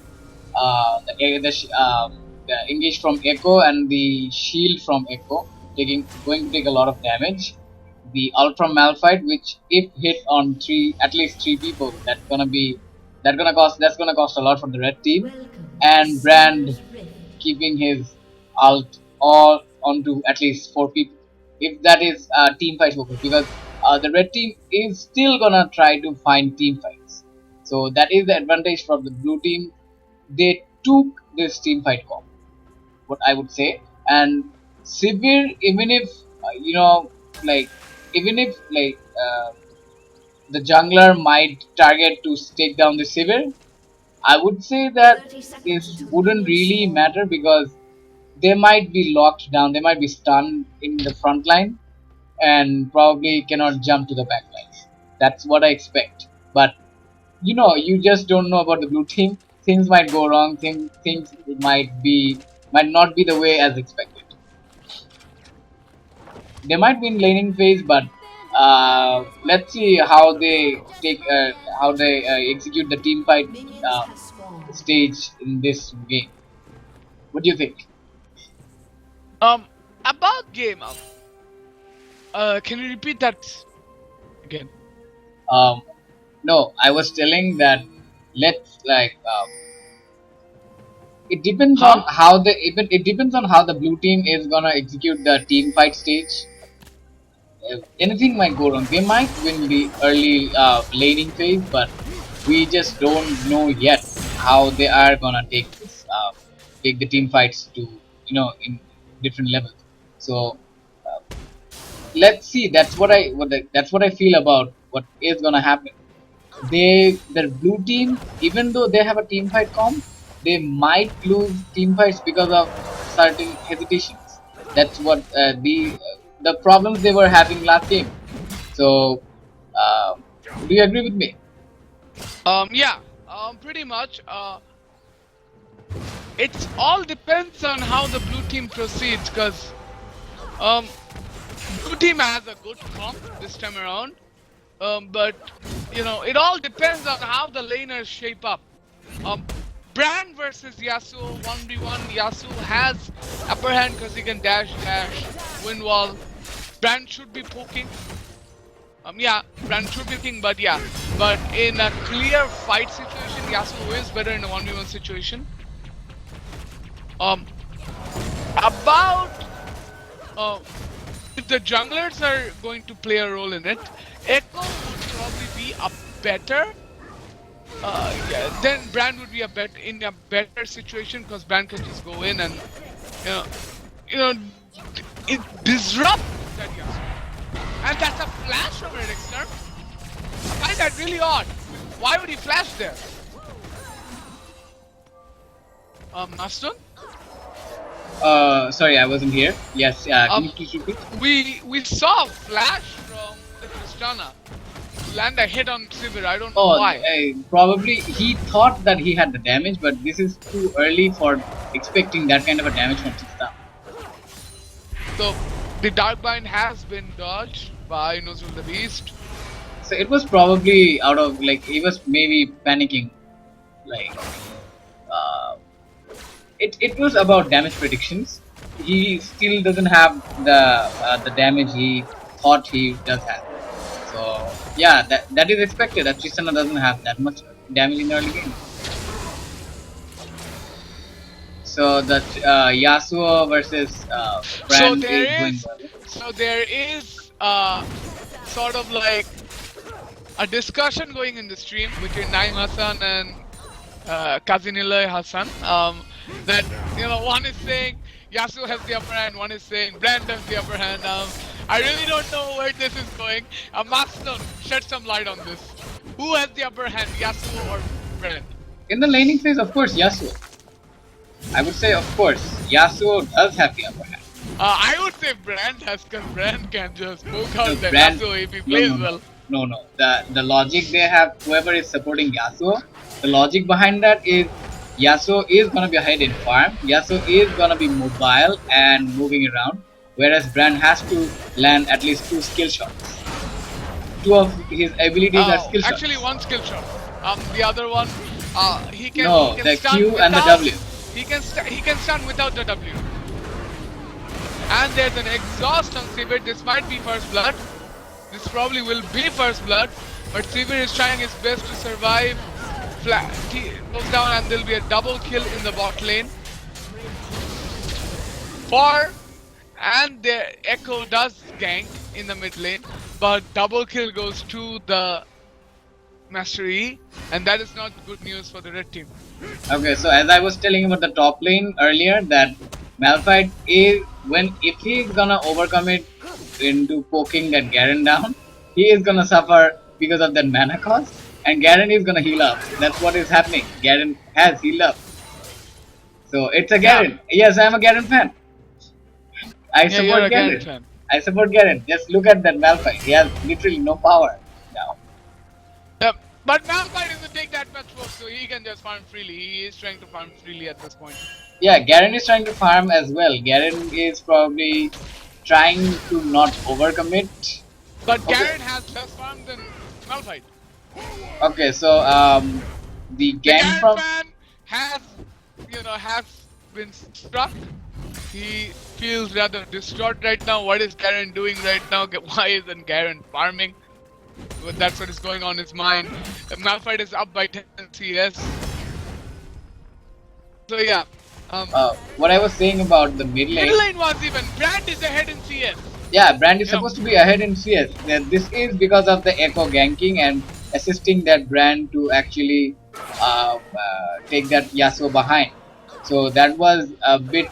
engage from Echo and the shield from Echo going to take a lot of damage. The ult from Malphite, which if hit on at least three people, that's gonna cost a lot for the red team. And Brand keeping his ult all onto at least 4 people, if that is team fight focus, because the red team is still gonna try to find team fights. So that is the advantage for the blue team. They took this team fight comp, what I would say. And Sivir, even if the jungler might target to take down the Sivir, I would say that this wouldn't really matter, because they might be locked down, they might be stunned in the front line, and probably cannot jump to the back lines. That's what I expect. But you just don't know about the blue team. Things might go wrong. Things might not be the way as expected. They might be in laning phase, but let's see how they execute the team fight stage in this game. What do you think? About game. Can you repeat that again? No, I was telling that it depends on how the blue team is gonna execute the team fight stage. Anything might go wrong. They might win the early laning phase, but we just don't know yet how they are gonna take the team fights to in different levels. So let's see. That's what I feel about what is gonna happen. The blue team, even though they have a team fight comp, they might lose team fights because of certain hesitations. That's what the problems they were having last game. So, do you agree with me? Yeah. Pretty much. It all depends on how the blue team proceeds, because blue team has a good comp this time around. But it all depends on how the laners shape up. Brand versus Yasuo 1v1. Yasuo has upper hand because he can dash, wind wall. Brand should be poking. Brand should be poking, but in a clear fight situation, Yasuo is better in a 1v1 situation. About if the junglers are going to play a role in it, Echo would probably be a better. Yeah, then Brand would be in a better situation because Brand can just go in and you know, you know, it disrupt that Yasuo. And that's a flash from Elixir. I find that really odd. Why would he flash there? Maston? Sorry, I wasn't here. Yes, can you please repeat? We saw a flash from the Tristana land a hit on Sivir. I don't know Oh, why. probably he thought that he had the damage, but this is too early for expecting that kind of a damage from Tristana. So the Darkbind has been dodged by Nozul the Beast. So it was probably out of like he was maybe panicking, like it was about damage predictions. He still doesn't have the damage he thought he does have. So yeah, that is expected. That Tristana doesn't have that much damage in the early game. So that Yasuo versus Brand is going well. So there is sort of like a discussion going in the stream between Naim Hassan and Kazinilay Hassan. That one is saying Yasuo has the upper hand, one is saying Brand has the upper hand. I really don't know where this is going. Maston, shed some light on this. Who has the upper hand, Yasuo or Brand? In the laning phase, of course, Yasuo. I would say, of course, Yasuo does have the upper hand. I would say Brand has, because Brand can just poke out the Brand, Yasuo if he plays well. No. The logic they have, whoever is supporting Yasuo, the logic behind that is Yasuo is gonna be ahead in farm. Yasuo is gonna be mobile and moving around, whereas Brand has to land at least 2 skill shots. 2 of his abilities are skill shots. Actually, 1 skill shot. The other one, he can. No, he can the stun Q without, and the W. He can stun without the W. And there's an exhaust on Sivir. This might be first blood. This probably will be first blood. But Sivir is trying his best to survive. He goes down and there'll be a double kill in the bot lane. And the Echo does gank in the mid lane. But double kill goes to the Master E. And that is not good news for the red team. Okay, so as I was telling about the top lane earlier, that Malphite is if he is gonna overcome it into poking that Garen down, he is gonna suffer because of that mana cost, and Garen is gonna heal up. That's what is happening. Garen has healed up. So it's a Garen. Yeah. Yes, I am a Garen fan. I support Garen. Fan. I support Garen. Just look at that Malphite. He has literally no power now. Yep. But Malphite doesn't take that much work, so he can just farm freely. He is trying to farm freely at this point. Yeah, Garen is trying to farm as well. Garen is probably trying to not overcommit. But Garen has less farm than Malphite. Okay, so the gang from fan has been struck. He feels rather distraught right now. What is Garen doing right now? Why isn't Garen farming? But that's what is going on in his mind. Malphite is up by 10 CS. So yeah. What I was saying about the mid lane. Mid lane was even. Brand is ahead in CS. Yeah, Brand is supposed to be ahead in CS. This is because of the Echo ganking and assisting that Brand to actually take that Yasuo behind. So that was a bit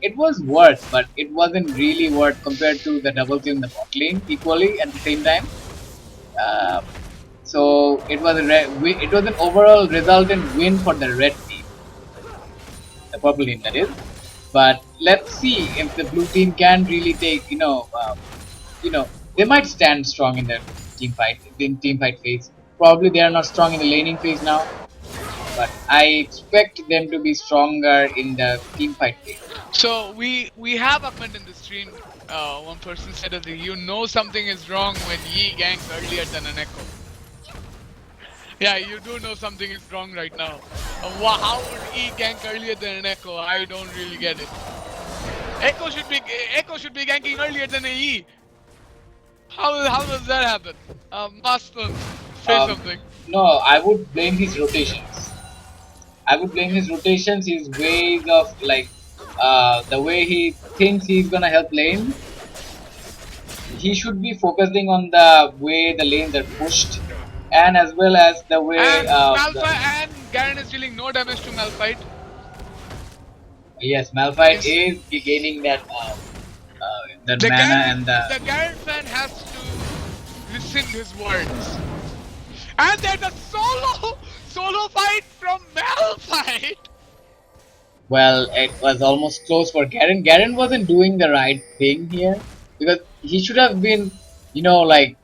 it was worth, but it wasn't really worth compared to the double kill in the bot lane equally at the same time. So it was an overall resultant win for the red team, the purple team that is. But let's see if the blue team can really take they might stand strong in the team fight phase. Probably they are not strong in the laning phase now, but I expect them to be stronger in the team fight phase. So we have a comment in the stream. One person said that something is wrong when Yi ganks earlier than an Echo. Yeah, you do know something is wrong right now. How would Yi gank earlier than an Echo? I don't really get it. Echo should be ganking earlier than a Yi. How does that happen? Maston, say something. No, I would blame his rotations. His ways of the way he thinks he's gonna help lane, he should be focusing on the way the lanes are pushed, and as well as the way And Malphite and Garen is dealing no damage to Malphite. yes, Malphite Yes. is gaining that the The mana Garen, and the Garen fan has to listen to his words. And there's a solo fight from Malphite. well, it was almost close for Garen. Garen wasn't doing the right thing here because he should have been, like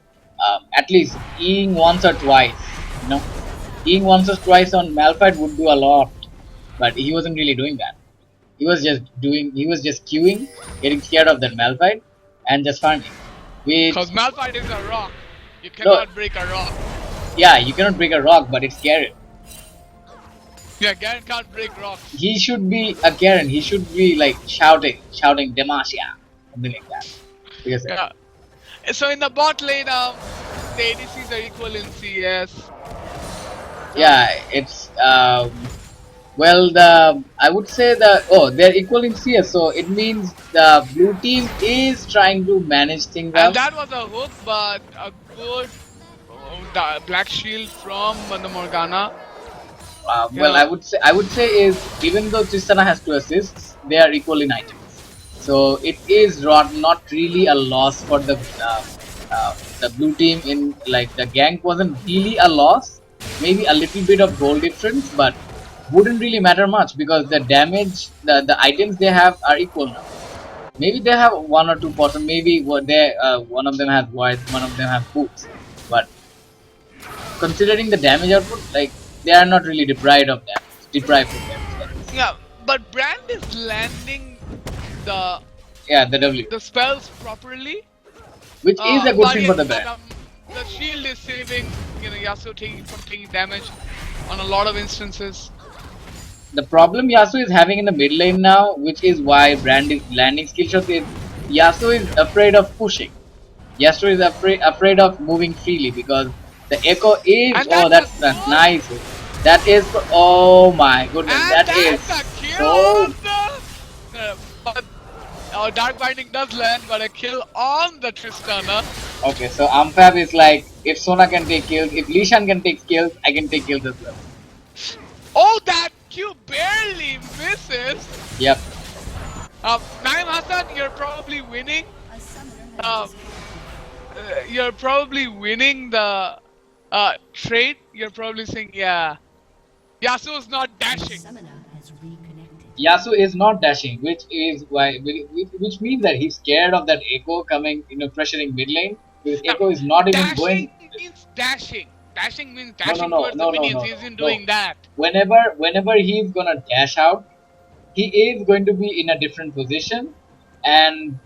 at least Eing once or twice. You know, Eing once or twice on Malphite would do a lot, but he wasn't really doing that. He was just queuing, getting scared of that Malphite, and just farming. Which Because Malphite is a rock. You no, cannot break a rock. yeah, you cannot break a rock, but it's Garen. Yeah, Garen can't break rocks. He should be a Garen. He should be like shouting Demacia, something like that. Because Yeah. So in the bot lane, the ADCs are equal in CS. yeah, it's well, I would say they're equal in CS, so it means the blue team is trying to manage things And out. that was a hook, but a good black shield from the Morgana. Well, Yeah. I would say is even though Tristana has 2 assists, they are equal in items. So it is not really a loss for the blue team. In like the gank wasn't really a loss, maybe a little bit of goal difference, but wouldn't really matter much because the damage, the items they have are equal now. Maybe they have 1 or 2%. Maybe one of them has wards, one of them has boots, but considering the damage output, like they are not really deprived of them. Yeah, but Brand is landing the Yeah, the W, spells properly. which is a good But thing yes, for the but, brand. the shield is saving Yasuo from taking damage on a lot of instances. The problem Yasuo is having in the mid lane now, which is why brand is landing skill shots, is Yasuo is afraid of pushing. Yasuo is afraid of moving freely because the echo is And that that's was good. nice. That is oh my goodness, And that that's is a kill so on the but Dark Binding does land, but a kill on the Tristana. okay. So Amphab is like, if Sona can take kills, if Lishan can take kills, I can take kills as well. Oh, that Q barely misses. Yep. Naim Hassan, you're probably winning. A summoner Uh, has disconnected. you're probably winning the trade. You're probably saying, yeah, Yasuo's not A dashing. summoner has reconnected. Yasuo is not dashing, which means that he's scared of that echo coming, pressuring mid lane. Because Now, echo is not even dashing going. means dashing. Dashing means No, dashing no, towards no, the no, minions. no, He no, isn't no. doing that. Whenever he's gonna dash out, he is going to be in a different position, and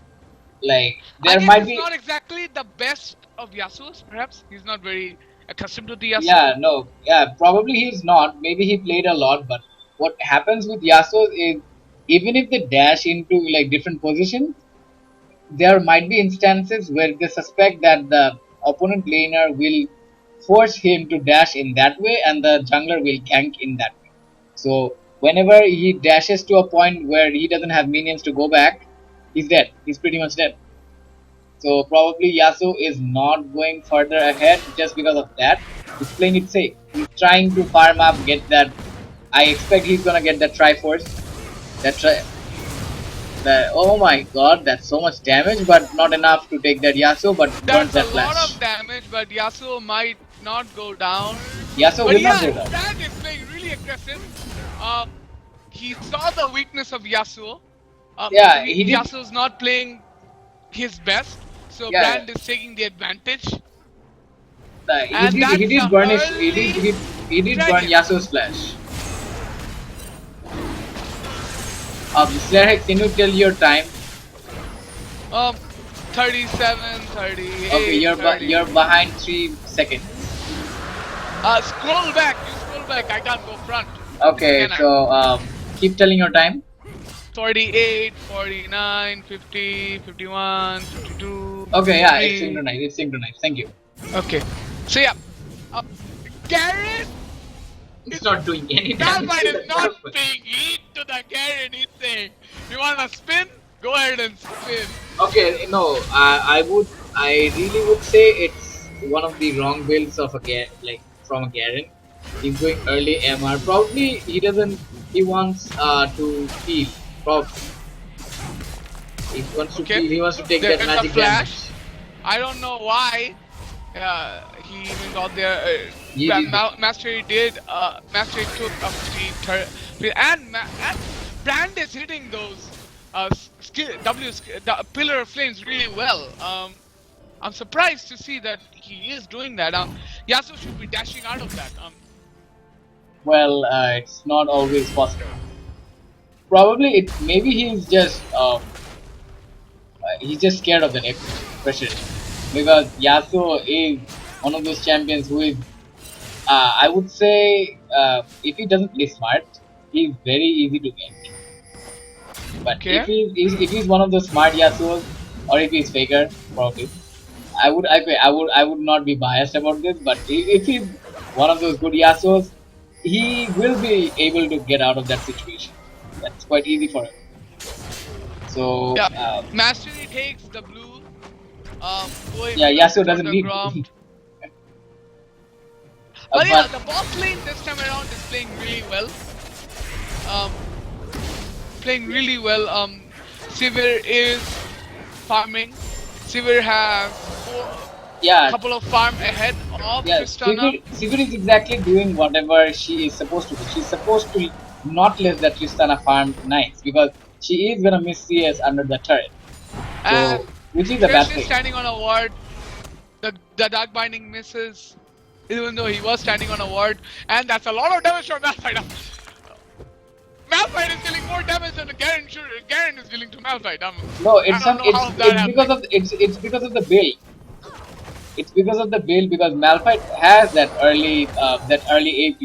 like I there guess might it's be. not exactly the best of Yasuo's. Perhaps he's not very accustomed to the Yasuo. Yeah, no, yeah, probably he's not. Maybe he played a lot, but what happens with Yasuo is even if they dash into like different positions, there might be instances where they suspect that the opponent laner will force him to dash in that way and the jungler will gank in that way. So whenever he dashes to a point where he doesn't have minions to go back, he's dead. He's pretty much dead. So probably Yasuo is not going further ahead just because of that. He's playing it safe. He's trying to farm up, get that. I expect he's gonna get that Triforce. Oh my god, that's so much damage, but not enough to take that Yasuo, but burns That's that a lot flash. of damage, but Yasuo might not go down. Yasuo But will not yeah, go down. Brand is playing really aggressive. He saw the weakness of Yasuo. Yeah, he did. Yasuo's not playing his best, so Yeah, Brand is taking the advantage. He And did. He that's did the burn his. early He did burn dragon. Yasuo's flash. Slayer, can you tell your time? 37, 38. Okay, you're 30. you're behind 3 seconds. Scroll back. You scroll back. I can't go front. Okay, Can I? so keep telling your time. 48, 49, 50, 51, 52. Okay, yeah, it's 53. synchronized. It's synchronized. Thank you. Okay. So yeah, Garrett It's not doing any damage. Malphite to is the not Malphite. paying heed to the Garen. He's saying, "You wanna spin? Go ahead and spin." Okay, no, I really would say it's one of the wrong builds of like from a Garen. He's going early MR. Probably he wants to heal. Probably he wants to Okay, heal. He wants to take there's that a magic flash. damage. I don't know why he even got there. He did. Mastery did. Mastery took up the turret, and Brand is hitting those the pillar of flames really well. I'm surprised to see that he is doing that. Yasuo should be dashing out of that. Well, it's not always possible. Probably maybe he's just scared of the next pressure because Yasuo is one of those champions who is I would say if he doesn't play smart, he's very easy to gank. But Okay. if he's one of those smart Yasuos, or if he's Faker, probably I would not be biased about this. But if he's one of those good Yasuos, he will be able to get out of that situation. That's quite easy for him. So Yeah, Mastery takes the blue. Going yeah, Yasuo for doesn't the need. ground. But yeah, the bot lane this time around is playing really well. Playing really well. Sivir is farming. Sivir has Yeah, couple of farm ahead of yeah, Tristana. Sivir is exactly doing whatever she is supposed to do. She's supposed to not let the Tristana farm nice because she is gonna miss CS under the turret. And So, which is a bad Trish is thing. standing on a ward. The dark binding misses, even though he was standing on a ward, and that's a lot of damage from Malphite. Malphite is dealing more damage than Garen. Garen is dealing to Malphite. No, I don't know how that because of it's because of the build. It's because of the build because Malphite has that early AP,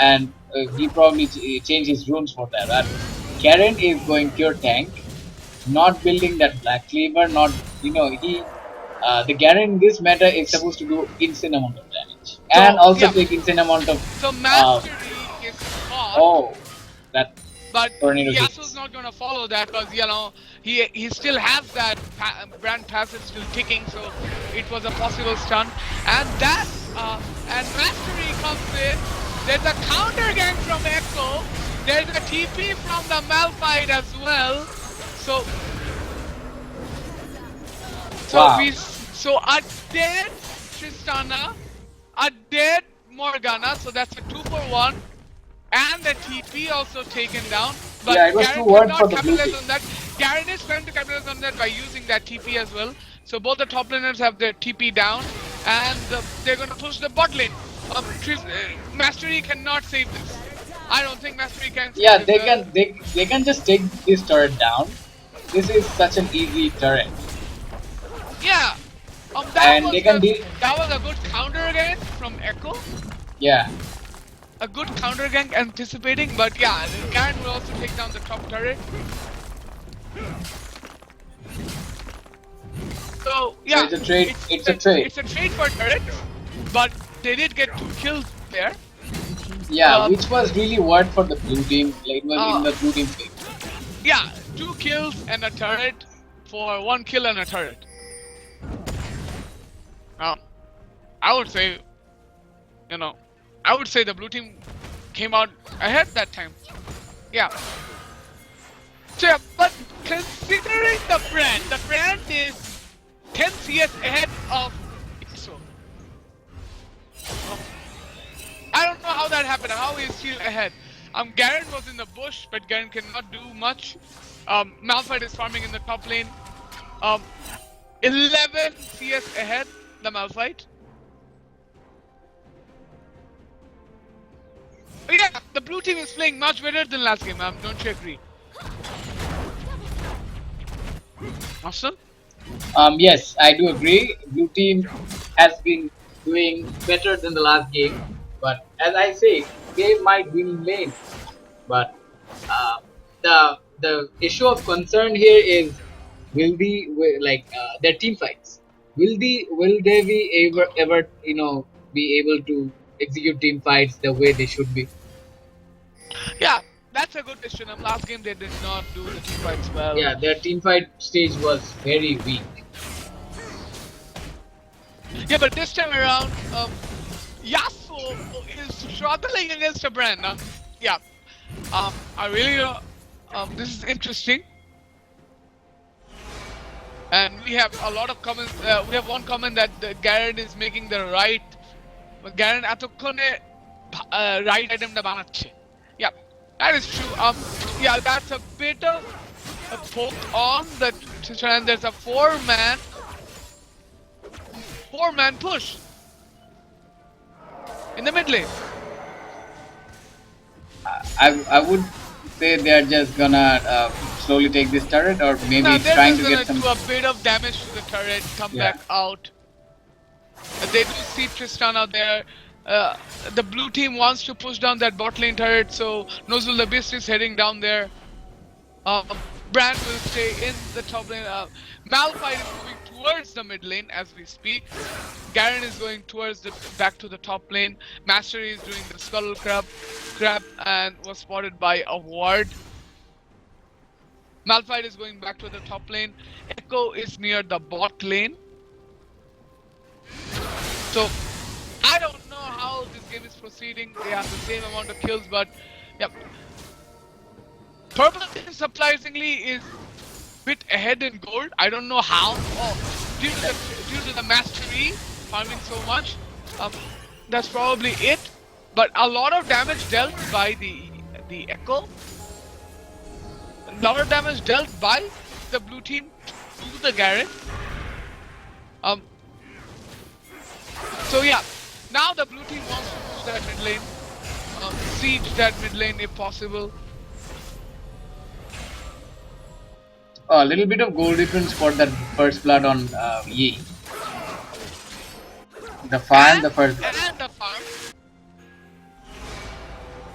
and he probably changed his runes for that. And Garen is going pure tank, not building that black cleaver. Not the Garen in this meta is supposed to do insane amount of damage and also yeah. take insane amount of. So Mastery is caught. Oh, that. But tornado Yasuo's hits. not gonna follow that because he still has that brand passive still ticking, so it was a possible stun. And that and Mastery comes in. There's a counter gank from Echo. There's a TP from the Malphite as well. Wow. A dead Tristana, a dead Morgana, so that's a 2-for-1. And the TP also taken down. But Yeah, it was Garen too word cannot for the blue capitalize team. on that. Garen is trying to capitalize on that by using that TP as well. So both the top laners have their TP down, and they're going to push the bot lane. Mastery cannot save this. I don't think Mastery can save Yeah, this. they can just take this turret down. This is such an easy turret. Yeah. And they can that was a good counter again from Echo. Yeah. A good counter gank anticipating, but yeah, Garen will also take down the top turret. So yeah, it's a trade. It's a trade. It's a trade for turret, but they did get 2 kills there. Yeah, which was really worth for the blue team. Like, it was in the blue team favor. Yeah, 2 kills and a turret for 1 kill and a turret. I would say, I would say the blue team came out ahead that time. Yeah. So yeah, but considering the brand is 10 CS ahead of ISO. I don't know how that happened, how he's still ahead. Garen was in the bush, but Garen cannot do much. Malphite is farming in the top lane. 11 CS ahead, the Malphite. But yeah, the blue team is playing much better than last game, don't you agree? Austin? Yes, I do agree. Blue team has been doing better than the last game, but as I say, they might win lane. But the issue of concern here is their team fights. Will they be ever be able to execute team fights the way they should be. Yeah, that's a good decision. Last game they did not do the team fights well. Yeah, their team fight stage was very weak. Yeah, but this time around, Yasuo is struggling against a brand. Yeah, I really, this is interesting. And we have a lot of comments. We have one comment that Garen is making the right. Garen এতক্ষণে right itemটা বানাচ্ছে. Yeah, that is true. Yeah, that's a bit of a poke on the and there's a four-man push in the mid lane. I would say they're just gonna slowly take this turret, or maybe Now they're trying just to gonna get some. do a bit of damage to the turret, come Yeah. back out. They do see Tristana there. The blue team wants to push down that bot lane turret, so Nozul the Beast is heading down there. Brand will stay in the top lane. Malphite is moving towards the mid lane as we speak. Garen is going towards the back to the top lane. Mastery is doing the scuttle crab and was spotted by a ward. Malphite is going back to the top lane. Echo is near the bot lane. So I don't know how this game is proceeding. They have the same amount of kills, but yep. Purple team surprisingly is a bit ahead in gold. I don't know how. Oh, due to the mastery farming so much. That's probably it. But a lot of damage dealt by the Echo. A lot of damage dealt by the blue team to the Garen. So yeah, now the blue team wants to push that mid lane, siege that mid lane if possible. A little bit of gold difference for that first blood on Yi. The farm, the first blood. And the farm.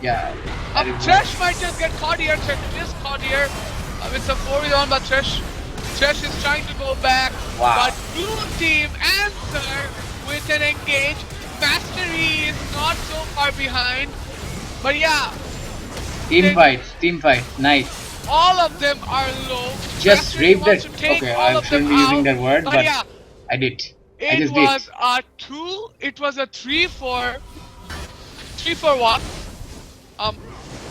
Yeah. that is Thresh might just get caught here. Thresh is caught here. It's a 4v1, but Thresh is trying to go back. Wow. But blue team answer with an engage. Mastery is not so far behind. But yeah, Team fight, nice. all of them are low. Just Mastery rape wants that. to take Okay, all I of shouldn't them be using out. that word, but yeah, I did. I it just was did. a 2. It was a 3-for-1.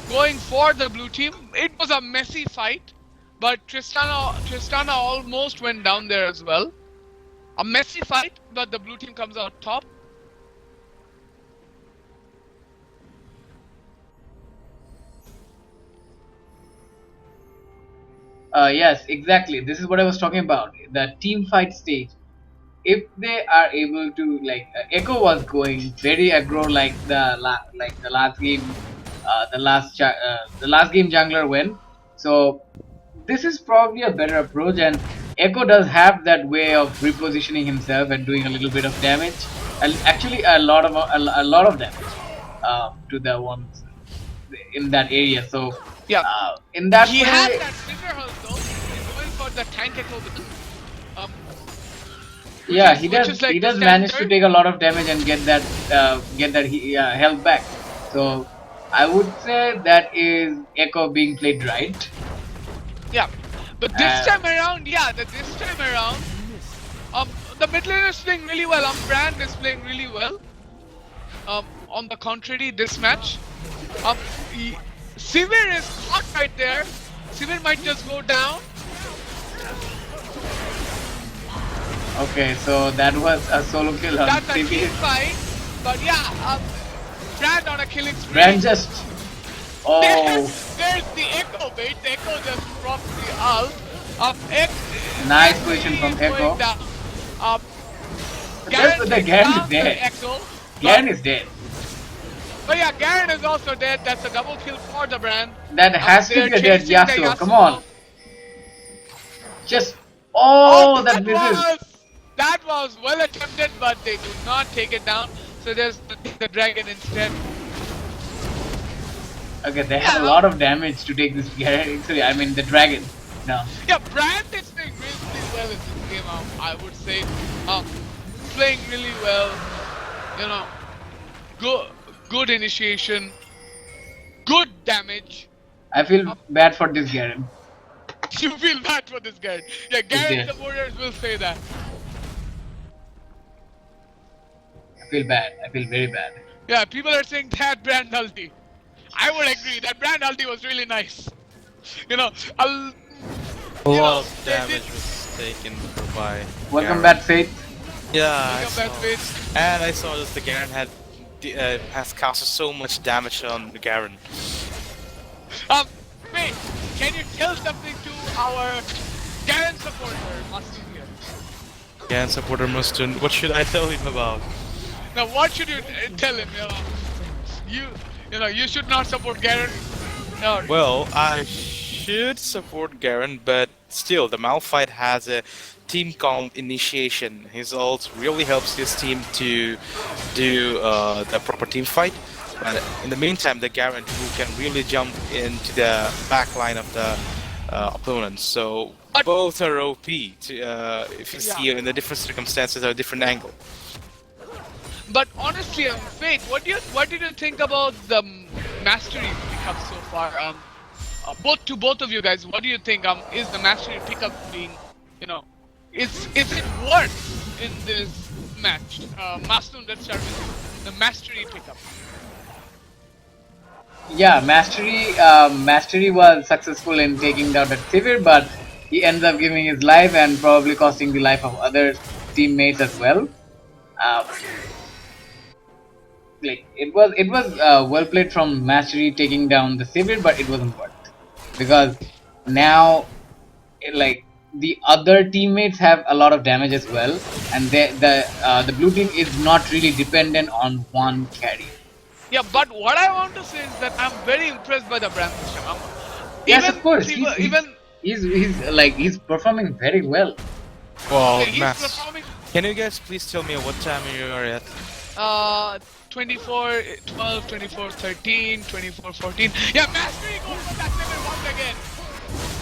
Going for the blue team. It was a messy fight, but Tristana almost went down there as well. A messy fight, but the blue team comes out top. Yes, exactly. This is what I was talking about. The team fight stage. If they are able to, like, Echo was going very aggro, like the last game, the last game jungler went. So this is probably a better approach, and Echo does have that way of repositioning himself and doing a little bit of damage. Actually, a lot of damage to the ones in that area. So Yeah. in that He way, has that trigger hold though. He's going for the tank Echo with him. yeah, which is like he the does manage to standard. take a lot of damage and get that health back. So I would say that is Echo being played right. Yeah, but this time around, the mid lane is playing really well. Brand is playing really well. On the contrary, this match, Sivir is caught right there. Sivir might just go down. Okay, so that was a solo kill on That's a TV. team fight. But yeah, Brand on a killing spree. Brand just There's the Echo bait. The Echo just drops the ult. Nice position from Echo. Garen is dead. Garen is dead. But yeah, Garen is also dead. That's a double kill for the Brand. That has to They're be a dead chasing the Yasuo. Come on. Just that was well attempted, but they do not take it down. So there's the dragon instead. Okay, they have a lot of damage to take this Garen. Sorry, I mean the dragon. No. Yeah, Brand is playing really well in this game. I would say, playing really well. You know, good initiation, good damage. I feel bad for this Garen. You feel bad for this guy. Yeah, Garen Yeah. supporters will say that. I feel bad. I feel very bad. Yeah, people are saying that brand ulti. I would agree. That brand ulti was really nice. You know, I'll, A you lot know, of they damage did. was taken by Welcome Garen. back, Faith. Yeah, I Welcome back, saw. Faith. And I saw that the Garen has casted so much damage on the Garen. Wait, can you tell something to our Garen supporter, Mustang here? Garen supporter Mustun, what should I tell him about? Now, what should you tell him? You should not support Garen. No, Well, I should support Garen, but still, the Malphite has a team comp initiation. His ult really helps his team to do the proper team fight. But in the meantime, the Garen who can really jump into the back line of the opponent. So both are OP. If you see in the different circumstances or a different angle. but honestly, Faith, what did you think about the mastery pickup so far? Both of you guys, what do you think? Is the mastery pickup being, is it worth in this match? Mastun, let's start with you. The mastery pickup. Yeah, Mastery was successful in taking down that Sivir, but he ends up giving his life and probably costing the life of other teammates as well. It was well played from Mastery taking down the Sivir, but it wasn't worth because now the other teammates have a lot of damage as well, and the blue team is not really dependent on one carry. Yeah, but what I want to say is that I'm very impressed by the brand system. Yes, of course. He's performing very well. Well, he's Mass, performing. can you guys please tell me what time you are at? 24, 12, 24, 13, 24, 14. Yeah, Mastery goes for that Sivir once again.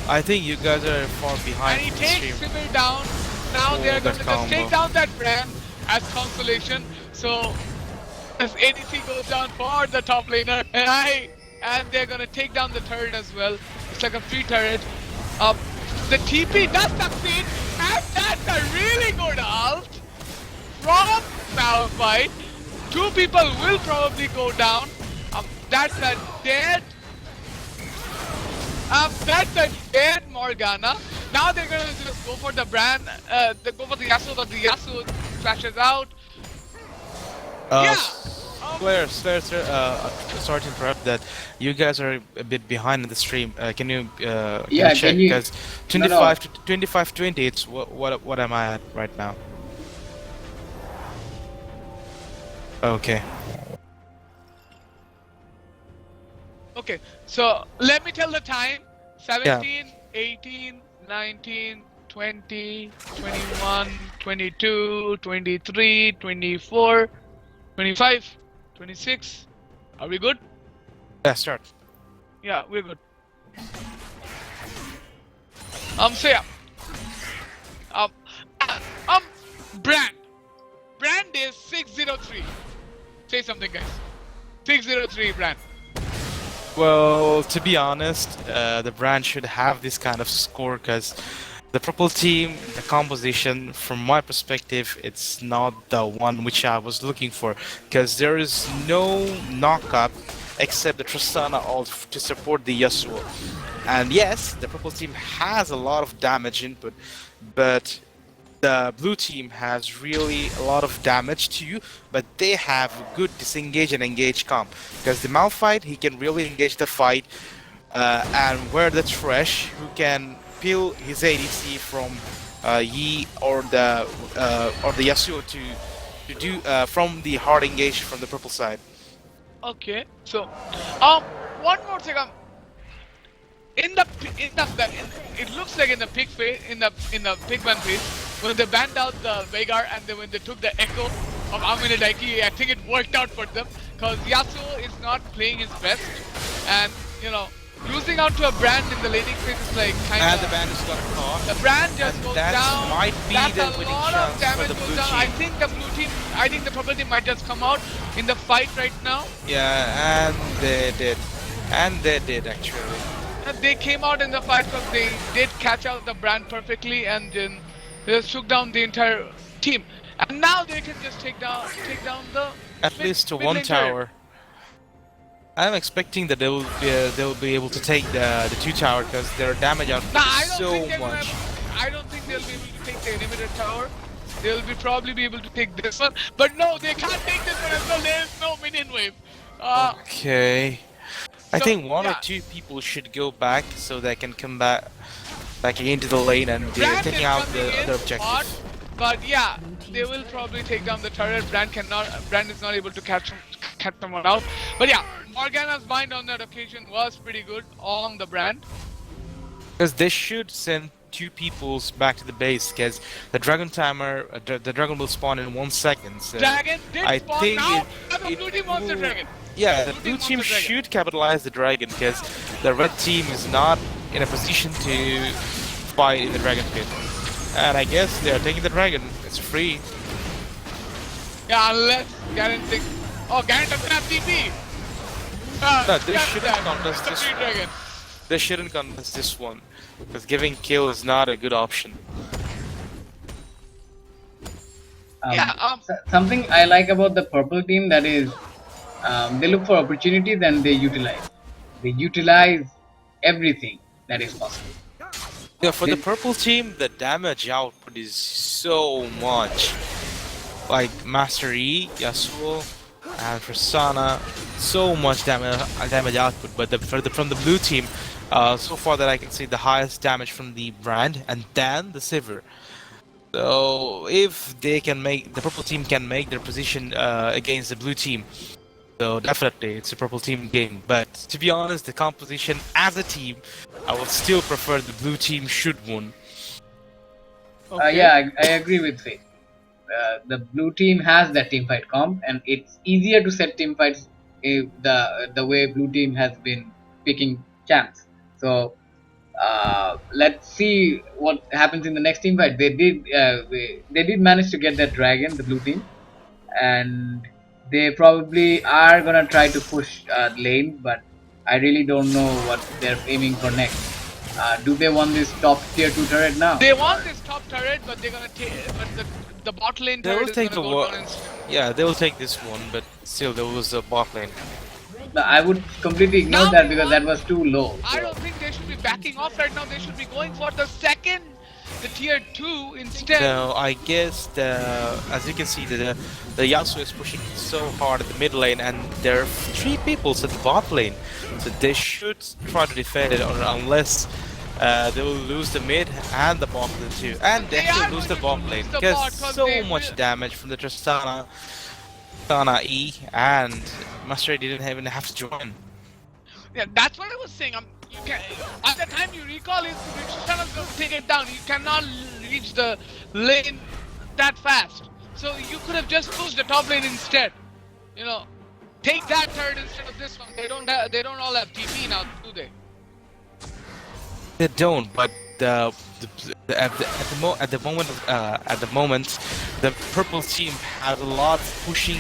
I think you guys are far behind And he the takes stream. Sivir down. Now Oh, they're going that to just take combo. down that brand as consolation. So as ADC goes down for the top laner, and they're gonna take down the turret as well. It's like a free turret. The TP does succeed, and that's a really good ult from Malphite. Two people will probably go down. That's a dead. That's a dead Morgana. Now they're gonna just go for the brand. They go for the Yasuo, but the Yasuo flashes out. Slayer, sorry to interrupt that. You guys are a bit behind in the stream. Can you Yeah, check? can you- Because 25-20, it's what am I at right now? Okay. Okay, so let me tell the time. 17, 18, 19, 20, 21, 22, 23, 24, 25, 26. Are we good? Yeah, start. Yeah, we're good. So yeah. Brand. Brand is 603. Say something, guys. 603 brand. Well, to be honest, the brand should have this kind of score because the purple team, the composition, from my perspective, it's not the one which I was looking for because there is no knockup except the Tristana ult to support the Yasuo. And yes, the purple team has a lot of damage input, but the blue team has really a lot of damage too, but they have good disengage and engage comp because the Malphite, he can really engage the fight, and where the Thresh, who can peel his ADC from Yi or the Yasuo to do from the hard engage from the purple side. Okay, so one more thing. It looks like in the pig phase, in the pigman phase, when they banned out the Veigar and then when they took the echo of Amine Daiki, I think it worked out for them because Yasuo is not playing his best, and losing out to a brand in the laning phase is like kind And the of. bandits got caught. The brand just And goes that down. might be That's the a winning lot chance of for damage the goes blue down. team. I think the purple team might just come out in the fight right now. Yeah, and they did. And they did actually. And they came out in the fight because they did catch out the brand perfectly and then they just took down the entire team. And now they can just take down the At least to mid one lane turret. tower. I'm expecting that they will be able to take the 2 tower because their damage output Nah, I is don't so think they're gonna much. I don't think they'll be able to take the inhibitor tower. They'll probably be able to take this one. But no, they can't take this one as well. There's no minion wave. Okay. I So, think one or yeah. two people should go back so they can come back into the lane and they're Brand taking is out coming the in other objective. hot, but yeah, they will probably take down the turret. Brand is not able to catch someone out. But yeah, Morgana's bind on that occasion was pretty good on the brand. Because they should send 2 peoples back to the base because the dragon timer, the dragon will spawn in 1 second. So Dragon did I spawn think now. The it blue team wants the will- dragon. Yeah, the Blue blue team team wants the dragon. should capitalize the dragon because the red team is not in a position to fight in the dragon pit. And I guess they are taking the dragon. It's free. Yeah, unless Garen thinks. Oh, Garen doesn't have TP. No, they That's shouldn't that. contest It's a this free one. dragon. They shouldn't contest this one because giving kill is not a good option. Yeah, Something I like about the purple team that is they look for opportunities and they utilize. They utilize everything that is possible. Yeah, for the This- purple team, the damage output is so much. Like Master E, Yasuo, and Persona, so much damage output. But from the blue team, so far that I can see, the highest damage from the brand, and then the Sivir. So if they can make the purple team can make their position against the blue team, so definitely it's a purple team game. But to be honest, the composition as a team, I would still prefer the blue team should win. Yeah, I agree with Faith. The blue team has that team fight comp, and it's easier to set team fights if the way blue team has been picking champs. So let's see what happens in the next team fight. They did manage to get that dragon, the blue team, and they probably are gonna try to push lane, but I really don't know what they're aiming for next. Do they want this top tier 2 turret now? they want this top turret, but they're gonna take. But the bot lane They will turret is take gonna the go wa- down instead. Yeah, they will take this one, but still there was a bot lane. I would completely ignore Now that we because want- that was too low. I don't think they should be backing off right now. They should be going for the tier 2 instead. So I guess as you can see, the Yasuo is pushing so hard at the mid lane, and there are 3 people at the bot lane, so they should try to defend it, or unless they will lose the mid and the bot lane too, and They they are will lose the going to bot lose lane the because bot 'cause so they much will- damage from the Tristana E, and Master didn't even have to join. Yeah, that's what I was saying. You can, at the time you recall is Tristana's going to take it down. You cannot reach the lane that fast. So you could have just pushed the top lane instead. You know, take that turret instead of this one. They don't all have TP now, do they? They don't, but at the moment, the purple team has a lot of pushing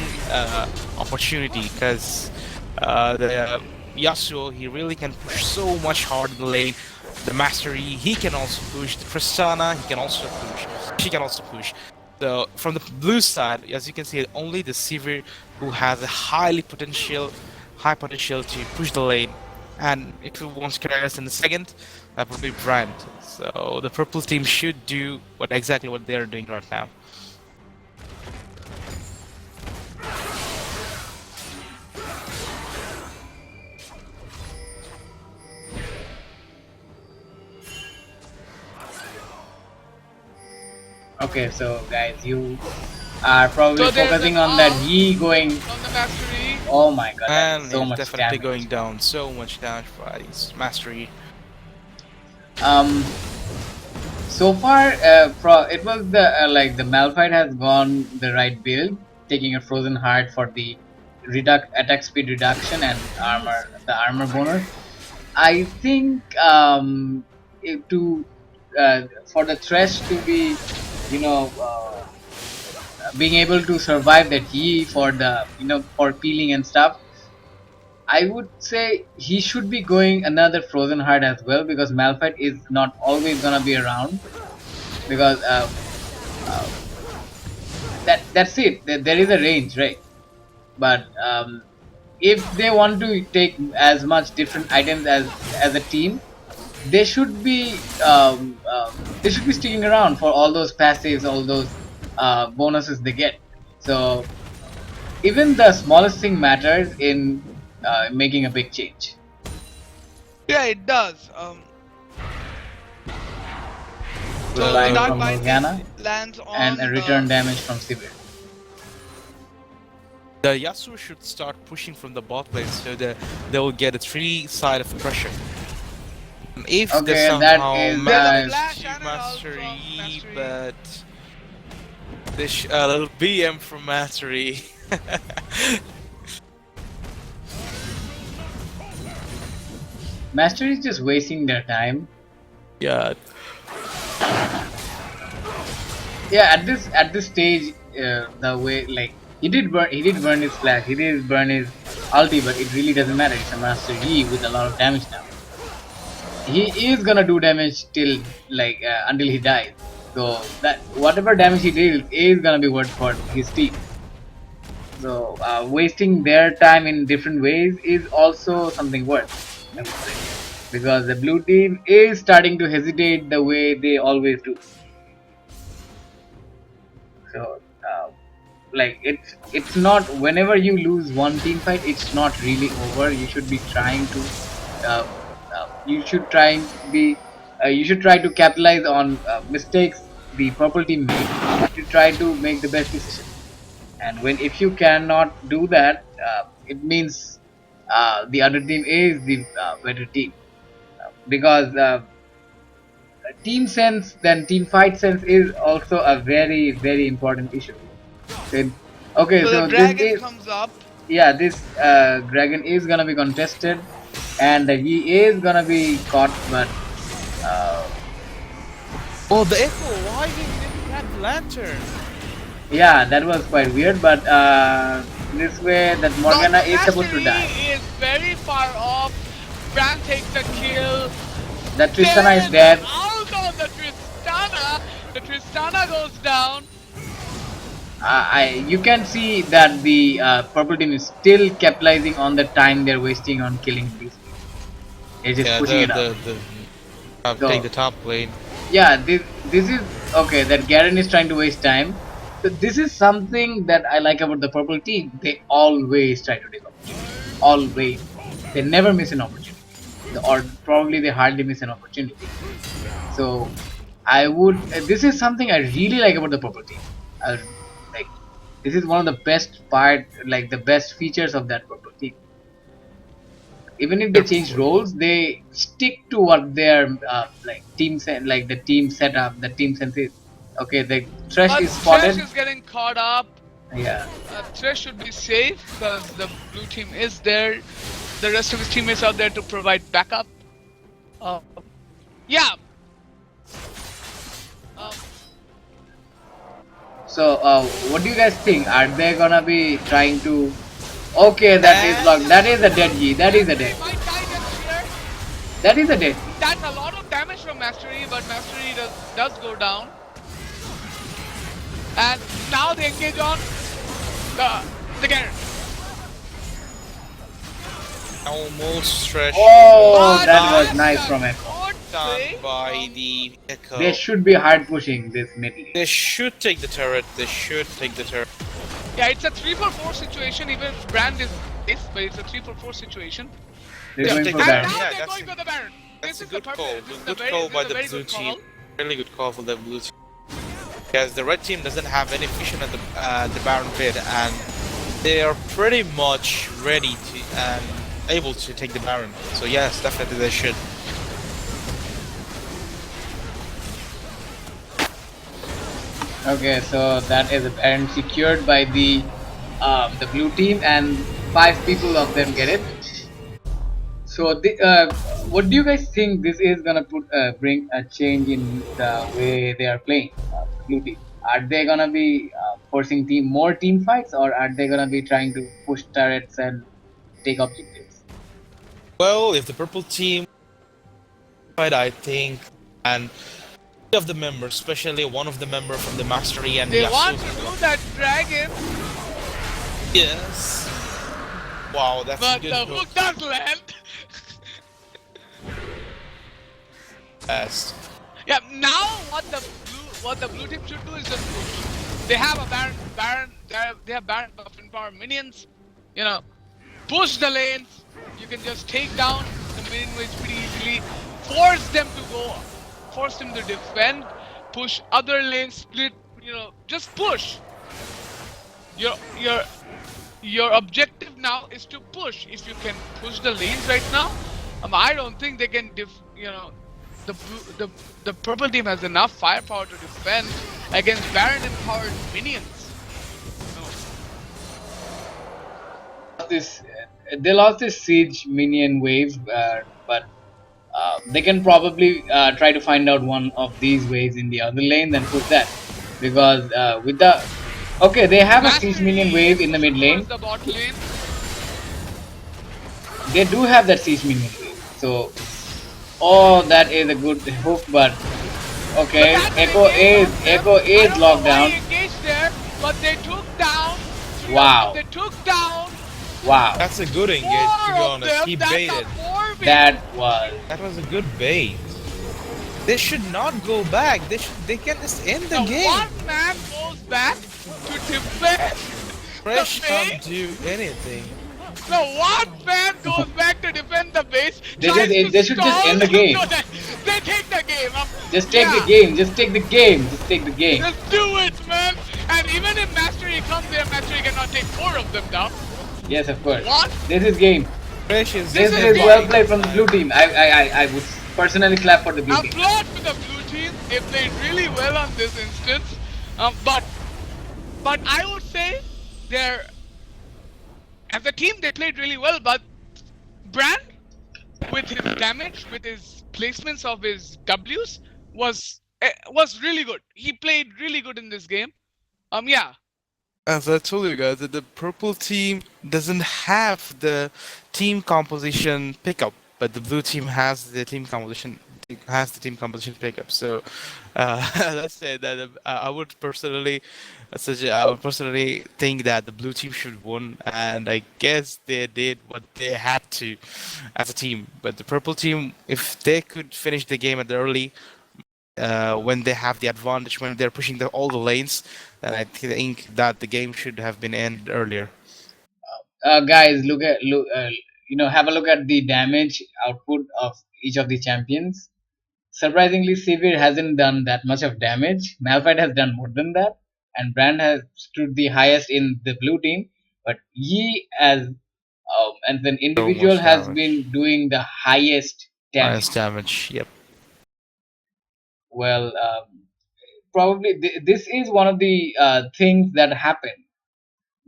opportunity because the Yasuo, he really can push so much hard in the lane. The Mastery, he can also push. The Tristana, he can also push. She can also push. So from the blue side, as you can see, only the Sivir who has a high potential to push the lane. And if it wants carries in the second, that would be Brand. So the purple team should do exactly what they are doing right now. Okay, so guys, you are probably So there's focusing an on that arm Yi going. On the Mastery. Oh my god, that And is so it's much definitely damage. going down. So much damage by his Mastery. So far, it was the like the Malphite has gone the right build, taking a Frozen Heart for the attack speed reduction and the armor bonus. I think to for the Thresh to be, you know, being able to survive that Yi for the for peeling and stuff, I would say he should be going another Frozen Heart as well, because Malphite is not always gonna be around, because uh, that's it. There is a range, right? But if they want to take as much different items as a team, they should be sticking around for all those passives, all those bonuses they get. So even the smallest thing matters in making a big change. Yeah, it does. So the Flying Dark from Bind Morgana lands and a on return the. damage from Sivir. The Yasuo should start pushing from the bot lane so that they will get a 3 side of pressure. If they Okay, that somehow is manage flash to and an ult master from E, Mastery. but this little BM from Mastery. Master is just wasting their time. Yeah. Yeah, at this stage, the way, like, he did burn his flash, he did burn his ulti, but it really doesn't matter. It's a Master Yi with a lot of damage now. He is gonna do damage till, like, until he dies. So that whatever damage he deals is gonna be worth for his team. So wasting their time in different ways is also something worth, I would say, because the blue team is starting to hesitate the way they always do. So like, it's not, whenever you lose one team fight, it's not really over. You should be trying to uh, you should try to capitalize on mistakes the purple team made. You should try to make the best decision, and when if you cannot do that, it means the other team is the better team, because team sense, then team fight sense is also a very, very important issue. Then, okay, So the so this dragon is, comes up. yeah, this dragon is gonna be contested, and he is gonna be caught, but uh, Oh, the Echo! Why didn't grab the lantern? yeah, that was quite weird. But this way, that Morgana is supposed to die. Mastery is very far off. Bran takes the kill. That Tristana There is is dead. out on the Tristana. The Tristana goes down. You can see that the purple team is still capitalizing on the time they're wasting on killing these people. They're just pushing it out. So, Take the top lane. yeah, this is okay. That Garen is trying to waste time. So this is something that I like about the purple team. They always try to take opportunity. Always, they never miss an opportunity, or probably they hardly miss an opportunity. So I would. This is something I really like about the purple team. I, like, this is one of the best like the best features of that purple team. Even if they change roles, they stick to what their like like the team setup, the team sense is. Okay, the Thresh But is Thresh spotted. is getting caught up. Yeah, Thresh should be safe because the blue team is there. The rest of his teammates are there to provide backup. Yeah. Um, so what do you guys think? Are they gonna be trying to? Okay, that is blocked. That is a dead G. That is a dead. Might die next year. That is a dead. That's a lot of damage from Mastery, but Mastery does go down. And now they engage on the Garen. Almost Thresh. Oh, But that was that's nice a from Echo. good Done play by from- the Echo. They should be hard pushing this mid lane. They should take the turret. They should take the turret. Yeah, it's a 3-4-4 situation. Even if Brand is safe, but it's a 3-4-4 situation. They're Yeah, going take for the And Baron. now Yeah, they're that's going for the Baron. That's This a is good the call. perfect. This is a Good very, call this by is a the very blue good team. call. Really good call for the blue team. Because the red team doesn't have any vision at the Baron pit, and they are pretty much ready to and able to take the Baron. So yes, definitely they should. Okay, so that is Baron secured by the blue team, and 5 people of them get it. So what do you guys think this is gonna bring a change in the way they are playing? The blue team. Are they gonna be forcing more team fights, or are they gonna be trying to push turrets and take objectives? Well, if the purple team fight, I think, and of the members, especially one of the member from the Mastery and They Yasuo. want to do that dragon, Yes. Wow, that's a but good the hook. hook does land. Yes. Yeah, now what the blue team should do is just push. They have a Baron, they have Baron buff and power minions. You know, push the lanes. You can just take down the minion waves pretty easily. Force them to defend. Push other lanes, split. You know, just push. Your objective now is to push. If you can push the lanes right now, I don't think they can the purple team has enough firepower to defend against Baron empowered minions. This they lost this siege minion wave, but they can probably try to find out one of these waves in the other lane, then push that. Because with the okay, they have a siege minion wave in the mid lane. The bot lane. They do have that siege minion wave, so that is a good hook, but okay, Echo is locked down. Engaged there, but they took down. Wow. They took down. Wow. That's a good engage, to be honest. He baited. That was a good bait. They should not go back. They can just end the game. One man goes back to defend. Fresh can't do anything. The one man goes back to defend the base. They should just end the game. They take the game. Just take the game. Just take the game. Just take the game. Just do it, man. And even if Mastery comes there, Mastery cannot take 4 of them down. Yes, of course. What? This is game. This is well played from the blue team. I would personally clap for the blue team. Applaud to the blue team. They played really well on this instance. But I would say they're as a team they played really well. But Brand, with his damage, with his placements of his Ws, was really good. He played really good in this game. Yeah. As I told you guys, that the purple team doesn't have the team composition pickup, but the blue team has the team composition pickup. So let's say that I would personally think that the blue team should win, and I guess they did what they had to as a team. But the purple team, if they could finish the game at the early, when they have the advantage, when they're pushing all the lanes, then I think that the game should have been ended earlier. Guys, have a look at the damage output of each of the champions. Surprisingly, Severe hasn't done that much of damage. Malphite has done more than that, and Brand has stood the highest in the blue team. But Yi, as an individual, has been doing the highest damage. Yep. Well, probably this is one of the things that happened.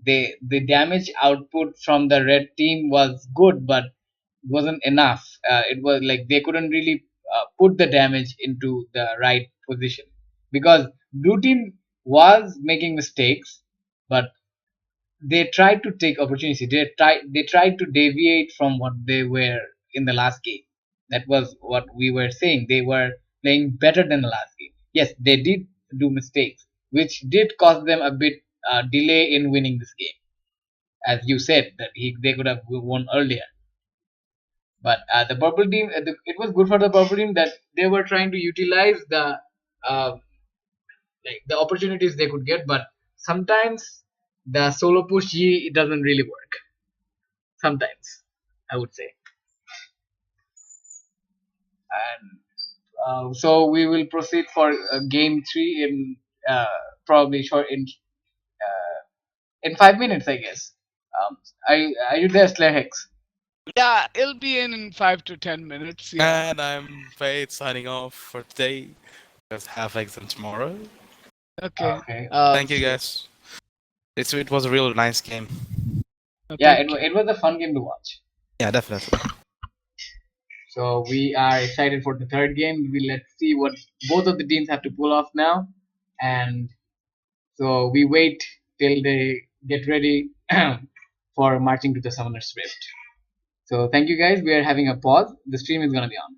The damage output from the red team was good, but wasn't enough. It was like they couldn't really put the damage into the right position, because blue team was making mistakes, but they tried to take opportunity. They tried to deviate from what they were in the last game. That was what we were saying. They were playing better than the last game. Yes, they did do mistakes, which did cost them a bit delay in winning this game. As you said, that they could have won earlier. But the purple team, it was good for the purple team that they were trying to utilize the the opportunities they could get. But sometimes the solo push it doesn't really work. Sometimes, I would say. And so we will proceed for game 3 in probably in 5 minutes, I guess. Are you there, Slayer Hex? Yeah, it'll be in 5 to 10 minutes. Yeah. And I'm Fade signing off for today. Just have exam tomorrow. Okay. Thank you guys. It was a real nice game. Yeah, it was a fun game to watch. Yeah, definitely. So we are excited for the third game. Let's see what both of the teams have to pull off now, and so we wait till they get ready for marching to the Summoner's Rift. So thank you guys. We are having a pause. The stream is gonna be on.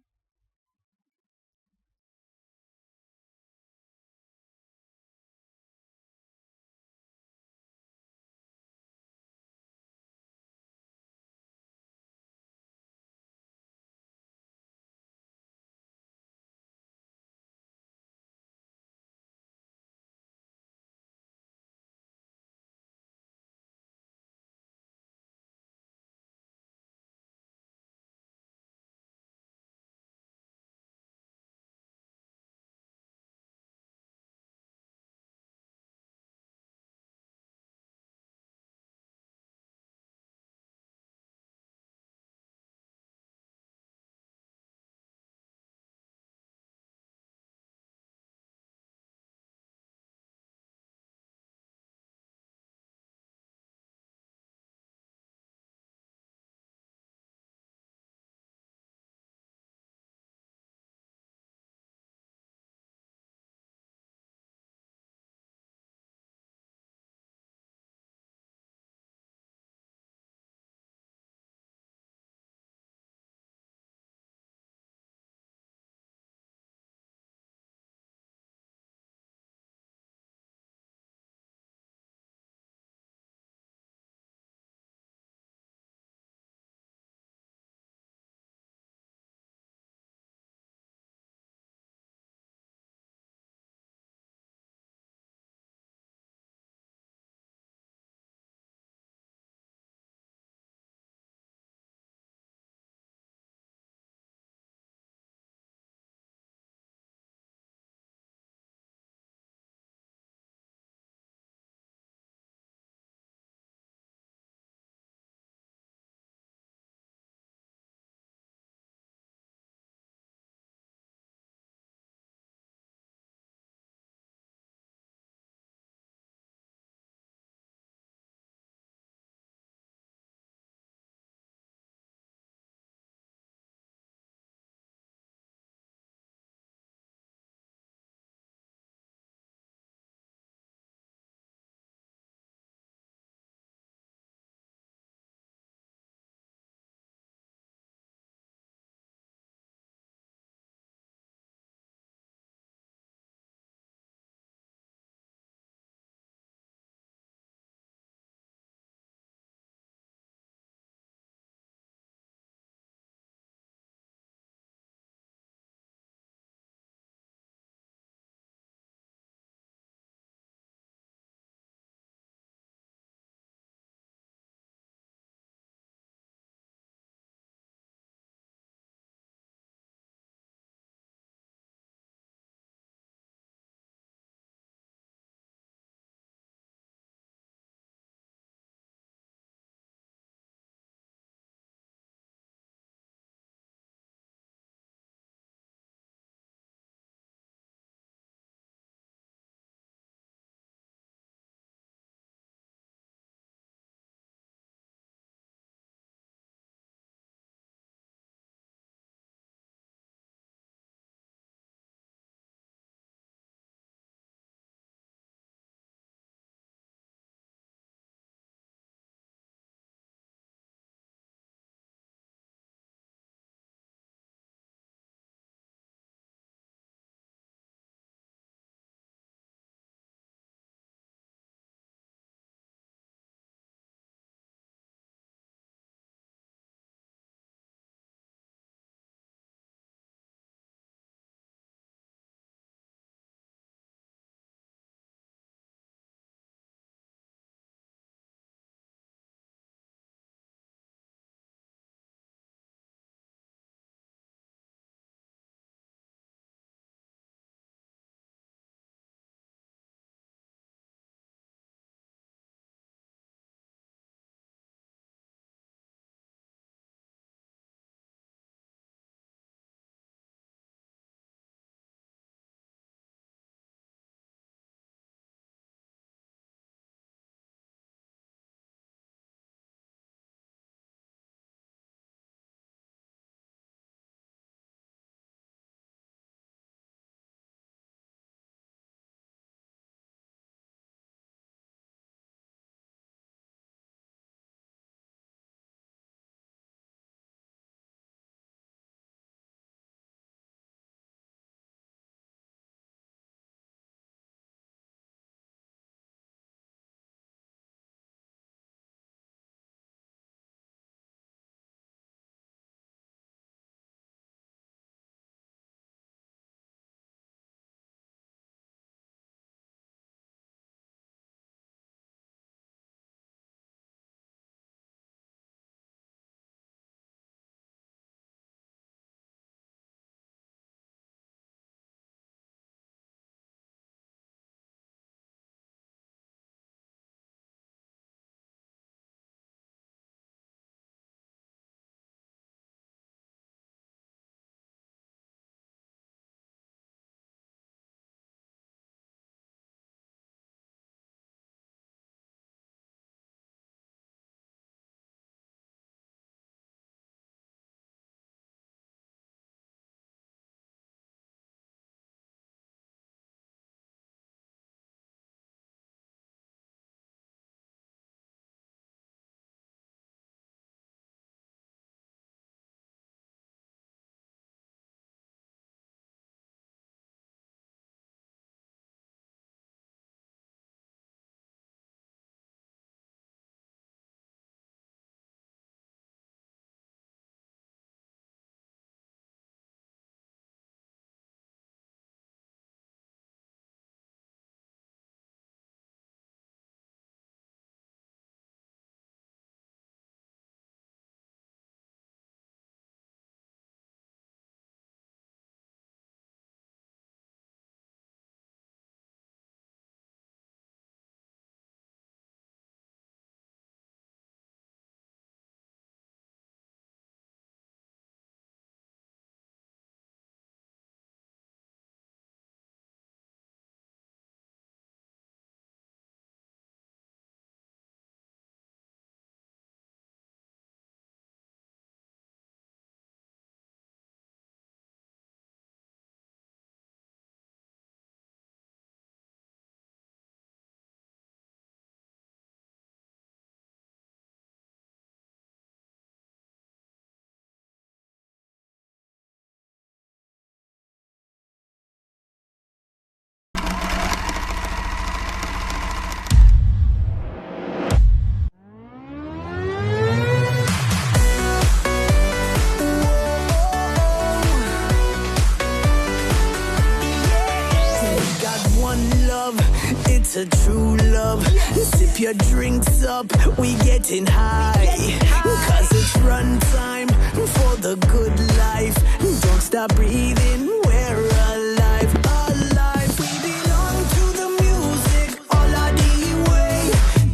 the true love. Sip your drinks up, we getting high. Cause it's run time for the good life. Don't stop breathing, we're alive, alive. We belong to the music, all our the way.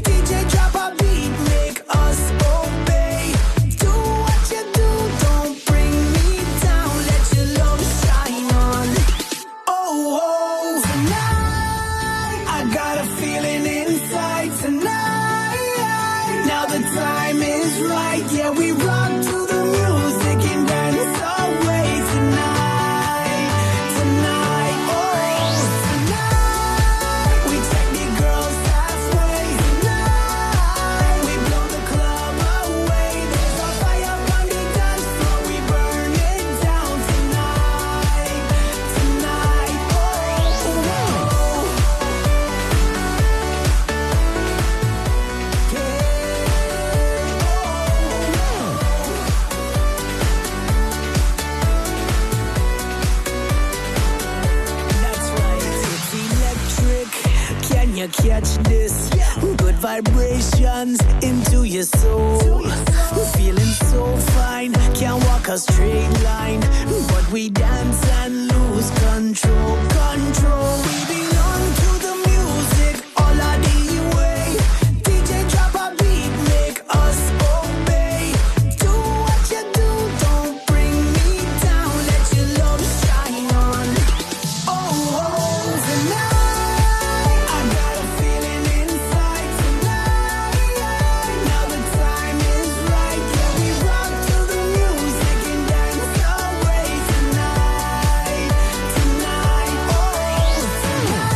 DJ drop a beat, make us obey. Do what you do, don't bring me down. Let your love shine on. Oh, oh, tonight I got a feeling inside tonight. Now the time is right, yeah, we rock to the music and dance away tonight, tonight, oh, tonight. We take the girls halfway tonight. We blow the club away. There's a fire on the dance floor. We burn it down tonight, tonight, oh, That's right, it's electric. Can you catch this? Good vibrations into your soul. Feeling so fine, can't walk a straight line, but we dance and lose control. Control. We belong to the music, all our the way. DJ drop a beat, make us obey. Do what you do, don't bring me down. Let your love shine on. Oh, oh, tonight I got a feeling inside tonight. Now the time is right, yeah, we rock to the music and dance away tonight, tonight, oh, tonight.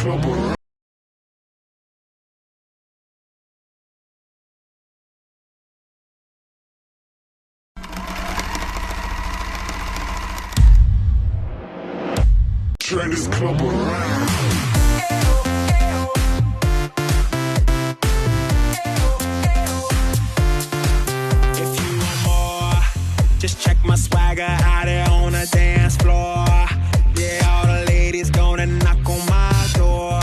club around. Turn this club around. If you want more, just check my swagger out there on the dance floor. Yeah, all the ladies gonna knock on my door.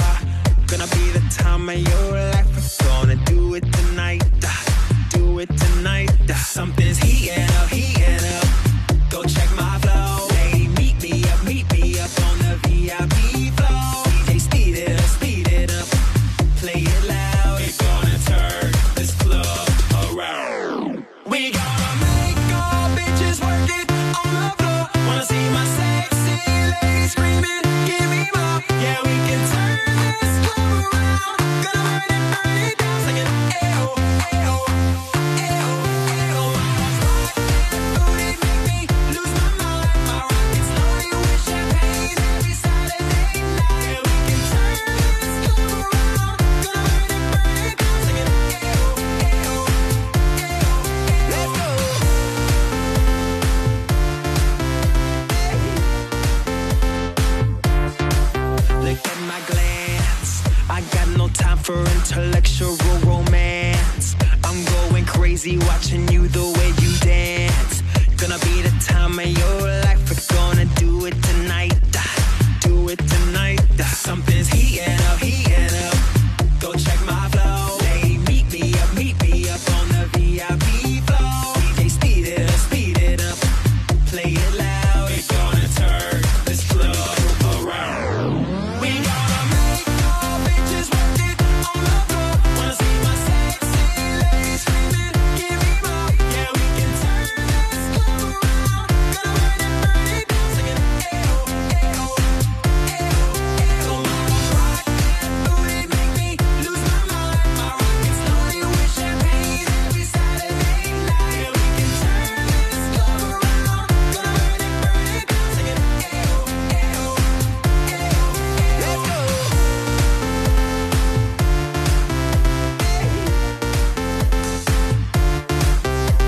Gonna be the time of your life. We're gonna do it tonight. Do it tonight. Something's heating up, heating up. Go check my flow. Lady, meet me up on the VIP floor. DJ, speed it up. Play it loud. We're gonna turn this club around. We gonna make all bitches work it on the floor. Wanna see my sexy ladies screaming, give me more. Yeah, we can turn this club around. Gonna burn it down, singing ayo, ayo, ayo, ayo. Booty make me lose my mind. My rockets loaded with champagne every Saturday night. Yeah, we can turn this club around. Gonna burn it down, singing ayo, ayo, ayo. Let's go. Look at my glance. I got no time for intellectual romance. I'm going crazy watching you the way you dance. Gonna be the time of your life. We're gonna do it tonight. Do it tonight. Something's heating up, heating up. Go check my flow. Lady, meet me up on the VIP floor. DJ, speed it up. Play it loud. We're gonna turn this club around. We gonna make all bitches work it on the floor. Wanna see my sexy ladies screaming, give me more. Yeah, we can turn this club around. Gonna burn it down, singing ayo, ayo, ayo, ayo. Rock that booty, make me lose my mind. My rockets loaded with champagne every Saturday night. Yeah, we can turn this club around. Gonna burn it down, singing ayo, ayo, ayo. Let's go.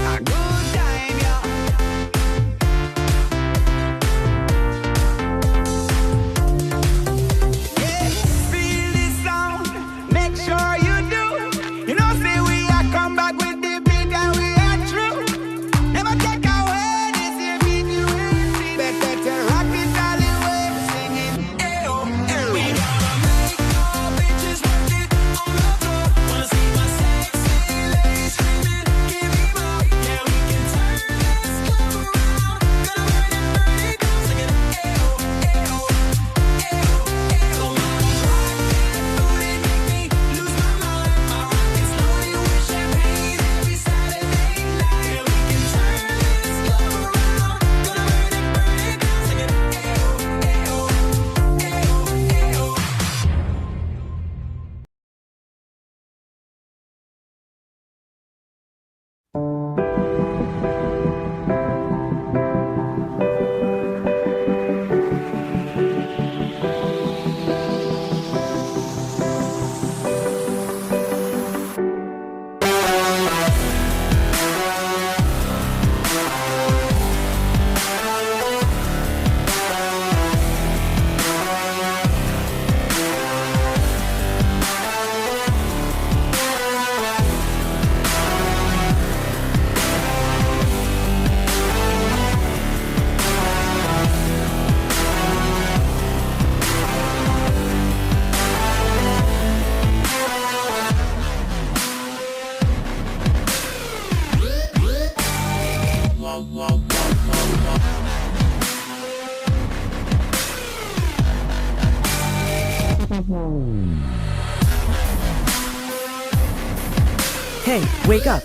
A good time, yeah. Yeah, feel this sound. Make sure you do. You know, say we are come back with the beat and we are true. Never take away this here beat you will see. Better rock it all the way, singing ayo, ayo. We gonna make all bitches work it on the floor. Wanna see my sexy ladies screaming, give me more. Yeah, we can turn this club around. Gonna burn it down, singing ayo, ayo, ayo, ayo. Rock that booty, make me lose my mind. My rockets loaded with champagne every Saturday night. Yeah, we can turn this club around. Gonna burn it down, singing ayo, ayo, ayo, ayo. Hey, wake up!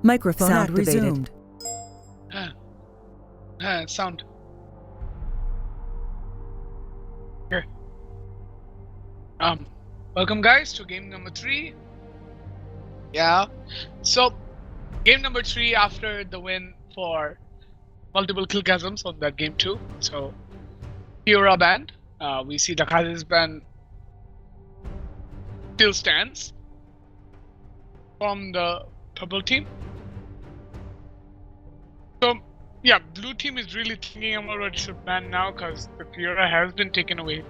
Microphone Sound activated. resumed. Sound. Here. Welcome guys to game number 3. Yeah. So, game number 3 after the win for multiple killgasms on that game 2. So, Fiora banned. We see the Kazis ban still stands from the purple team. So, yeah, blue team is really thinking about what should ban now because the Fiora has been taken away.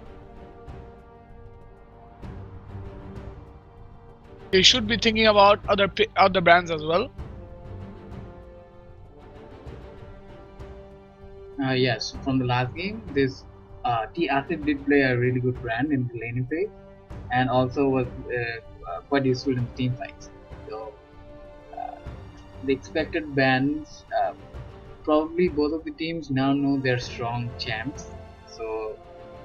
They should be thinking about other brands as well. Yes, from the last game, this T Acid did play a really good brand in the laning phase, and also was quite useful in team fights. So the expected bans, probably both of the teams now know their strong champs, so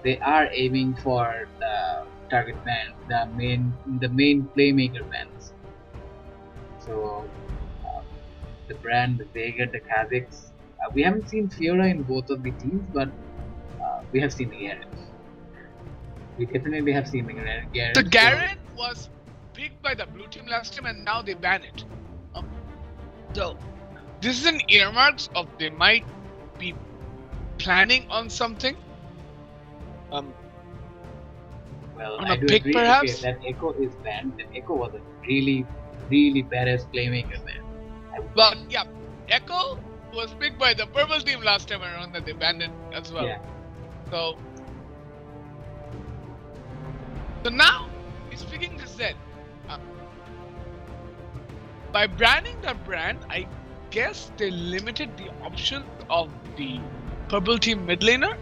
they are aiming for the target ban, the main playmaker bans. So the brand, the Vega, the Kazakhs. We haven't seen Fiora in both of the teams, but we have seen the Garen. We definitely have seen the Garen. The Garen was picked by the blue team last time, and now they ban it. So this is an earmarks of they might be planning on something. Well, on I a do pick agree. perhaps? Okay, that Echo is banned. That Echo was a really, really badass playmaker ban. But yeah, Echo was picked by the purple team last time around that they banned it as well. Yeah. So now he's picking the Zed. By branding the brand, I guess they limited the options of the purple team mid laner.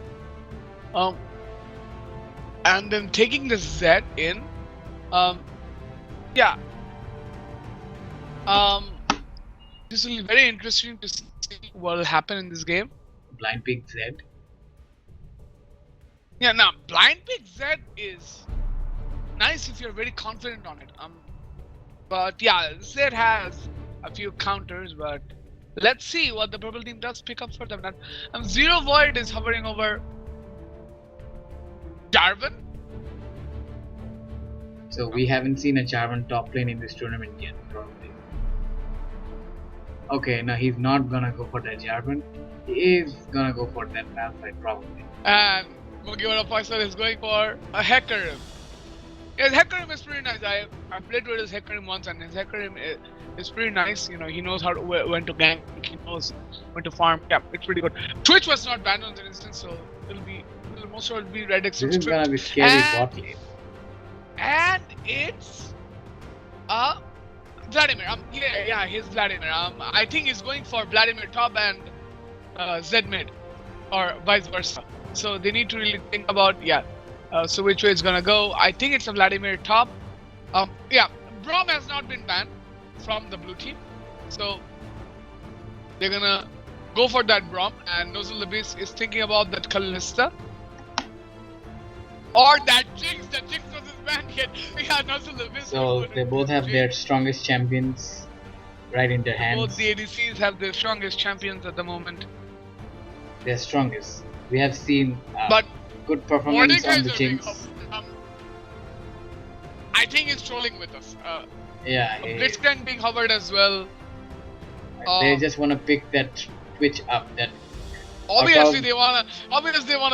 And then taking the Zed in. Yeah. This will be very interesting to see what will happen in this game. Blind pick Zed. Yeah, now blind pick Zed is nice if you're very confident on it. But yeah, Zed has a few counters, but let's see what the purple team does pick up for them. Zero Void is hovering over Jarvan. So we haven't seen a Jarvan top lane in this tournament yet, probably. Okay, now he's not gonna go for that Jarvan. He is gonna go for that Malphite, probably. And Mugiwara Faisal is going for a Hecarim. His Hecarim is pretty nice. I played with his Hecarim once, and his Hecarim is pretty nice. You know, he knows when to gank, he knows when to farm. Yeah, it's pretty good. Twitch was not banned on that instance, so most of it will be Red X. This is gonna be scary bot lane. And it's Vladimir. Yeah, he's Vladimir. I think he's going for Vladimir top and Zed mid, or vice versa. So they need to really think about so which way it's gonna go. I think it's a Vladimir top. Yeah, Braum has not been banned from the blue team, so they're gonna go for that Braum. And Nozzle Abyss is thinking about that Kalista. Or that Jinx. The Jinx was his banned yet. Yeah, Nozzle Abyss. So they both have their strongest champions right in their hands. Both the ADCs have their strongest champions at the moment. Their strongest. We have seen But good performance on the Jinx. I think he's trolling with us. Yeah, Blitzcrank being hovered as well. they just want to pick that Twitch up. That obviously they wanna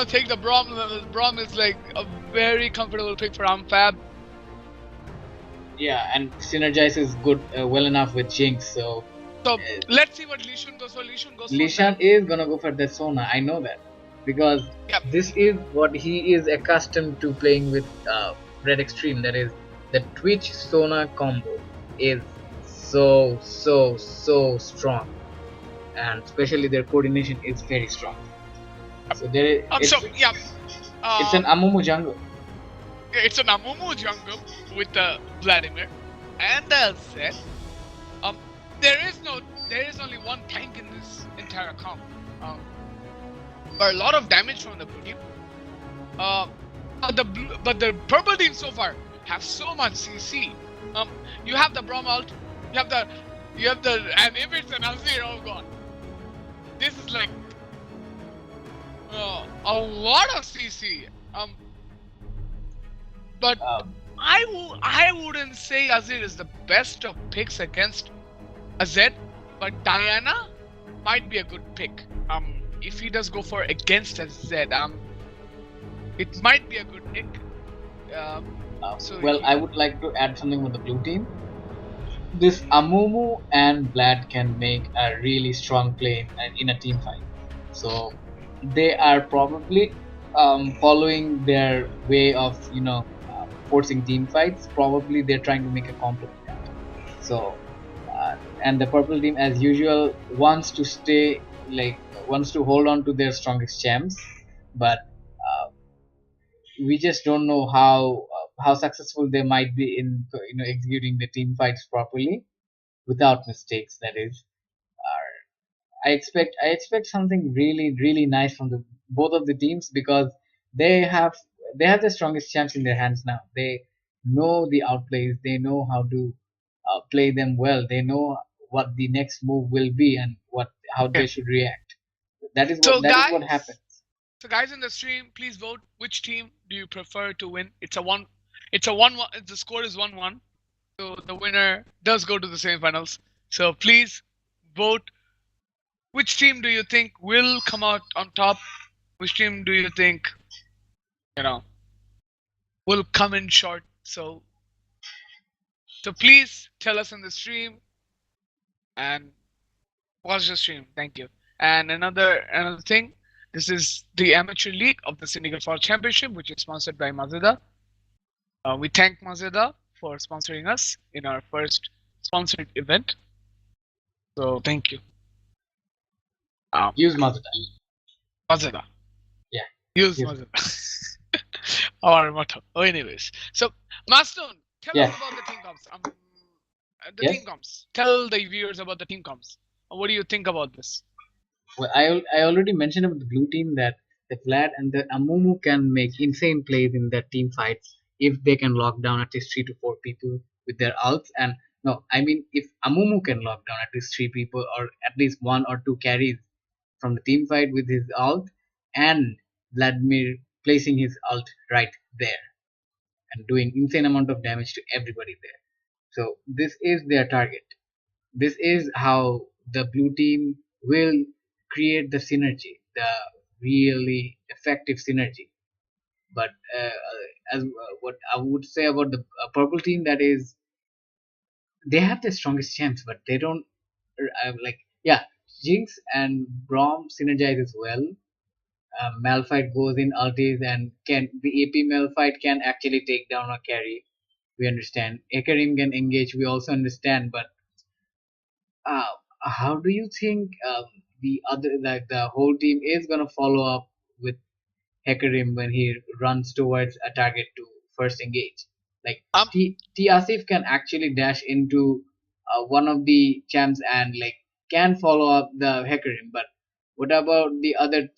take the Braum. The Braum is like a very comfortable pick for Amphab. Yeah, and synergizes good, well enough with Jinx. So let's see what Lishun goes for. Lishan is gonna go for the Sona. I know that because this is what he is accustomed to playing with Red Extreme. That is the Twitch Sona combo is so strong, and especially their coordination is very strong. So there, it's an Amumu jungle. It's an Amumu jungle with Vladimir, and as said, there is only one tank in this entire comp. But a lot of damage from the blue team. But the purple team so far have so much CC. You have the Braum ult, you have the You have the, and if it's an Azir, oh god, this is like a lot of CC. But Um, I wouldn't say Azir is the best of picks against a Z, but Diana might be a good pick. If he does go for against a Z, it might be a good pick. So well, I would like to add something with the blue team. This Amumu and Vlad can make a really strong play in a team fight. So they are probably following their way of forcing team fights. Probably they're trying to make a compliment. So and the purple team, as usual, wants to stay wants to hold on to their strongest champs, but uh, we just don't know how successful they might be in executing the team fights properly without mistakes. That is, I expect something really nice from the both of the teams, because they have they have the strongest champs in their hands now. They know the outplays. They know how to play them well. They know what the next move will be and how they okay. should react. That is what So that is what happens. guys in the stream, please vote. Which team do you prefer to win? It's a one. It's a 1-1. The score is 1-1. So the winner does go to the semifinals. So please vote. Which team do you think will come out on top? Which team do you think, you know, will come in short? So please tell us in the stream and watch the stream. Thank you. And another thing, this is the amateur league of the Syndicate Fall Championship, which is sponsored by Mazda. We thank Mazda for sponsoring us in our first sponsored event. So thank you. Use Mazda. Mazda. Yeah. Use Yes. Mazda. Our motto. Oh, anyways. So, Mastone, tell Yes. us about the team comps. The Yes. team comps. Tell the viewers about the team comps. What do you think about this? Well, I already mentioned about the blue team that the Vlad and the Amumu can make insane plays in their team fights if they can lock down at least 3 to 4 people with their ults. And no, I mean, if Amumu can lock down at least 3 people or at least 1 or 2 carries from the team fight with his ult, and Vladimir placing his ult right there and doing insane amount of damage to everybody there. So this is their target. This is how the blue team will create the synergy, the really effective synergy. But as what I would say about the purple team, that is, they have the strongest champs, but they don't yeah, Jinx and Braum synergize as well. Malphite goes in ultis and can the AP Malphite can actually take down a carry. We understand. Ekarim can engage. We also understand, but uh, how do you think the whole team is gonna follow up with Hecarim when he runs towards a target to first engage? Like Um, T Asif can actually dash into one of the champs and can follow up the Hecarim, but what about the other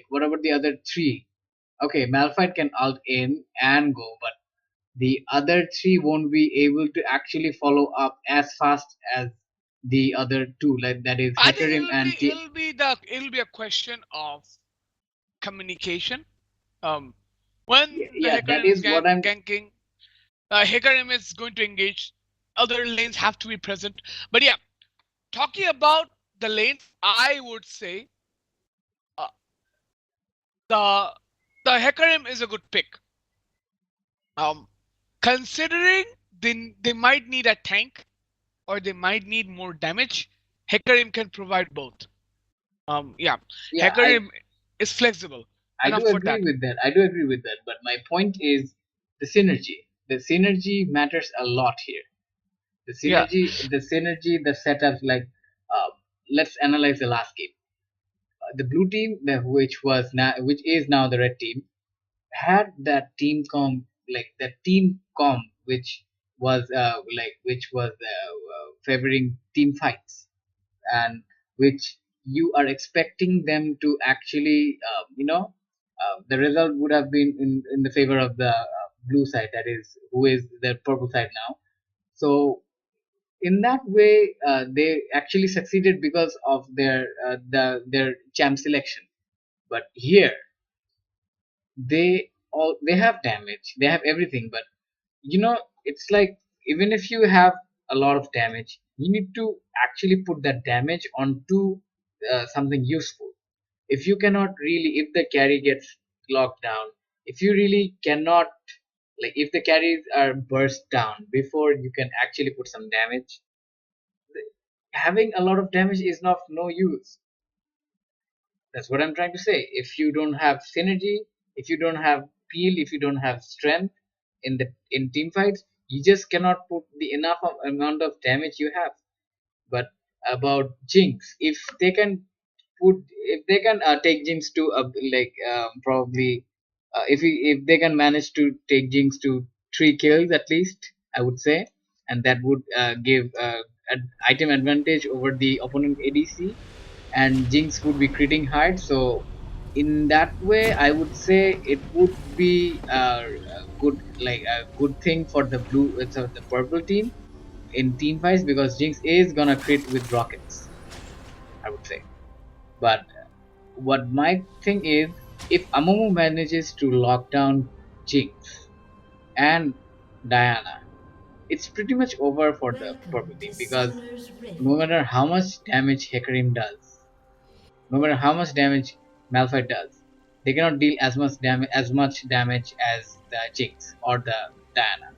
what about the other three? Okay, Malphite can ult in and go, but the other three won't be able to actually follow up as fast as the other two, like that is I think Hecarim and T. it'll be a question of communication. Um, when the Yeah, that Hecarim is is what I'm. ganking, Hecarim is going to engage. Other lanes have to be present. But yeah, talking about the lanes, I would say uh, the the Hecarim is a good pick. Considering they might need a tank or they might need more damage, Hecarim can provide both. Yeah, Yeah, Hecarim is flexible I enough do for agree that. with that. I do agree with that. But my point is the synergy. The synergy matters a lot here. Yeah, The setups. Uh, let's analyze the last game. The blue team, which is now the red team, had that team comp which was favoring team fights, and which you are expecting them to actually the result would have been in the favor of the blue side, that is who is the purple side now. So in that way, they actually succeeded because of their champ selection. But here, they have damage, they have everything, but it's like even if you have a lot of damage, you need to actually put that damage onto something useful. If you cannot really, if the carry gets locked down, if you really cannot, like if the carries are burst down before you can actually put some damage, having a lot of damage is of no use. That's what I'm trying to say. If you don't have synergy, if you don't have peel, if you don't have strength in team fights, you just cannot put the enough amount of damage you have. But about Jinx, if they can take Jinx to probably if they can manage to take Jinx to 3 kills at least, I would say, and that would give an item advantage over the opponent ADC, and Jinx would be critting hard. So in that way, I would say it would be a good thing for the the purple team in team fights, because Jinx is gonna crit with rockets, I would say. But what my thing is, if Amumu manages to lock down Jinx and Diana, it's pretty much over for the Welcome purple team, to because Summoner's Rift. no matter how much damage Hecarim does, no matter how much damage Malphite does, they cannot deal as much damage as the Jinx or the Diana,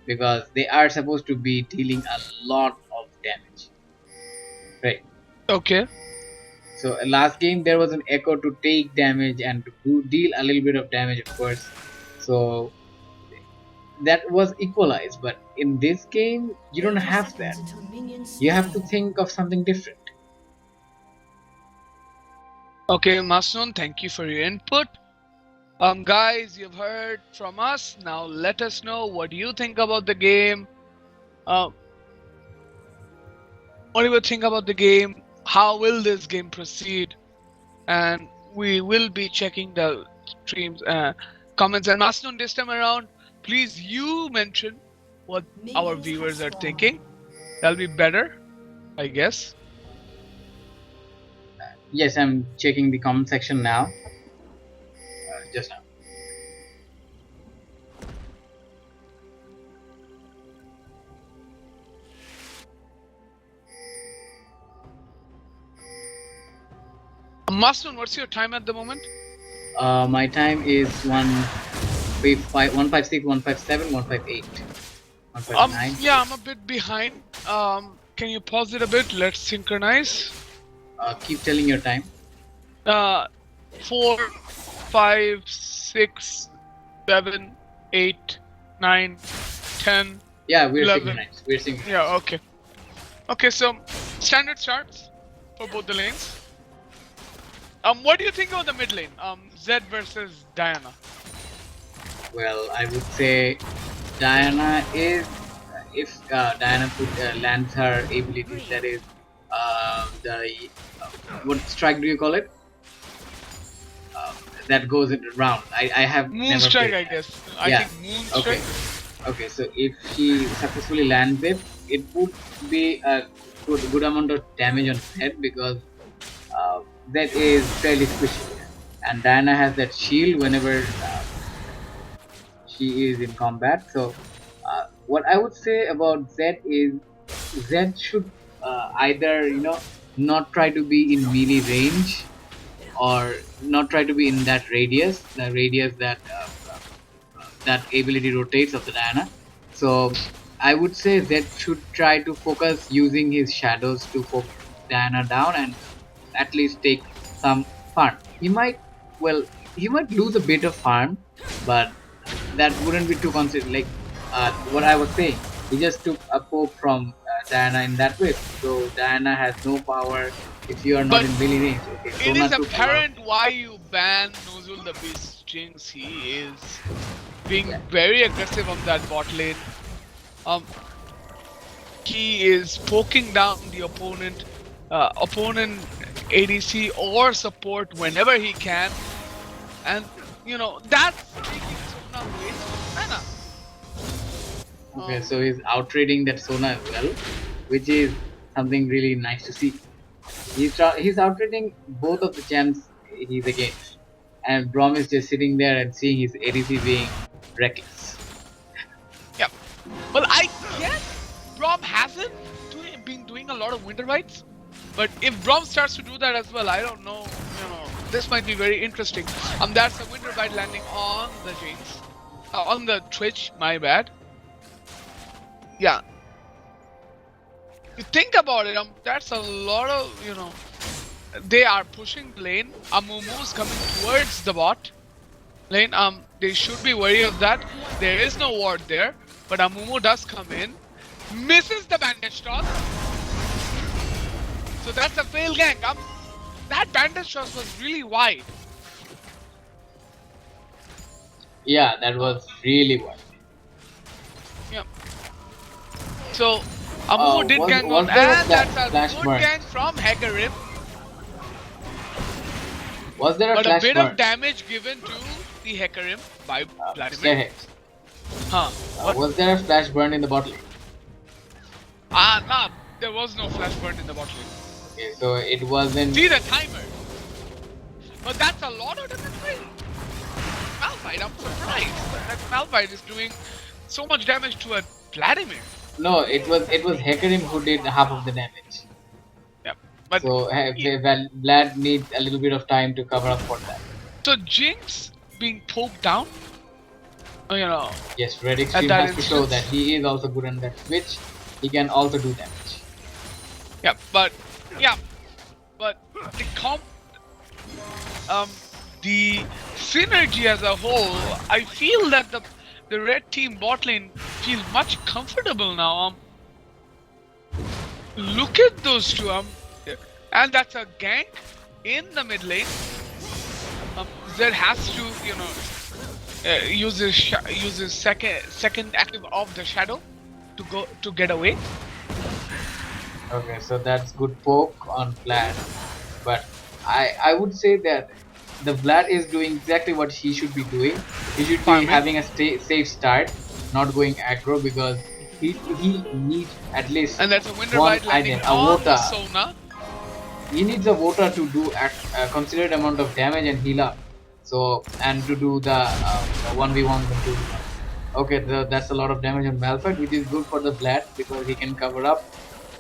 because they are supposed to be dealing a lot of damage, right? Okay. So last game there was an Echo to take damage and to deal a little bit of damage, of course. So that was equalized, but in this game you don't 30 have that. seconds until minions You have to spawn. think of something different. Okay, Masnon, thank you for your input. Guys, you've heard from us. Now let us know what you think about the game. Uh, what do you think about the game? How will this game proceed? And we will be checking the streams, comments. And Masnon, this time around, please you mention what our Minions viewers have are spawned. thinking. That'll be better, I guess. Yes, I'm checking the comment section now. Just now. Masnon, what's your time at the moment? My time is 156, 157, 158, 159. Yeah, I'm a bit behind. Can you pause it a bit? Let's synchronize. Keep telling your time. 4, 5, 6, 7, 8, 9, 10. Yeah, we're 11. synchronized. We're synchronized. Yeah, okay. Okay, so standard starts for both the lanes. What do you think about the mid lane? Zed versus Diana. Well, I would say Diana is, if Diana lands her ability, that is the what strike do you call it? That goes in round. I have never Moonstrike, played I that. guess. Yeah. I think Moonstrike. Okay. So if she successfully lands it, it would be a good amount of damage on head, because that is fairly squishy, and Diana has that shield whenever she is in combat. So what I would say about Zed is Zed should either not try to be in melee range, or not try to be in that radius, the radius that ability rotates of the Diana. So I would say Zed should try to focus using his shadows to focus Diana down and at least take some farm. He might lose a bit of farm, but that wouldn't be too considered. Like what I was saying, he just took a poke from Diana in that way. So Diana has no power if you are not But in melee range. Okay, it Sona is took a lot. apparent why you ban Nozul the Beast Jinx. He is being Yeah. very aggressive on that bot lane. He is poking down the opponent ADC or support whenever he can, and that's making Sona waste mana. Okay, so he's out trading that Sona as well. which is something really nice to see. He's outrunning both of the champs he's against, and Brom is just sitting there and seeing his ADC being reckless. Yeah. Well, I guess Brom hasn't been doing a lot of winter bites, but if Brom starts to do that as well, I don't know. This might be very interesting. That's a winter bite landing on the Jinx, on the Twitch. My bad. Yeah. You think about it, that's a lot of, they are pushing lane. Amumu's coming towards the bot lane. They should be wary of that. There is no ward there, but Amumu does come in. Misses the bandage toss. So that's a fail gank. That bandage toss was really wide. Yeah, that was really wide. Yeah. So Amumu did gank on, and that's a good gank from Hecarim. Was there a but flash a bit burn? of damage given to the Hecarim by Vladimir. Was there a flash burn in the bot lane? Nah, there was no flash burn in the bot lane. Okay, so it wasn't. See the timer. But that's a lot of damage. Malphite, I'm surprised that Malphite is doing so much damage to a Vladimir. No, it was Hecarim who did half of the damage. Yeah, but so Vlad needs a little bit of time to cover up for that. So Jinx being poked down. Yes, Red Extreme has to show that he is also good on that switch. He can also do damage. Yeah, but the synergy as a whole, I feel that the red team bot lane feels much comfortable now. Look at those two. And that's a gank in the mid lane. Zed has to, use his second active of the shadow to get away. Okay, so that's good poke on Vlad, but I would say that the Vlad is doing exactly what he should be doing. He should be having a safe start, not going aggro, because he needs at least and that's a winter one bite landing item, a on Vota. Sona. He needs a Vota to do a considerable amount of damage and heal up. So, and to do the 1v1 control. Okay, that's a lot of damage on Malphite, which is good for the Vlad because he can cover up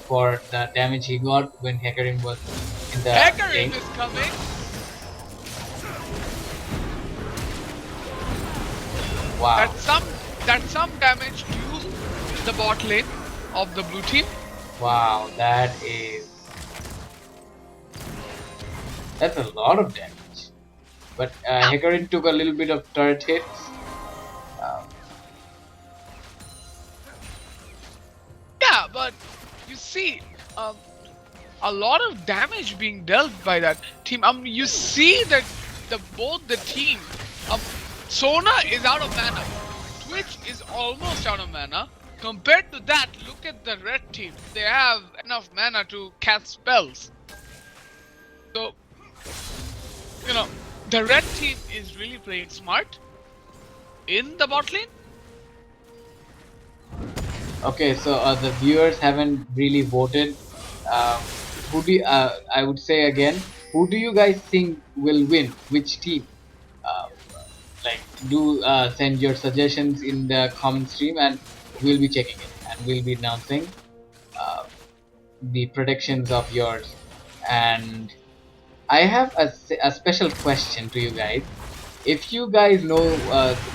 for the damage he got when Hecarim was in the Hecarim game. is coming. Wow. That's some damage to the bot lane of the blue team. Wow, that's a lot of damage. But Hecarim took a little bit of turret hits. Yeah, but you see, a lot of damage being dealt by that team. You see that both the team, Sona is out of mana, Twitch is almost out of mana. Compared to that, look at the red team. They have enough mana to cast spells. So, the red team is really playing smart in the bot lane. Okay, so the viewers haven't really voted. Who do I would say again? Who do you guys think will win? Which team? Do send your suggestions in the comment stream, and we'll be checking it, and we'll be announcing the predictions of yours. And I have a special question to you guys. If you guys know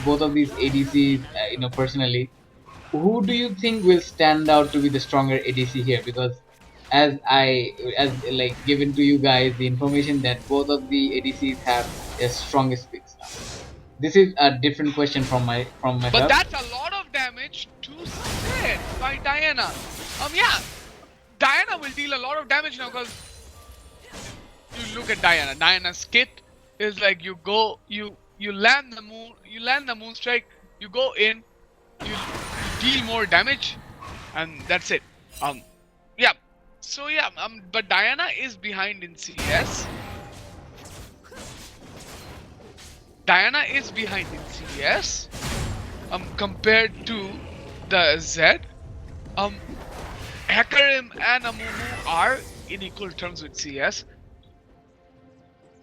both of these ADCs, personally, who do you think will stand out to be the stronger ADC here? Because as given to you guys the information that both of the ADCs have their strongest picks now. This is a different question from myself. But that's a lot of damage to Zed by Diana. Yeah, Diana will deal a lot of damage now because you look at Diana. Diana's kit is like you land the moon strike, you go in, you deal more damage, and that's it. Yeah. So yeah, but Diana is behind in CS. Diana is behind in CS compared to the Zed. Hecarim and Amumu are in equal terms with CS.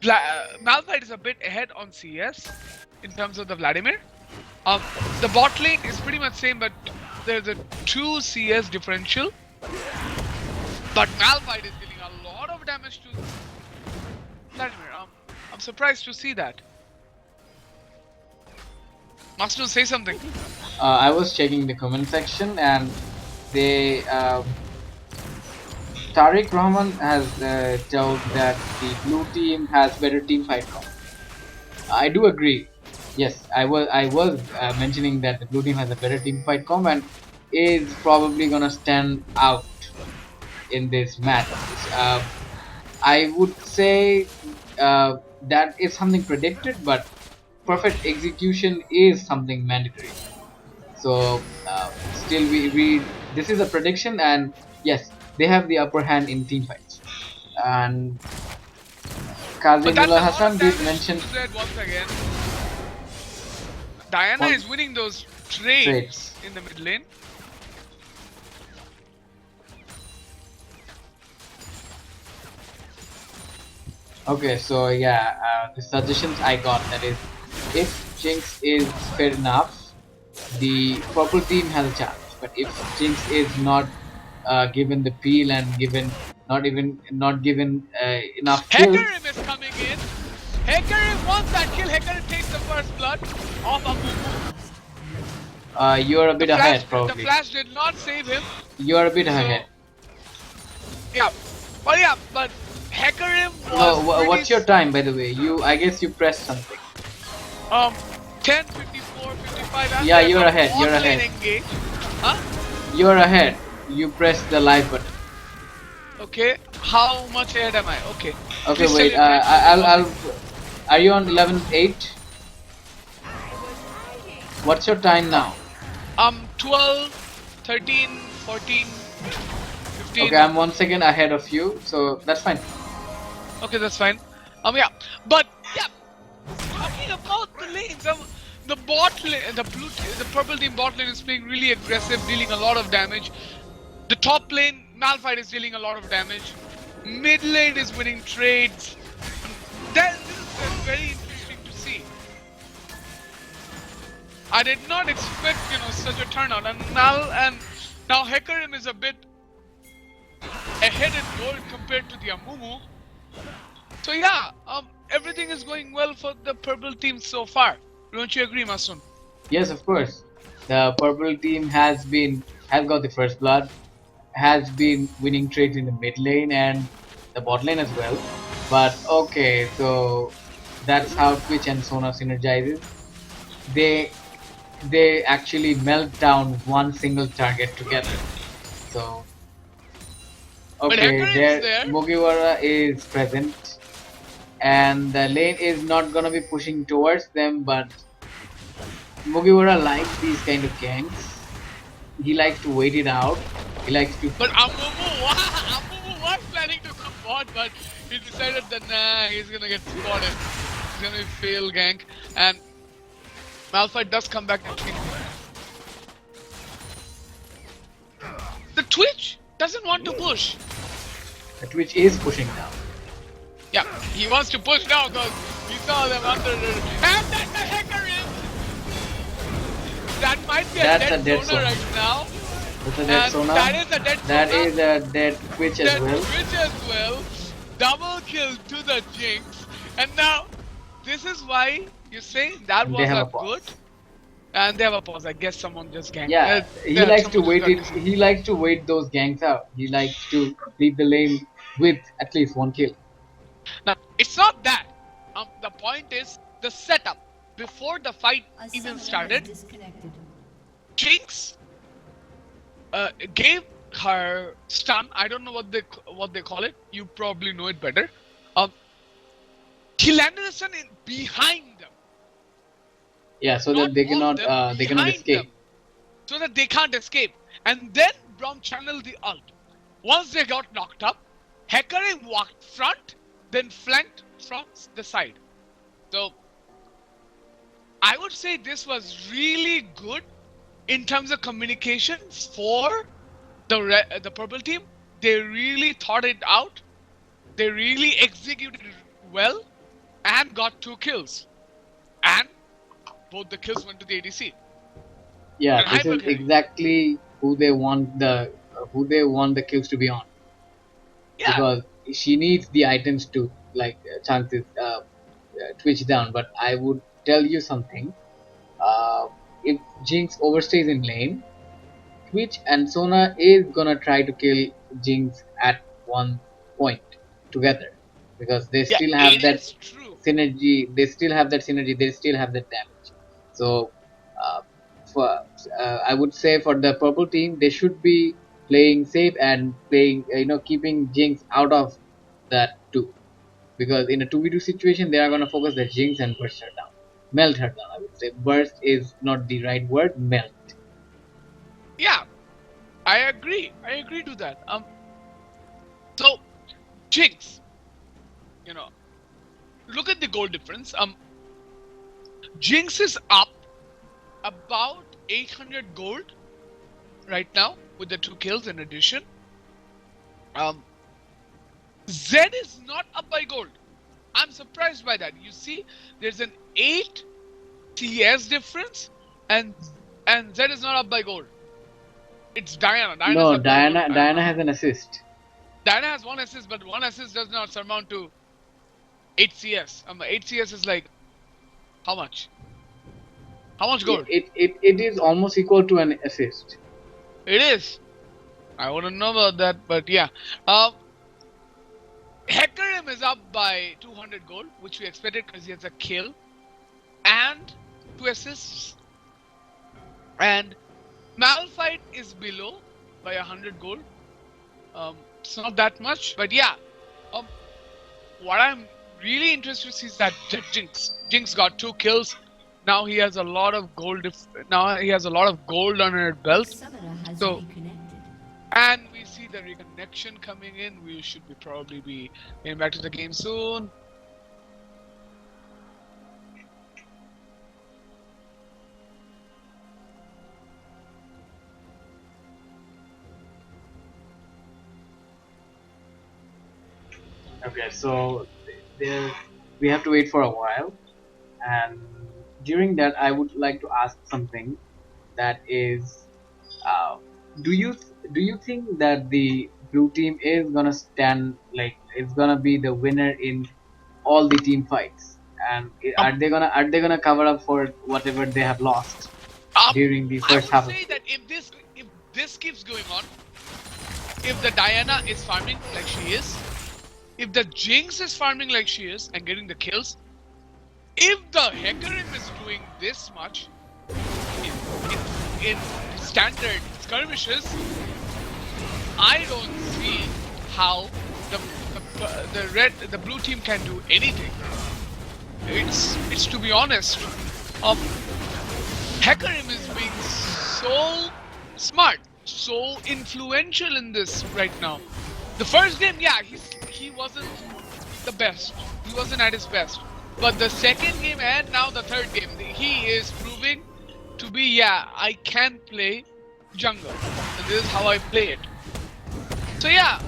Malphite is a bit ahead on CS in terms of the Vladimir. The bot lane is pretty much same, but there's a 2 CS differential. But Malphite is dealing a lot of damage to Vladimir. I'm surprised to see that. Master, say something. I was checking the comment section and they Tariq Rahman has told that the blue team has better team fight comp. I do agree. Yes, I was mentioning that the blue team has a better team fight comp and is probably gonna stand out in this match. I would say that is something predicted, but perfect execution is something mandatory. So still we this is a prediction, and yes, they have the upper hand in team fights. And But that's a Kazimullah lot Hassan of did damage mention to Zed once again. Diana One- is winning those trades trades. in the mid lane. Okay, so yeah, the suggestions I got, that is, if Jinx is fair enough, the purple team has a chance. But if Jinx is not given the peel and not given enough kills, Hecarim is coming in. Hecarim wants that kill. Hecarim takes the first blood off Amumu. you're a bit ahead The probably. flash did not save him. You're a bit So, ahead. yeah. But Hecarim was No, pretty what's your time by the way? I guess you pressed something. 10, 54, 55. And Yeah, there's you're a ahead, bot you're lane ahead. engage. Huh? You're ahead. You pressed the live button. Okay. How much ahead am I? Okay. Okay, Please wait. tell your time. I'll. Are you on 11:8? What's your time now? 12, 13, 14, 15. Okay, I'm 1 second ahead of you, so that's fine. Okay, that's fine. Yeah, but yeah, talking about the lanes, the bot lane, the purple team bot lane is playing really aggressive, dealing a lot of damage. The top lane, Malphite is dealing a lot of damage. Mid lane is winning trades. This is very interesting to see. I did not expect, such a turnout, and now Hecarim is a bit ahead in gold compared to the Amumu. So yeah, everything is going well for the purple team so far. Don't you agree, Masun? Yes, of course. The purple team has got the first blood, has been winning trades in the mid lane and the bot lane as well. But okay, so that's how Twitch and Sona synergizes. They actually melt down one single target together. So But okay, Hecarim is there there. Mugiwara is present, and the lane is not gonna be pushing towards them, but Mugiwara likes these kind of ganks. He likes to wait it out. He likes to. But Amumu was planning to come bot, but he decided that nah, he's gonna get spotted. He's gonna fail gank, and Malphite does come back and kill him. The Twitch doesn't want to push. The Twitch is pushing now. Yeah, he wants to push now because he saw them under the... And that's a Hecarim! That might be That's a dead Sona right now. That's a dead And Sona. that is a dead That Sona. is a dead Twitch as Dead well. Twitch as well. Double kill to the Jinx. And now, this is why you say that They was have a a pause. good... And they have a pause. I guess someone just ganked. Yeah, he yeah, likes to someone wait just it. got He likes to wait those ganks out. He likes to leave the lane with at least one kill. Now, it's not that. The point is the setup. Before the fight A even summoner started, has disconnected. Jinx gave her stun. I don't know what they call it. You probably know it better. He landed a stun in behind them, Yeah, so not that they on cannot them, they cannot behind escape. them, so that they can't escape. And then Braum channeled the ult. Once they got knocked up, Hecarim walked front, then flanked from the side. So I would say this was really good in terms of communication for the purple team, they really thought it out. They really executed it well and got 2 kills. And both the kills went to the ADC. Yeah, And this is hyper carry. exactly who they want the kills to be on, Yeah. because she needs the items to chances twitch down. But I would tell you something. If Jinx overstays in lane, Twitch and Sona is gonna try to kill Jinx at one point together, because they Yeah, still have it that is true. synergy. They still have that synergy. They still have that damage. So, uh, for I would say for the purple team, they should be playing safe and playing, keeping Jinx out of that too, because in a 2v2 situation, they are gonna focus the Jinx and burst her down, melt her down. I would say burst is not the right word. Melt. Yeah, I agree. I agree to that. So Jinx, look at the goal difference. Jinx is up about 800 gold right now with the 2 kills in addition. Zed is not up by gold. I'm surprised by that. You see, there's an 8 CS difference, and Zed is not up by gold. It's Diana. Diana's No, up by gold. Diana has an assist. Diana has 1 assist, but 1 assist does not surmount to 8 CS. 8 CS is like how much? How much gold? It is almost equal to an assist. It is. I wouldn't know about that, but yeah. Hecarim is up by 200 gold, which we expected because he has a kill and 2 assists. And Malphite is below by 100 gold. It's not that much, but yeah. What I'm really interested to see is that Jinx. Jinx got 2 kills. Now he has a lot of gold. Now he has a lot of gold on her belt. Summoner has So, reconnected. and we see the reconnection coming in. We should probably be getting back to the game soon. Okay, so there we have to wait for a while, and during that, I would like to ask something. That is, do you think that the blue team is gonna stand, it's gonna be the winner in all the team fights, and are they gonna cover up for whatever they have lost during the I first half would of say that if this keeps going on, if the Diana is farming like she is, if the Jinx is farming like she is and getting the kills, if the Hecarim is doing this much in standard skirmishes, I don't see how the blue team can do anything. It's to be honest, Hecarim is being so smart, so influential in this right now. The first game, yeah, he wasn't the best. He wasn't at his best. But the second game and now the third game, he is proving to be, yeah, I can play jungle. And this is how I play it. So yeah,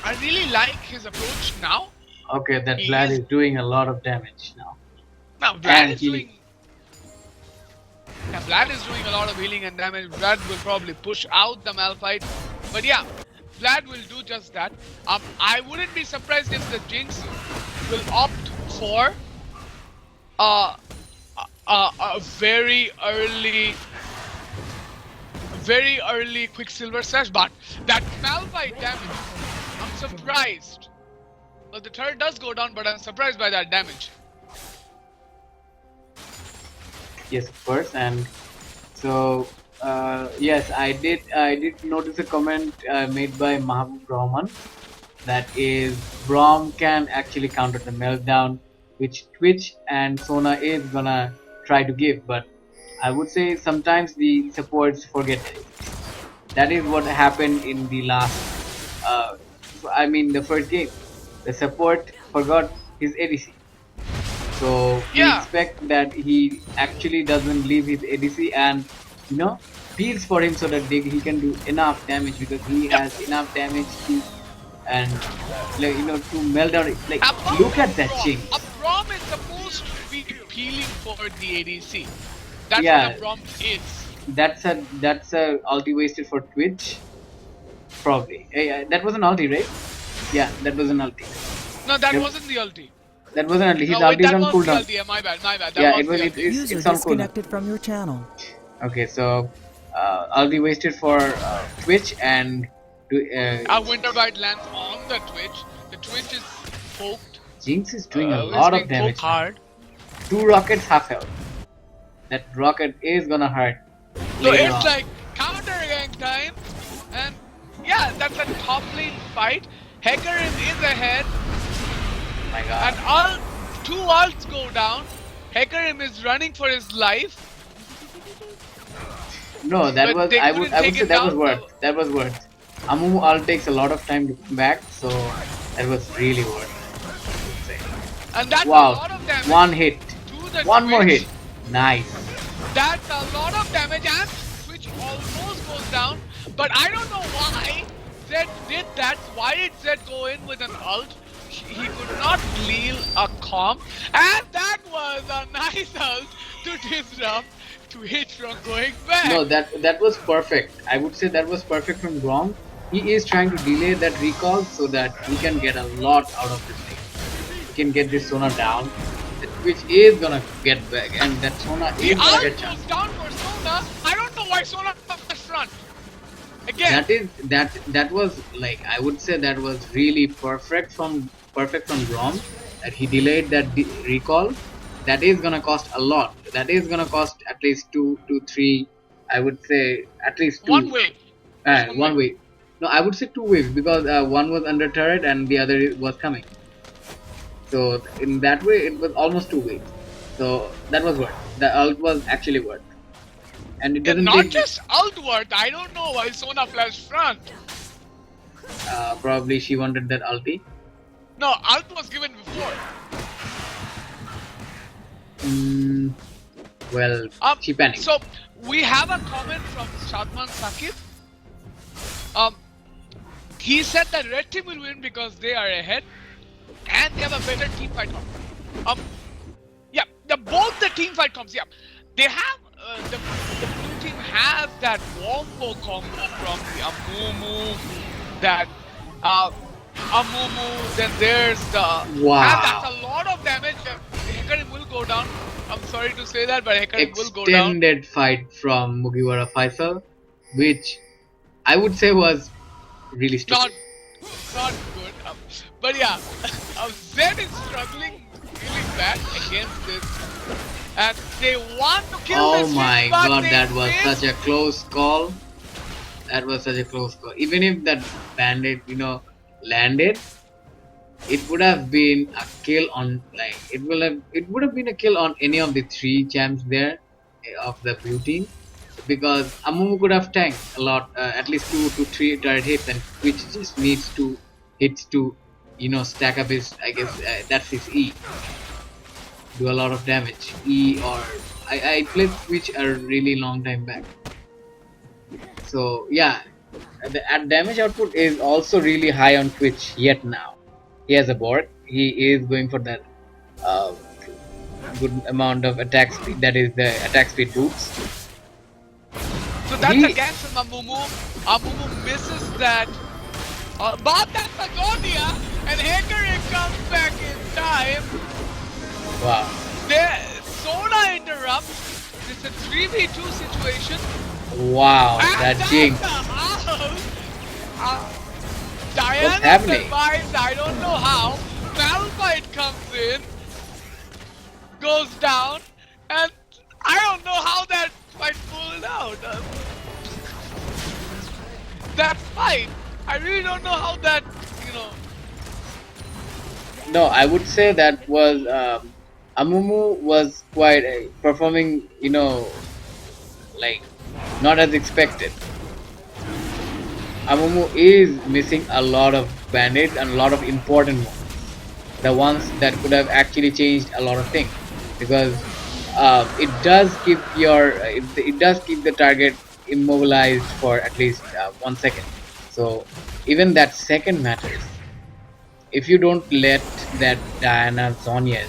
I really like his approach now. Okay, that Vlad is doing a lot of damage now. Now Vlad is doing. Yeah, Vlad is doing a lot of healing and damage. Vlad will probably push out the Malphite. But yeah, Vlad will do just that. I wouldn't be surprised if the Jinx will opt for a very early Quicksilver Sash, but that Malphite damage, I'm surprised. Well, the turret does go down, but I'm surprised by that damage. Yes, of course, and so yes, I did notice a comment made by Mahabub Rahman, that is Braum can actually counter the meltdown, which Twitch and Sona is gonna try to give, but I would say sometimes the supports forget it. That is what happened in the last, the first game. The support forgot his ADC. So we expect that he actually doesn't leave his ADC, and you know, peels for him so that he can do enough damage, because he Yep. has enough damage to, and like, you know, to melt down. Like, Above look at that Braum. Jinx. A Braum is supposed to be peeling for the ADC. That's what Yeah, a Braum is. that's a ulti wasted for Twitch, probably. That was an ulti, right? Yeah, that was an ulti. No, that Yep. wasn't the ulti. That was an ulti. His No, wait, ulti is that on was the cooldown. ulti. My bad, my bad. That Yeah, was the ulti. User it's on cooldown. disconnected from your channel. Okay, so ulti wasted for Twitch, and Our Winter Guide lands on the Twitch. The Twitch is poked. Jinx is doing a It's lot being of damage. poked hard. 2 rockets, half health. That rocket is gonna hurt. So later it's on. like counter gang time, and yeah, that's a top lane fight. Hecarim is ahead, My God. and two ults go down. Hecarim is running for his life. No, that but was they I would couldn't take say it that was down, worth. so- That was worth. Amumu ult takes a lot of time to come back, so that was really worth. I would say. And that's a Wow, lot of damage. one hit, to the one more Twitch. hit. Nice. That's a lot of damage, and Twitch almost goes down. But I don't know why Zed did that. Why did Zed go in with an ult? He could not deal a comp, and that was a nice ult to disrupt Twitch from going back. No, that was perfect. I would say that was perfect from Grom. He is trying to delay that recall so that he can get a lot out of this thing. He can get this Sona down, which is gonna get back, and that Sona the is gonna ult get goes chance. down for Sona. I don't know why Sona was the front. Again, That was, like, I would say that was really perfect from Grom, that he delayed that recall. That is gonna cost a lot. That is gonna cost at least 2 to 3. I would say at least 2. one way. One wave. No, I would say 2 waves, because one was under turret and the other was coming. So in that way, it was almost 2 waves. So that was worth. The ult was actually worth. And it doesn't Not take just ult worth. I don't know why Sona flashed front. probably she wanted that ulti. No, ult was given before. Well, she panicked. So we have a comment from Shadman Sakib. He said that red team will win because they are ahead and they have a better team fight comp. Yeah, both the team fight comps. Yeah, they have the blue team has that wombo combo from the Amumu, that Amumu. Then there's the Wow. and that's a lot of damage. Hecarim will go down. I'm sorry to say that, but Hecarim will go down. Extended fight from Mugiwara Faisal, which I would say was really stupid. Not good. But yeah, Zed is struggling really bad against this, and they want to kill Oh this my Jinx, but God, they that was miss. such a close call. That was such a close call. Even if that bandit, landed, it would have been a kill on, like, it would have been a kill on any of the 3 champs there of the blue team, because Amumu could have tanked a lot, at least 2 to 3 turret hits, and which just needs 2 hits to stack up his, I guess, that's his E, do a lot of damage. E, or I played Switch a really long time back, so yeah, the damage output is also really high on Twitch. Yet now he has a board. He is going for that good amount of attack speed. That is the attack speed boots. So that's He- again from Amumu. Amumu misses that. But that's Agonia, and Hecarim comes back in time. Wow. There, Sona interrupts. It's a 3v2 situation. Wow, And that that's Jinx. the house. Diana happening? survives, I don't know how. Malphite comes in, goes down, and I don't know how that fight pulled out. That fight, I really don't know how that, No, I would say that was Amumu was quite performing, like, not as expected. Amumu is missing a lot of bandits and a lot of important ones, the ones that could have actually changed a lot of things, because it does keep it does keep the target immobilized for at least 1 second. So even that second matters. If you don't let that Diana Sonya,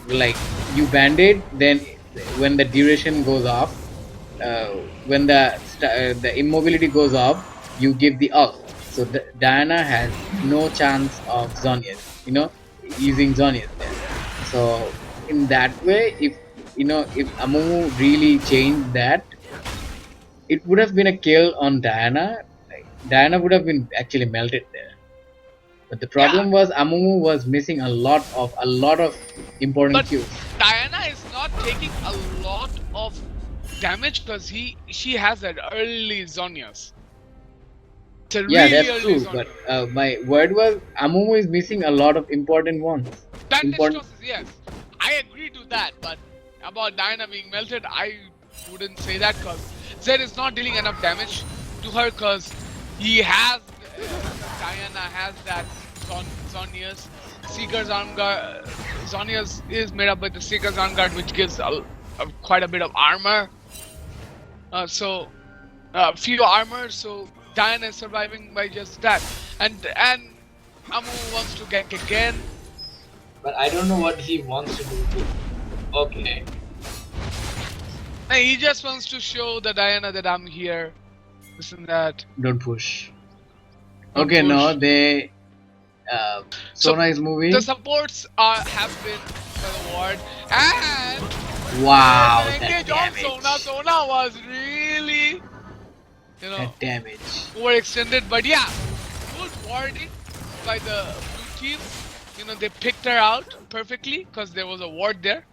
like, you band-aid, then when the duration goes off, when the immobility goes off, you give the ult. So Diana has no chance of Zhonya's, using Zhonya's there. So in that way, if Amumu really changed that, it would have been a kill on Diana. Like, Diana would have been actually melted there. But the problem was Amumu was missing a lot of important But kills. Diana is not taking a lot of damage because she has that early Zonias. It's a Yeah, really that's early true. Zonia. But my word was Amumu is missing a lot of important ones. Bandage Important. tosses, yes. I agree to that, but about Diana being melted, I wouldn't say that because Zed is not dealing enough damage to her because he has Diana has that Zonia's Seeker's Arm Guard. Zonia's is made up with the Seeker's Arm Guard, which gives quite a bit of armor. Few armor, so Diana is surviving by just that. And Amu wants to gank again. But I don't know what he wants to do. Okay. And he just wants to show the Diana that I'm here. This and that. Don't push. Don't Okay, push. no, they. So, Sona is moving. The supports have been for the ward. And Wow, the that engage on damage. Sona was really, That damage. overextended. But yeah, good warding by the blue team. They picked her out perfectly because there was a ward there.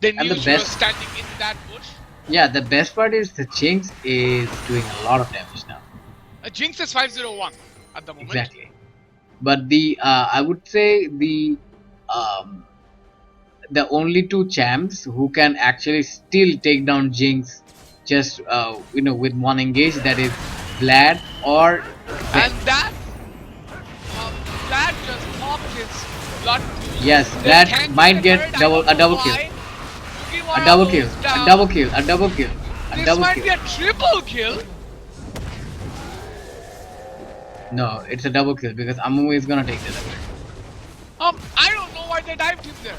They knew the she was best- standing in that bush. Yeah, the best part is the Jinx is doing a lot of damage now. Jinx is 501 at the moment. Exactly. But I would say the only two champs who can actually still take down Jinx just with one engage, that is Vlad or And that just popped his blood pool. yes, They Vlad can't might get get hurt, I double don't a double know kill. why. A Yukiwara double kill, goes a down. double kill, a double kill, a This double might kill. be a triple kill. No, it's a double kill because Amumu is gonna take the double. I don't know why they dived him there.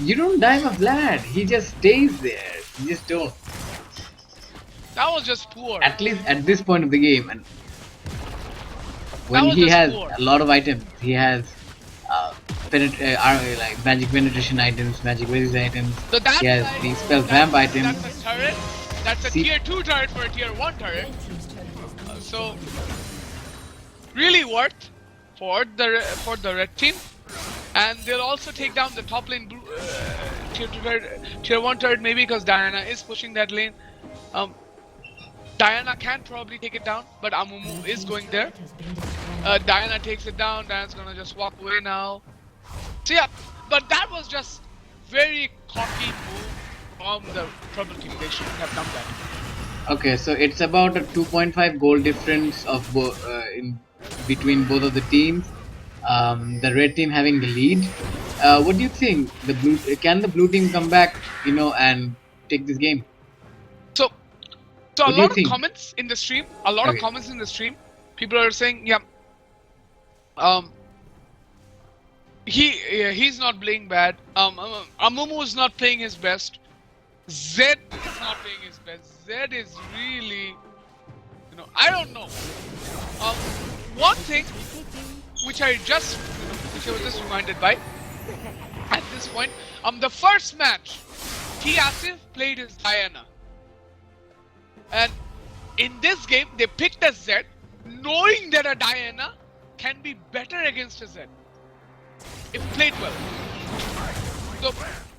You don't dive a Vlad, he just stays there. You just don't. That was just poor. At least at this point of the game, and when was he just has poor. a lot of items, he has like magic penetration items, magic resist items. So that's He has like, the spell vamp item. That's a turret. That's a See- tier 2 turret for a tier 1 turret. Red team's turret has been So really worth for the red team, and they'll also take down the top lane blue, tier 2 turret, tier 1 turret maybe because Diana is pushing that lane. Diana can probably take it down, but Amumu is going there. has been destroyed. Diana takes it down. Diana's gonna just walk away now. So yeah, but that was just very cocky move from the Trouble team. They shouldn't have done that. Okay, so it's about a 2.5 goal difference of in between both of the teams. The red team having the lead. What do you think? Can the blue team come back, and take this game? So a What do you lot of think? comments in the stream. A lot of Okay. comments in the stream. People are saying, yeah, he's not playing bad. Amumu is not playing his best. Zed is not playing his best. Zed is really, I don't know. One thing which I was just reminded by at this point, the first match, T Asif played his Diana. And in this game, they picked a Zed, knowing that a Diana can be better against a Zed if played well. So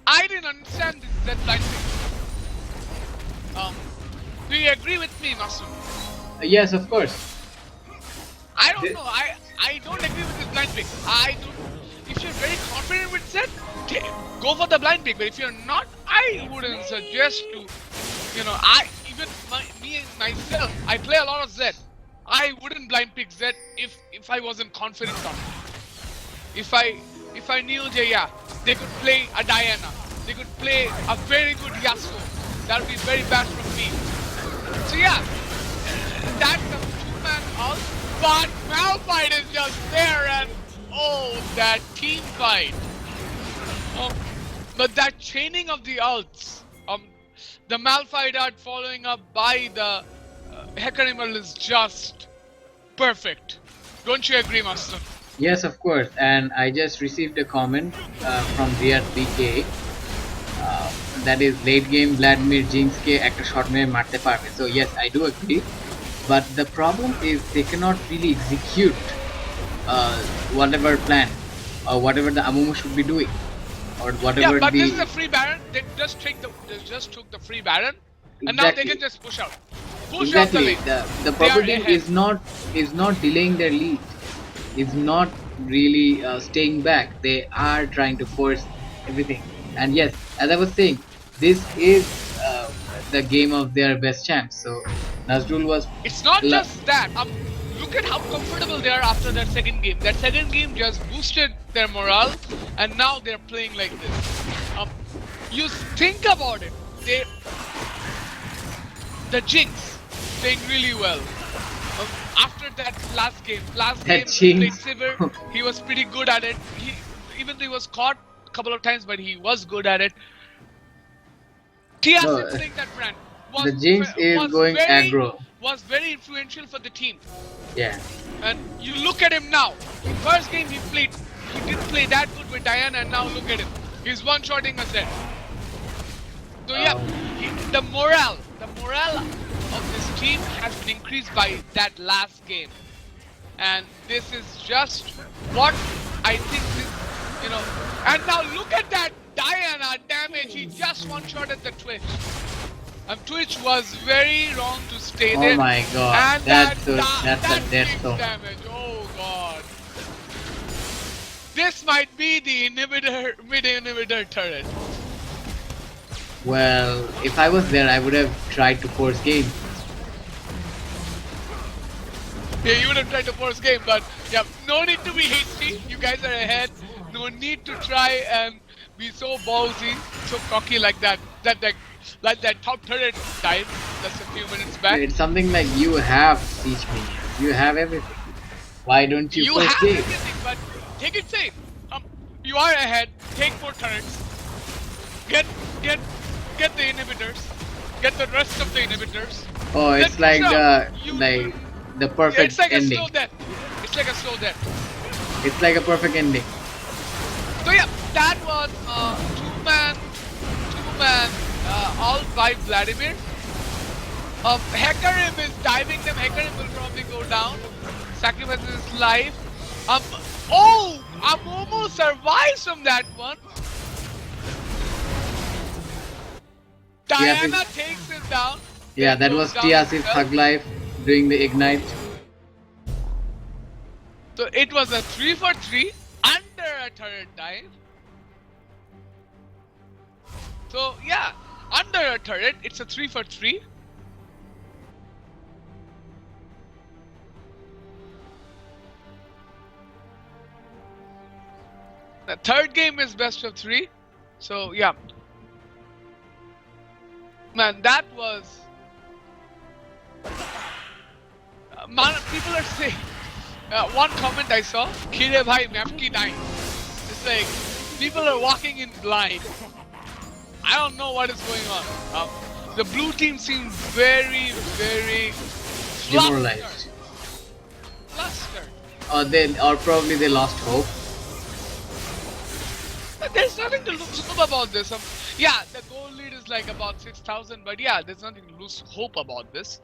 I didn't understand this Zed blind pick. Do you agree with me, Masu? Yes, of course. I don't know. I don't agree with this blind pick. If you're very confident with Zed, go for the blind pick. But if you're not, I wouldn't suggest to. Me and myself, I play a lot of Zed. I wouldn't blind pick Zed if I wasn't confident on it. If I knew that, yeah, they could play a Diana, they could play a very good Yasuo. That would be very bad from me. So yeah, that's a two-man ult, but Malphite is just there and oh, that team fight. But that chaining of the ults, the Malphite art following up by the Hecarimal is just perfect. Don't you agree, Master? Yes, of course. And I just received a comment from DRBK. That is late game Vladimir Jinske একটা shot মেরে মারতে পারবে. So yes, I do agree. But the problem is they cannot really execute whatever plan or whatever the Amumu should be doing or whatever yeah, but the. this is a free Baron. They just took the free Baron, and now they can just push out. Push out the Exactly. lane. The proper team ahead. is not delaying their lead. Is not really staying back. They are trying to force everything. And yes, as I was saying, this is the game of their best champs. So Nazrul was. It's not just that. Look at how comfortable they are after that second game. That second game just boosted their morale, and now they're playing like this. You think about it. The Jinx playing really well. After that last game That he played Jinx. Sivir. He was pretty good at it. Even though he was caught a couple of times, but he was good at it. TSM playing that brand. The Jinx is going aggro. Was very influential for the team. Yeah. And you look at him now. In first game he didn't play that good with Diana, and now look at him. He's one-shotting us there. So yeah, the morale of this team has been increased by that last game. And this is just what I think and now look at that Diana damage. He just one-shotted the Twitch. Twitch was very wrong to stay there. Oh my god. And That's a death big zone. damage. Oh god. This might be the mid-inhibitor turret. Well, if I was there, I would have tried to force game. Yeah, you would have tried to force game, but yeah, no need to be hasty. You guys are ahead. No need to try and be so ballsy, so cocky like that. Like that top turret died just a few minutes back. It's something like you have siege minions. You have everything. Why don't you You force have game? everything, but take it safe. You are ahead. Take 4 turrets. Get the inhibitors. Get the rest of the inhibitors. Oh, Then it's like push out. the Yeah, perfect it's like ending. a slow death. It's like a slow death. It's like a perfect ending. So yeah, that was two-man all by Vladimir. Hecarim is diving them. Hecarim will probably go down. Sacrifices his life. Amomo survives from that one. Diana takes him down. Yeah, that Goes was down Tia's himself. Thug Life doing the ignite. So it was a 3 for 3 under a turret dive. So yeah, under a turret, it's a 3 for 3. The third game is best of 3. So yeah. Man, that was... people are saying... one comment I saw, Kire bhai map ki nahi. It's like, people are walking in blind. I don't know what is going on. The blue team seems very, very... Demoralized. Flustered. Or probably they lost hope. But there's nothing to lose hope about this. Yeah, the goal lead is like about 6,000, but yeah, there's nothing to lose hope about this.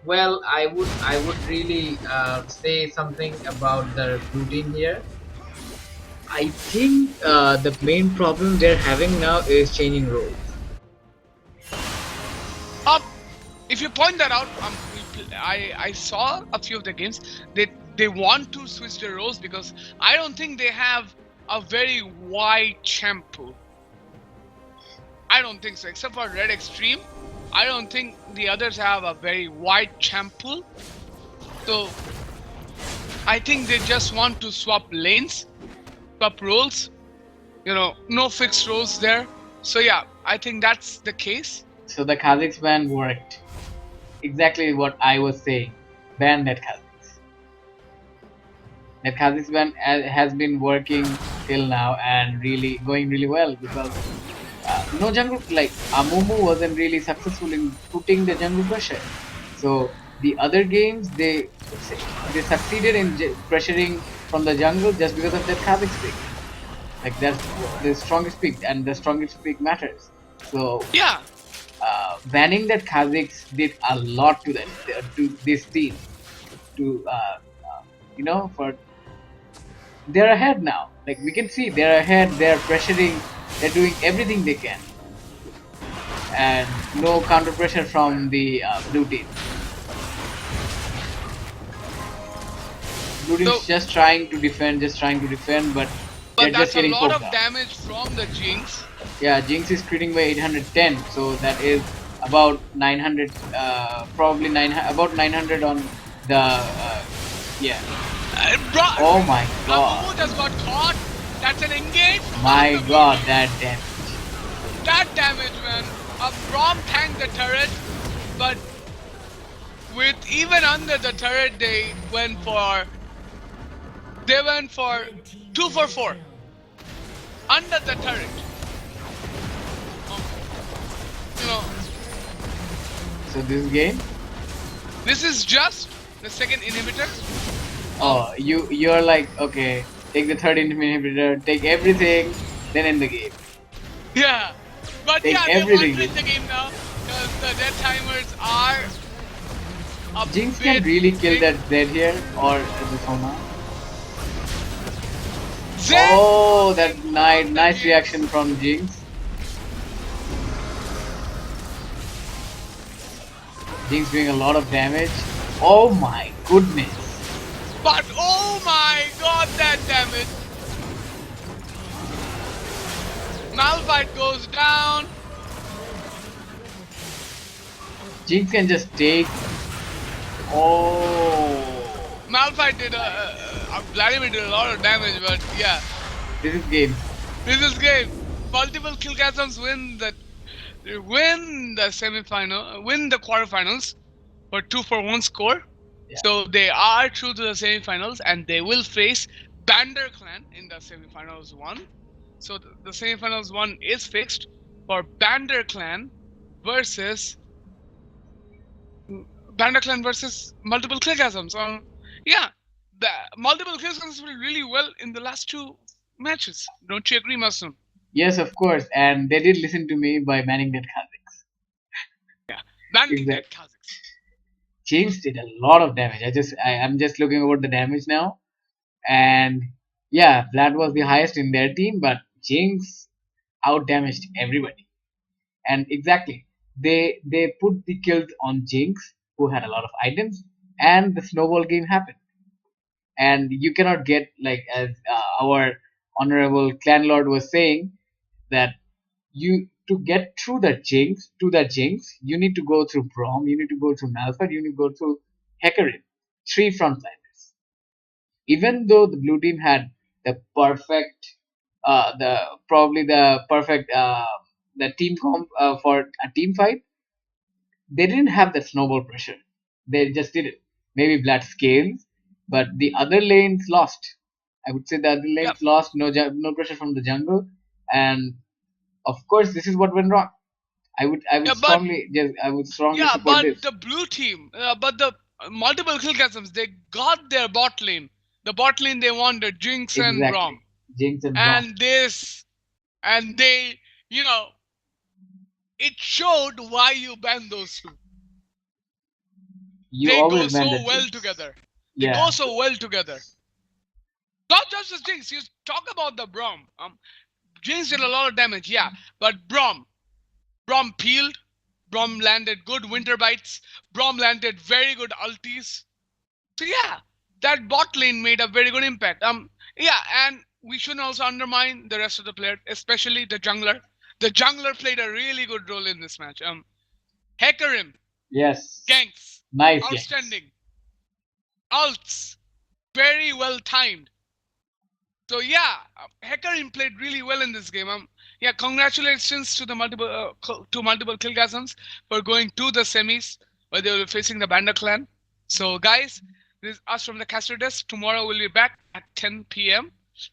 Well, I would really say something about the routine here. I think the main problem they're having now is changing roles. If you point that out, I saw a few of the games. They want to switch their roles because I don't think they have a very wide champ pool. I don't think so, except for Red Extreme. I don't think the others have a very wide champ pool. So I think they just want to swap lanes, swap roles. No fixed roles there. So yeah, I think that's the case. So the Kha'Zix ban worked. Exactly what I was saying. Ban that Kha'Zix. That Kha'Zix ban has been working till now and really going really well because no jungle, like Amumu wasn't really successful in putting the jungle pressure. So the other games they succeeded in pressuring from the jungle just because of that Kha'Zix pick. Like that's the strongest pick, and the strongest pick matters. So Yeah, banning that Kha'Zix did a lot to that to this team. To for they're ahead now. Like we can see, they're ahead. They're pressuring. They're doing everything they can, and no counter pressure from the blue team. Blue so team's just trying to defend, but they're but just that's a getting lot poked of out. damage from the Jinx. Yeah, Jinx is critting by 810, so that is about 900, probably about 900 on the yeah. Oh my god, Amumu just got caught. That's an engage from my the blue god, team. that damage. That damage, man. Braum tanked the turret, but with even under the turret, they went for 2 for 4 under the turret. You know, So this game, this is just the second inhibitor. oh, you're like, okay, take the third inhibitor, take everything, then end the game. Yeah, but Take yeah, they everything. want to win the game now because the dead timers are a Jinx bit can really kill big. that Zed here, or the Sona. Zed Oh, walking that on the nice Jinx. reaction from Jinx. Jinx doing a lot of damage. Oh my goodness. But oh my god, that damage! Malphite goes down. Jinx can just take. Oh, Malphite did Vladimir did a lot of damage, but yeah, this is game. this is game. Multiple Killgasms win the semi-final, win the quarterfinals for 2-for-1 score. Yeah. So they are through to the semi-finals, and they will face Bander Clan in the semi-finals 1. So the semi-finals 1 is fixed for Bander Clan versus Clan versus multiple Killgasms. Yeah, the multiple Killgasms will really well in the last 2 matches. Don't you agree, Masoon? Yes, of course. And they did listen to me by banning that Kha'Zix. Yeah, banning that Exactly. Kha'Zix. Jinx did a lot of damage. I'm just looking over the damage now. And yeah, Vlad was the highest in their team, but Jinx out damaged everybody. And exactly, they put the kills on Jinx, who had a lot of items, and the snowball game happened. And you cannot get, like, as our honorable clan lord was saying, that you to get through the Jinx, you need to go through Braum, you need to go through Malphite, you need to go through Hecarim, 3 frontliners. Even though the blue team had the perfect, the probably the perfect the team comp for a team fight, they didn't have that snowball pressure. They just did it. Maybe Vlad scales, but the other lanes lost. I would say the other Yep. lanes lost. No pressure from the jungle, and of course this is what went wrong. I would Yeah, strongly yeah, support but this. the blue team, but the multiple Killgasms, they got their bot lane. The bot lane they wanted, Jinx and Braum. Exactly, Jinx and Braum. And they, it showed why you banned those two. You They go always ban so the well Jinx. together. They Yeah. go so well together. Not just the Jinx. You talk about the Braum. Jinx did a lot of damage, yeah, but Braum peeled. Braum landed good winter bites. Braum landed very good ultis. So yeah, that bot lane made a very good impact. Yeah, and we shouldn't also undermine the rest of the players, especially the jungler. The jungler played a really good role in this match. Hecarim, Yes. ganks, Nice ganks. outstanding. Ults, very well timed. So yeah, Hecarim played really well in this game. Yeah, congratulations to the multiple Killgasms for going to the semis where they will be facing the Banda clan. So guys, this is us from the caster desk. Tomorrow we'll be back at 10 p.m.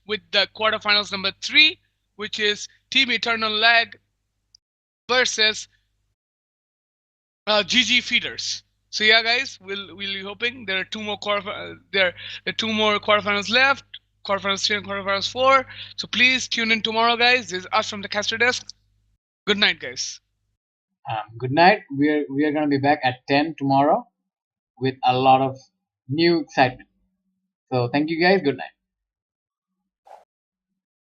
with the quarterfinals number 3, which is Team Eternal Lag versus GG Feeders. So yeah, guys, we'll be hoping there are there are two more quarterfinals left, quarterfinals 3 and quarterfinals 4. So please tune in tomorrow, guys. This is us from the caster desk. Good night, guys. Good night. We are gonna be back at 10 tomorrow with a lot of new excitement. So thank you guys. Good night.